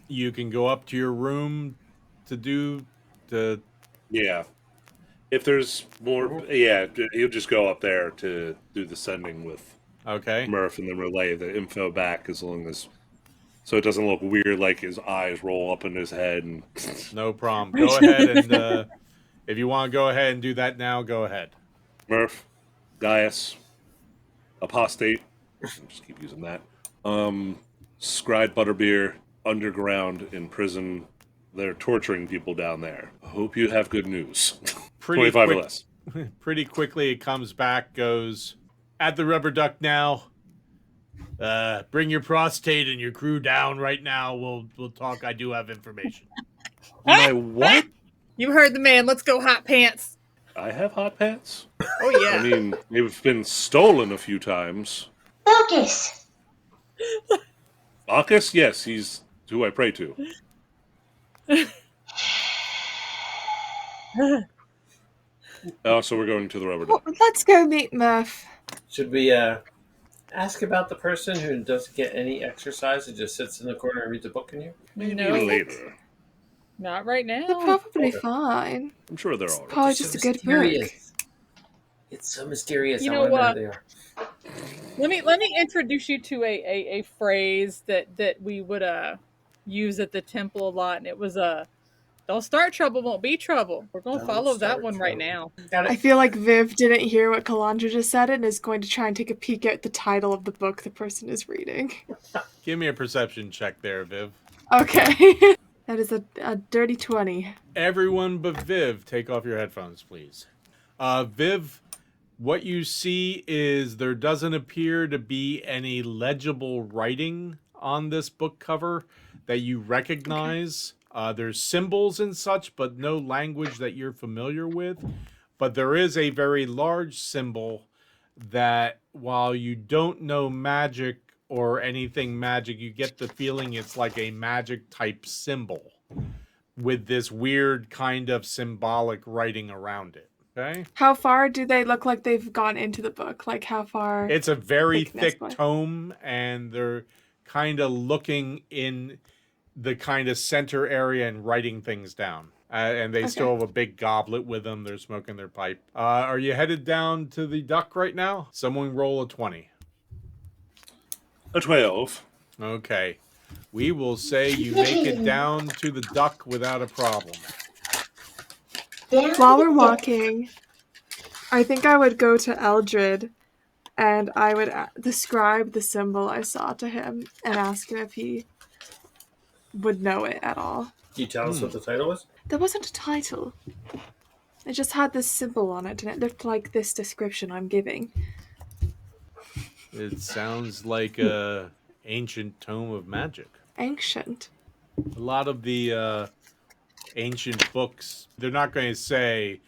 you can go up to your room Yeah. If there's more, yeah, he'll just go up there to do the sending with Okay. Murph and then relay the info back as long as, so it doesn't look weird like his eyes roll up in his head. And No problem. Go ahead and if you want to go ahead and do that now, go ahead. Murph, Gaius, Apostate, just keep using that. Scribe Butterbeer, underground in prison. They're torturing people down there. I hope you have good news. 25 or less. Pretty quickly it comes back, goes, at the rubber duck now. Bring your prostate and your crew down right now. We'll talk. I do have information. My what? You heard the man. Let's go, hot pants. I have hot pants? Oh, yeah. I mean, they've been stolen a few times. Focus. Bacchus? Yes, he's who I pray to. So we're going to the rubber duck. Well, let's go meet Murph. Should we ask about the person who doesn't get any exercise and just sits in the corner and reads a book in here? Maybe No. later. Not right now. They're probably fine. I'm sure they're It's all right. probably It's just so a good book. mysterious. It's so mysterious. You I know want to know what? who they are. Let me introduce you to a phrase that we would use at the temple a lot, and it was don't start trouble, won't be trouble. We're gonna Don't follow that start one right trouble. now. Got I it. feel like Viv didn't hear what Kalandra just said and is going to try and take a peek at the title of the book the person is reading. Give me a perception check there, Viv. Okay. That is a dirty 20. Everyone but Viv, take off your headphones, please. Viv, what you see is there doesn't appear to be any legible writing on this book cover that you recognize. There's symbols and such, but no language that you're familiar with. But there is a very large symbol that, while you don't know magic or anything magic, you get the feeling it's like a magic type symbol with this weird kind of symbolic writing around it. Okay? How far do they look like they've gone into the book? Like how far? It's a very thick thickness-wise? tome, and they're kind of looking in the kind of center area and writing things down. And they still have a big goblet with them. They're smoking their pipe. Are you headed down to the duck right now? Someone roll a 20. A 12. Okay. We will say you make it down to the duck without a problem. While we're walking, I think I would go to Eldred and I would describe the symbol I saw to him and ask him if he would know it at all. Can you tell us what the title was? There wasn't a title. It just had this symbol on it and it looked like this description I'm giving. It sounds like a ancient tome of magic. Ancient. A lot of the ancient books, they're not going to say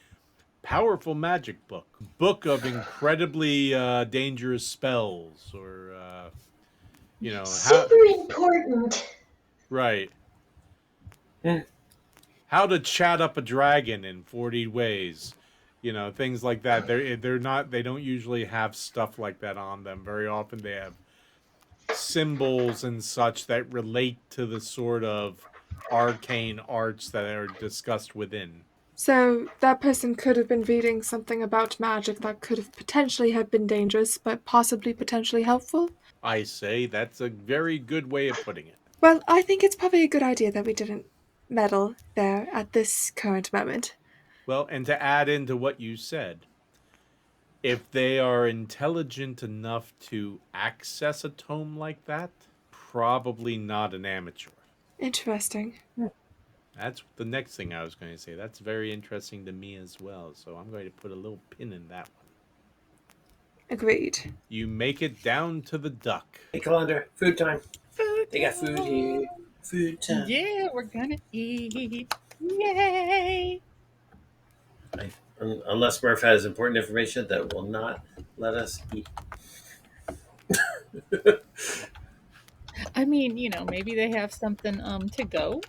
powerful magic book of incredibly dangerous spells, or super important. Right. how to chat up a dragon in 40 ways. You know, things like that. They don't usually have stuff like that on them. Very often they have symbols and such that relate to the sort of arcane arts that are discussed within. So that person could have been reading something about magic that could have potentially have been dangerous, but possibly potentially helpful? I say that's a very good way of putting it. Well, I think it's probably a good idea that we didn't meddle there at this current moment. Well, and to add into what you said, if they are intelligent enough to access a tome like that, probably not an amateur. Interesting. That's the next thing I was going to say. That's very interesting to me as well. So I'm going to put a little pin in that one. Agreed. You make it down to the duck. Hey, Calandra, food time. They got food here. Food time. Yeah, we're gonna eat. Yay! Unless Murph has important information that will not let us eat. I mean, you know, maybe they have something to go.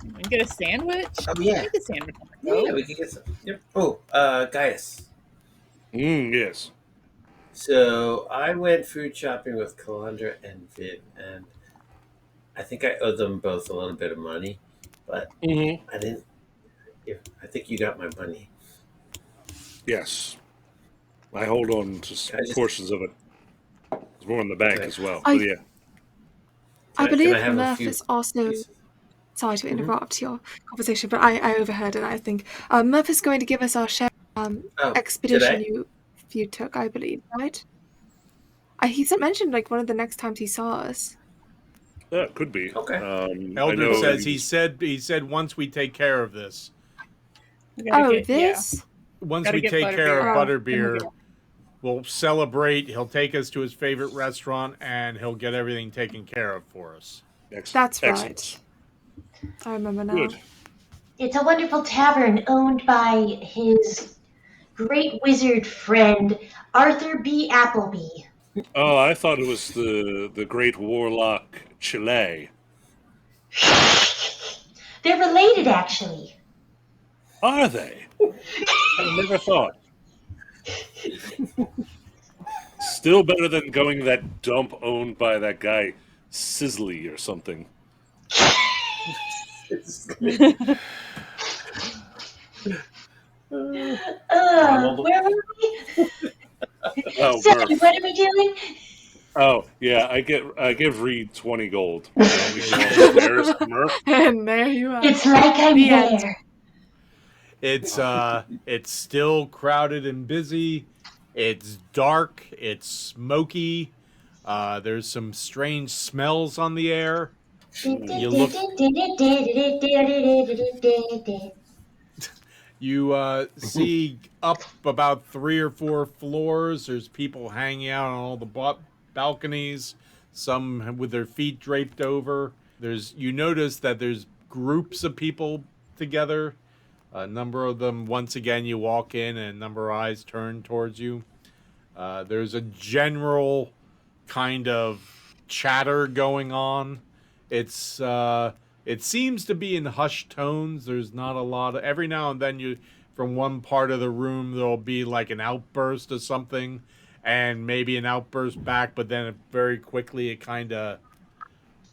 We can get a sandwich. Oh, yeah. Get a sandwich on the go. Yeah, we could get some. Yep. Oh, Gaius. Yes. So I went food shopping with Calandra and Viv, and I think I owed them both a little bit of money, but I didn't. Yeah, I think you got my money. Yes. I hold on to portions of it. There's more in the bank as well. But yeah. I believe have a Murph few is also... pieces? Sorry to interrupt your conversation, but I overheard it, I think. Murph is going to give us our share expedition you took, I believe, right? He mentioned like one of the next times he saw us. Yeah, it could be. Okay. Eldred says he said once we take care of this. This? Once Gotta we get take care of Butterbeer. Butterbeer, we'll celebrate. He'll take us to his favorite restaurant, and he'll get everything taken care of for us. That's Excellent. right. I remember now. Good. It's a wonderful tavern owned by his great wizard friend, Arthur B. Appleby. Oh, I thought it was the great warlock Chile. They're related, actually. Are they? I never thought. Still better than going to that dump owned by that guy Sizzly or something. Where were we? Oh, So, Murph. what are we doing? Oh, yeah, I give Reed 20 gold. We can go upstairs, Murph. And there you are. It's like I'm The end. there. It's still crowded and busy. It's dark. It's smoky. There's some strange smells on the air. You look. You see up about 3 or 4 floors. There's people hanging out on all the balconies. Some with their feet draped over. You notice that there's groups of people together. A number of them, once again, you walk in and a number of eyes turn towards you. There's a general kind of chatter going on. It seems to be in hushed tones. There's not a lot of... Every now and then, from one part of the room, there'll be like an outburst of something, and maybe an outburst back, but then very quickly it kind of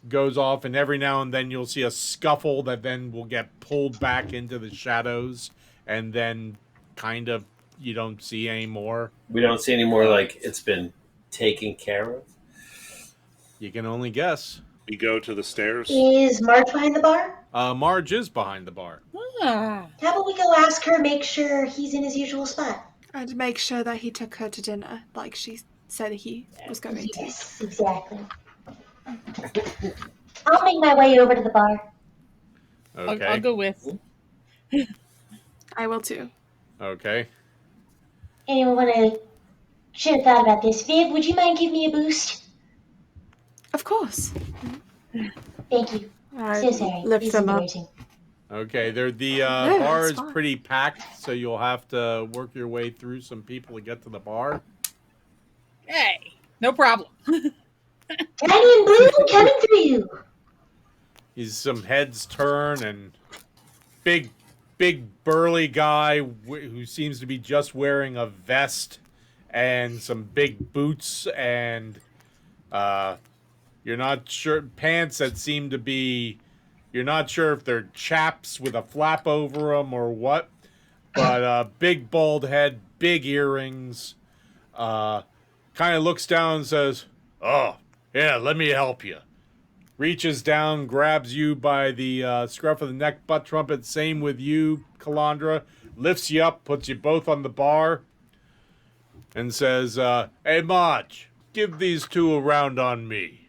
goes off, and every now and then you'll see a scuffle that then will get pulled back into the shadows, and then kind of you don't see any more. We don't see any more like it's been taken care of. You can only guess. We go to the stairs. Is Marge behind the bar? Marge is behind the bar. How about we go ask her, make sure he's in his usual spot? And make sure that he took her to dinner, like she said he was going to. Yes, exactly. I'll make my way over to the bar. Okay. I'll go with. I will too. Okay. Anyone want to... Should have thought about this. Viv, would you mind giving me a boost? Of course. Thank you. I So sorry. lift This is them up. embarrassing. Okay, the No, bar that's is fine. pretty packed, so you'll have to work your way through some people to get to the bar. Hey, no problem. Tiny and Blue coming through you. Some heads turn and big burly guy who seems to be just wearing a vest and some big boots and you're not sure pants that seem to be. You're not sure if they're chaps with a flap over them or what, but big bald head, big earrings. Kind of looks down and says, "Oh, yeah, let me help you." Reaches down, grabs you by the scruff of the neck, butt trumpet. Same with you, Calandra. Lifts you up, puts you both on the bar, and says, "Hey, Marge, give these two a round on me."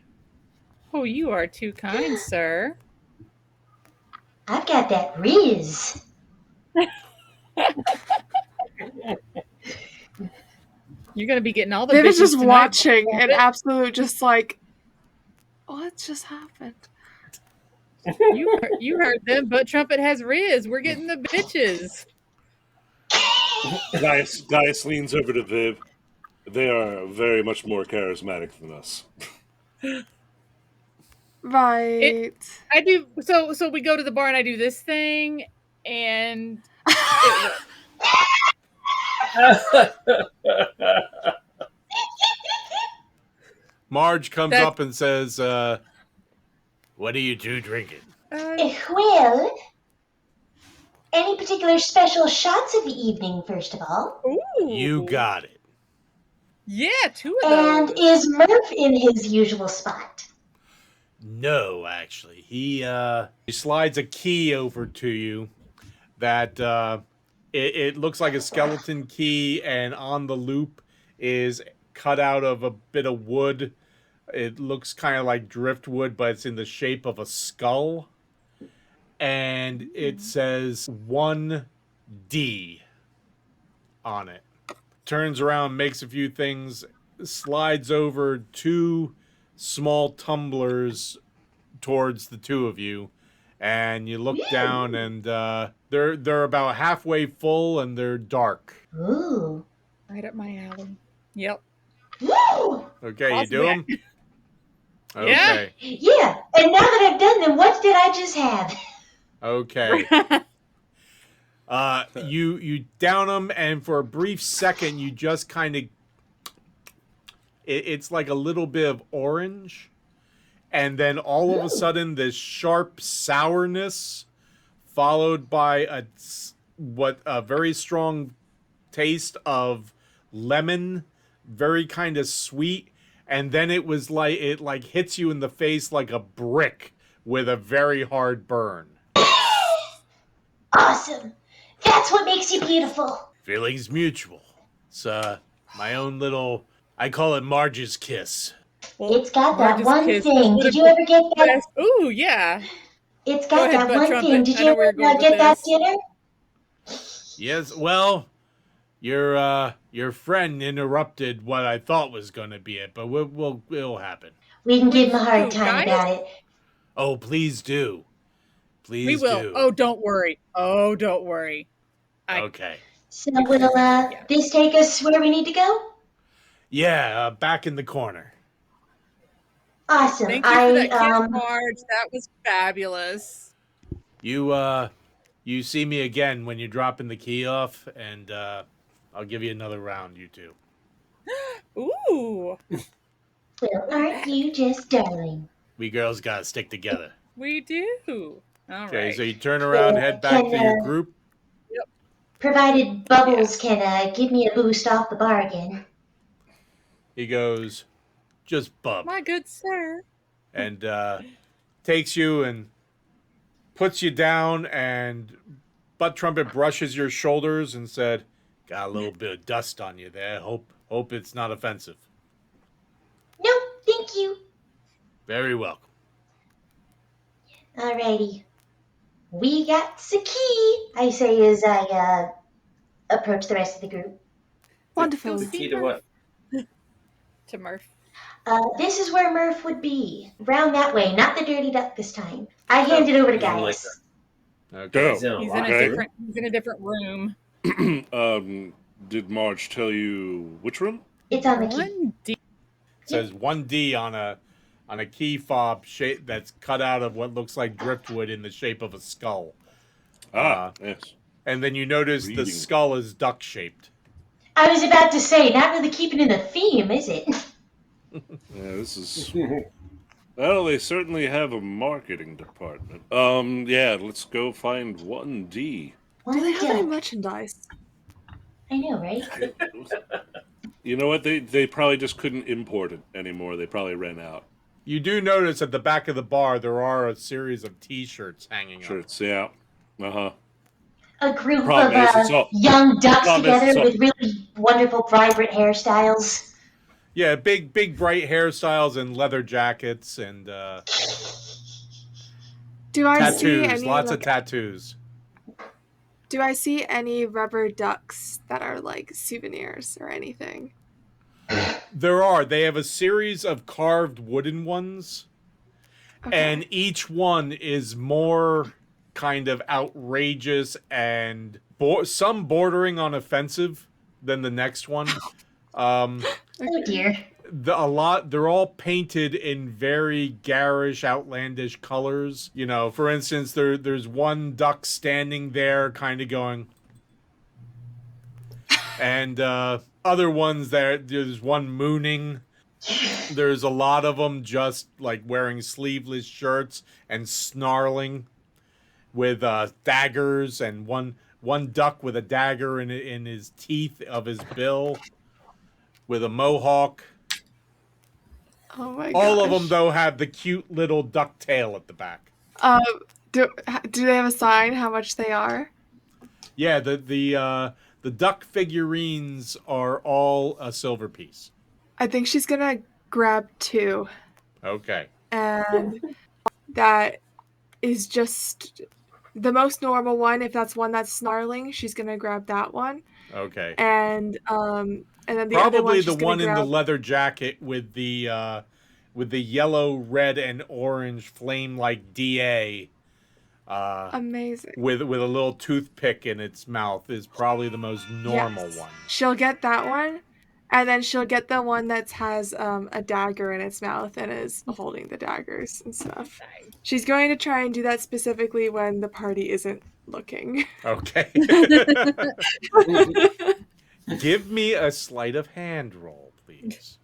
Oh, you are too kind, sir. I've got that Riz. You're gonna be getting all the. Viv is just tonight. watching an absolute, just like, what just happened? You heard them, but Trumpet has Riz. We're getting the bitches. Gaius leans over to Viv. They are very much more charismatic than us. Right. I do so we go to the bar and I do this thing and Marge comes up and says, "What are you two drinking?" Well, any particular special shots of the evening, first of all? Ooh. You got it. Yeah, 2 of those. And is Murph in his usual spot? No, actually. He slides a key over to you that it looks like a skeleton key, and on the loop is cut out of a bit of wood. It looks kind of like driftwood, but it's in the shape of a skull. And it says 1D on it. Turns around, makes a few things, slides over 2 small tumblers towards the two of you, and you look down, and they're about halfway full, and they're dark. Ooh. Right up my alley. Yep. Woo! Okay, Awesome. you do them? Yeah. Okay. Yeah, and now that I've done them, what did I just have? Okay. You down them, and for a brief second, you just kind of... It's like a little bit of orange, and then all of a sudden, this sharp sourness, followed by a very strong taste of lemon, very kind of sweet, and then it hits you in the face like a brick with a very hard burn. Awesome. That's what makes you beautiful. Feelings mutual. It's my own little, I call it Marge's kiss. Well, It's got that Marge's one kiss thing. would Did have you ever get that? been- Ooh, yeah. It's Go got ahead, that Butt one Trumpet. thing. Did I you know where ever you're going with get that this. dinner? Yes, well, your friend interrupted what I thought was going to be it, but it'll happen. We can give him a hard Who, time Gaius? about it. Oh, please do. Please We will. do. Oh, don't worry. Okay. So will this take us where we need to go? Yeah, back in the corner. Awesome. Thank you for that kiss, Marge. That was fabulous. You see me again when you're dropping the key off, and I'll give you another round, you two. Ooh. Well, aren't you just darling? We girls gotta stick together. We do. All Okay, right. so you turn around, head back to your group. Provided Bubbles can give me a boost off the bar again. He goes, just bub. My good sir. And takes you and puts you down, and Butt Trumpet brushes your shoulders and said, got a little bit of dust on you there. Hope it's not offensive. No, thank you. Very welcome. Alrighty. We got the key, I say as I approach the rest of the group. Wonderful. The key to what? To Murph. This is where Murph would be. Round that way, not the dirty duck this time. I hand it over to Gaius. Okay. Go. He's in a different room. Did Marge tell you which room? It's on the key. 1D. It says 1D on a key fob shape that's cut out of what looks like driftwood in the shape of a skull. Yes. And then you notice the Reading. skull is duck-shaped. I was about to say, not really keeping in a theme, is it? Yeah, this is. Well, they certainly have a marketing department. Yeah, let's go find 1D. Do they have any Duck. merchandise? I know, right? You know what? They probably just couldn't import it anymore. They probably ran out. You do notice at the back of the bar there are a series of T-shirts hanging Shirts, yeah. Uh-huh. A group Problem is, it's of all- young ducks problem is, together it's all- with really wonderful, vibrant hairstyles. Yeah, big bright hairstyles and leather jackets and Do I see tattoos. any Lots of like, tattoos. do I see any rubber ducks that are like souvenirs or anything? There are. They have a series of carved wooden ones, Okay. and each one is more kind of outrageous and some bordering on offensive than the next one. Oh dear. They're all painted in very garish, outlandish colors. You know, for instance, there's one duck standing there kind of going, and other ones there's one mooning. There's a lot of them just like wearing sleeveless shirts and snarling with daggers, and one duck with a dagger in his teeth of his bill with a mohawk. Oh my All of gosh. them, though, have the cute little duck tail at the back. Do they have a sign how much they are? Yeah, the duck figurines are all a silver piece. I think she's gonna grab 2, Okay. and that is just the most normal one. If that's one that's snarling, she's gonna grab that one. Okay. And then the Probably other one, the one in the leather jacket with the yellow, red, and orange flame-like DA. Amazing. With a little toothpick in its mouth is probably the most normal Yes. one. She'll get that one, and then she'll get the one that has a dagger in its mouth and is holding the daggers and stuff. She's going to try and do that specifically when the party isn't looking. Okay. Give me a sleight of hand roll, please.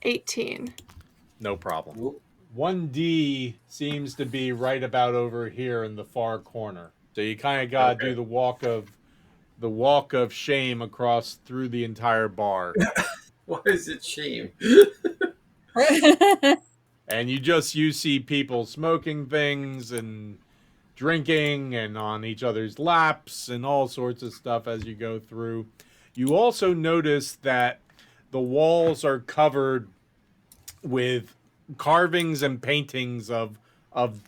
18. No problem. 1D seems to be right about over here in the far corner. So you kind of got to do the walk of shame across through the entire bar. Why is it shame? And you see people smoking things and drinking and on each other's laps and all sorts of stuff as you go through. You also notice that the walls are covered with carvings and paintings of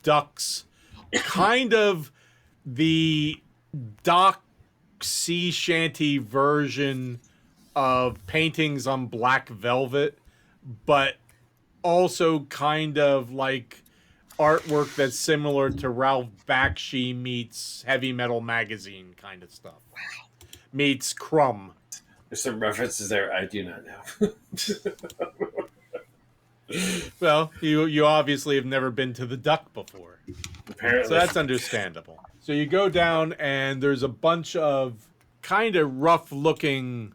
ducks, kind of the dock sea shanty version of paintings on black velvet, but also kind of like artwork that's similar to Ralph Bakshi meets Heavy Metal Magazine kind of stuff. Wow. Meets Crumb. There's some references there I do not know. Well, you obviously have never been to the Duck before. Apparently. So that's understandable. So you go down and there's a bunch of kind of rough-looking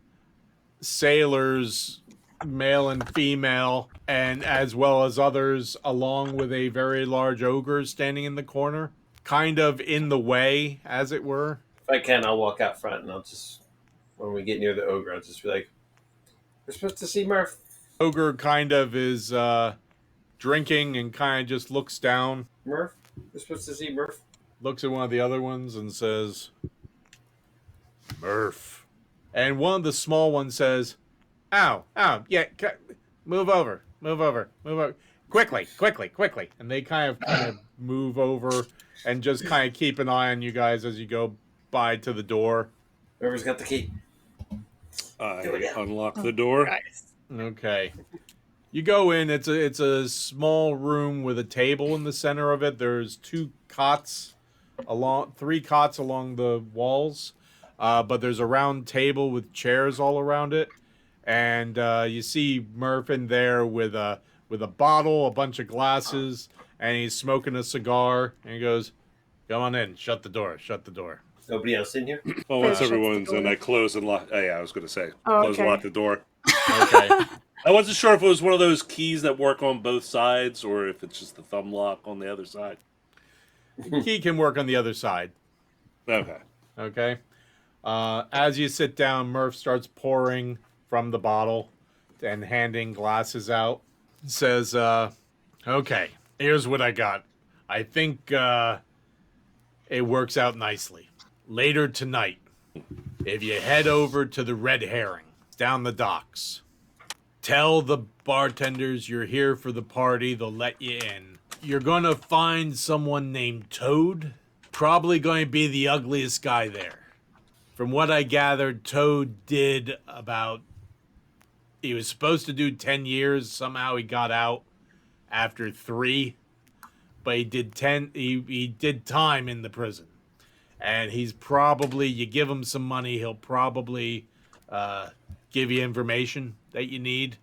sailors, male and female, and as well as others, along with a very large ogre standing in the corner, kind of in the way, as it were. If I can, I'll walk out front and I'll just, when we get near the ogre, I'll just be like, we're supposed to see Murph. Ogre kind of is drinking and kind of just looks down. Murph? We're supposed to see Murph. Looks at one of the other ones and says, Murph. And one of the small ones says, ow, yeah, move over. Quickly. And they kind of move over and just kind of keep an eye on you guys as you go by to the door. Whoever's got the key. I unlock the door. Nice. Okay. You go in, it's a small room with a table in the center of it. There's three cots along the walls. But there's a round table with chairs all around it. And you see Murph in there with a bottle, a bunch of glasses, and he's smoking a cigar. And he goes, Come on in. Shut the door. Shut the door. Nobody else in here? Well, once Shuts the everyone's in, door. I close and lock. Oh, yeah, I was going to say. Oh, Close and okay. lock the door. Okay. I wasn't sure if it was one of those keys that work on both sides or if it's just the thumb lock on the other side. Key can work on the other side. Okay. Okay. As you sit down, Murph starts pouring from the bottle and handing glasses out. Says, okay, here's what I got. I think it works out nicely. Later tonight, if you head over to the Red Herring down the docks, tell the bartenders you're here for the party. They'll let you in. You're going to find someone named Toad. Probably going to be the ugliest guy there. From what I gathered, Toad did about... He was supposed to do 10 years. Somehow he got out after 3. But he did 10. He did time in the prison. And he's probably... You give him some money, he'll probably give you information that you need.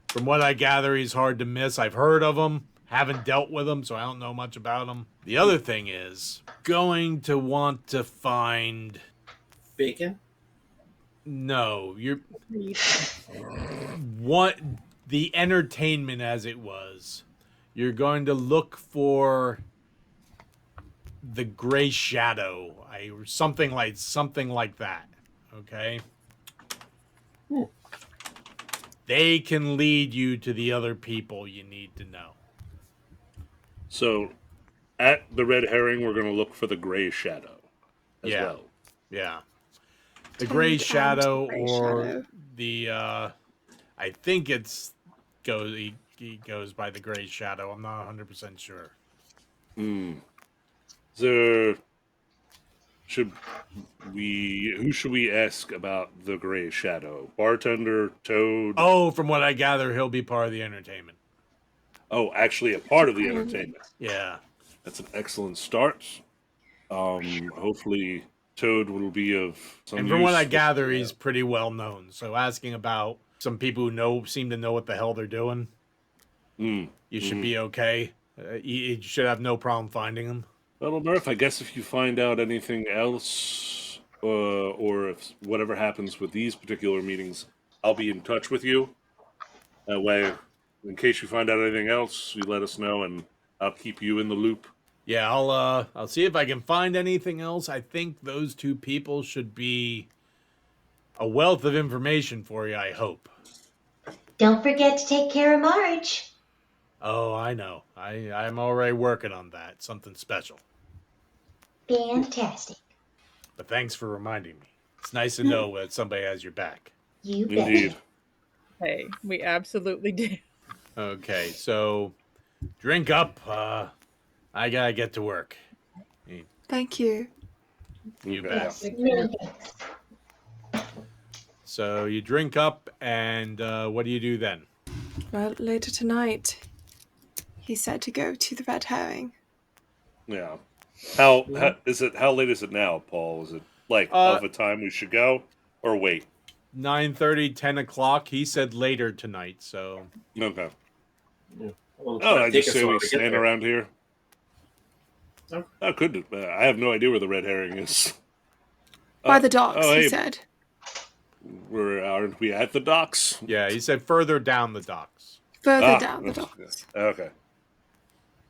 From what I gather, he's hard to miss. I've heard of him. Haven't dealt with him, so I don't know much about him. The other thing is, going to want to find... Bacon? No, you're... What... The entertainment as it was. You're going to look for... The Gray Shadow. Something like that. Okay? They can lead you to the other people you need to know. So, at the Red Herring, we're going to look for the Gray Shadow as Yeah. well. Yeah. The Toad Gray and Shadow Gray or Shadow. the I think he goes by the Gray Shadow. I'm not 100% sure. Who should we ask about the Gray Shadow? Bartender, Toad? Oh, from what I gather, he'll be part of the entertainment. Oh, actually a part of the entertainment. Yeah. That's an excellent start. Hopefully Toad will be of some And from what I use. gather, he's pretty well known. So asking about some people who seem to know what the hell they're doing, you should be okay. You should have no problem finding him. Well, Murph, I guess if you find out anything else, or if whatever happens with these particular meetings, I'll be in touch with you. That way, in case you find out anything else, you let us know, and I'll keep you in the loop. Yeah, I'll see if I can find anything else. I think those two people should be a wealth of information for you, I hope. Don't forget to take care of Marge. Oh, I know. I'm already working on that. Something special. Fantastic. But thanks for reminding me. It's nice to know that somebody has your back. You Indeed. betcha. Hey, we absolutely do. Okay, so drink up. I gotta get to work. Thank you. You bet. Yes, many thanks. So you drink up, and what do you do then? Well, later tonight, he said to go to the Red Herring. Yeah. How late is it now, Paul? Is it like of a time we should go, or wait? 9:30, 10 o'clock. He said later tonight, so... Okay. Well, Oh, I take just us say a while we to get stand there. around here. Oh. I could. I have no idea where the Red Herring is. By the docks, oh, he hey, said. Aren't we at the docks? Yeah, he said further down the docks. Further down the that's- docks. Okay.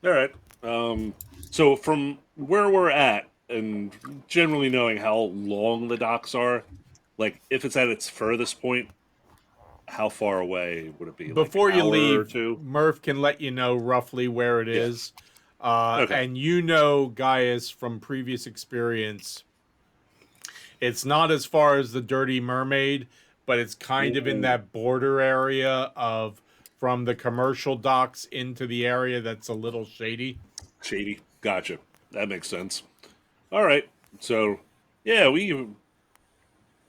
All right. So from where we're at, and generally knowing how long the docks are, like if it's at its furthest point, how far away would it be? Before like you an hour or leave, two? Murph can let you know roughly where it is. Okay. And you know, Gaius, from previous experience, it's not as far as the Dirty Mermaid, but it's kind of in that border area of from the commercial docks into the area that's a little shady. Shady. Gotcha. That makes sense. All right. So, yeah, we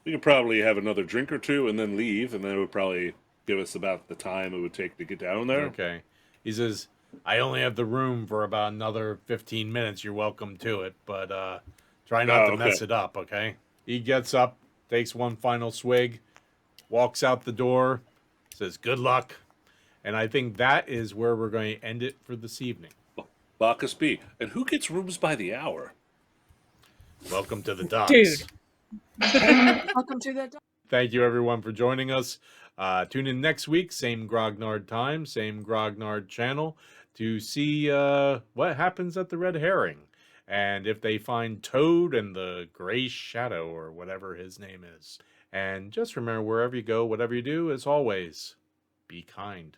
could probably have another drink or two and then leave, and then it would probably give us about the time it would take to get down there. Okay. He says, I only have the room for about another 15 minutes. You're welcome to it, but try not to mess it up, okay? He gets up, takes one final swig, walks out the door, says, good luck. And I think that is where we're going to end it for this evening. Bacchus B. And who gets rooms by the hour? Welcome to the docks. Dude. Welcome to the. Thank you, everyone, for joining us. Tune in next week, same Grognard time, same Grognard channel, to see what happens at the Red Herring. And if they find Toad and the Gray Shadow, or whatever his name is. And just remember, wherever you go, whatever you do, as always, be kind.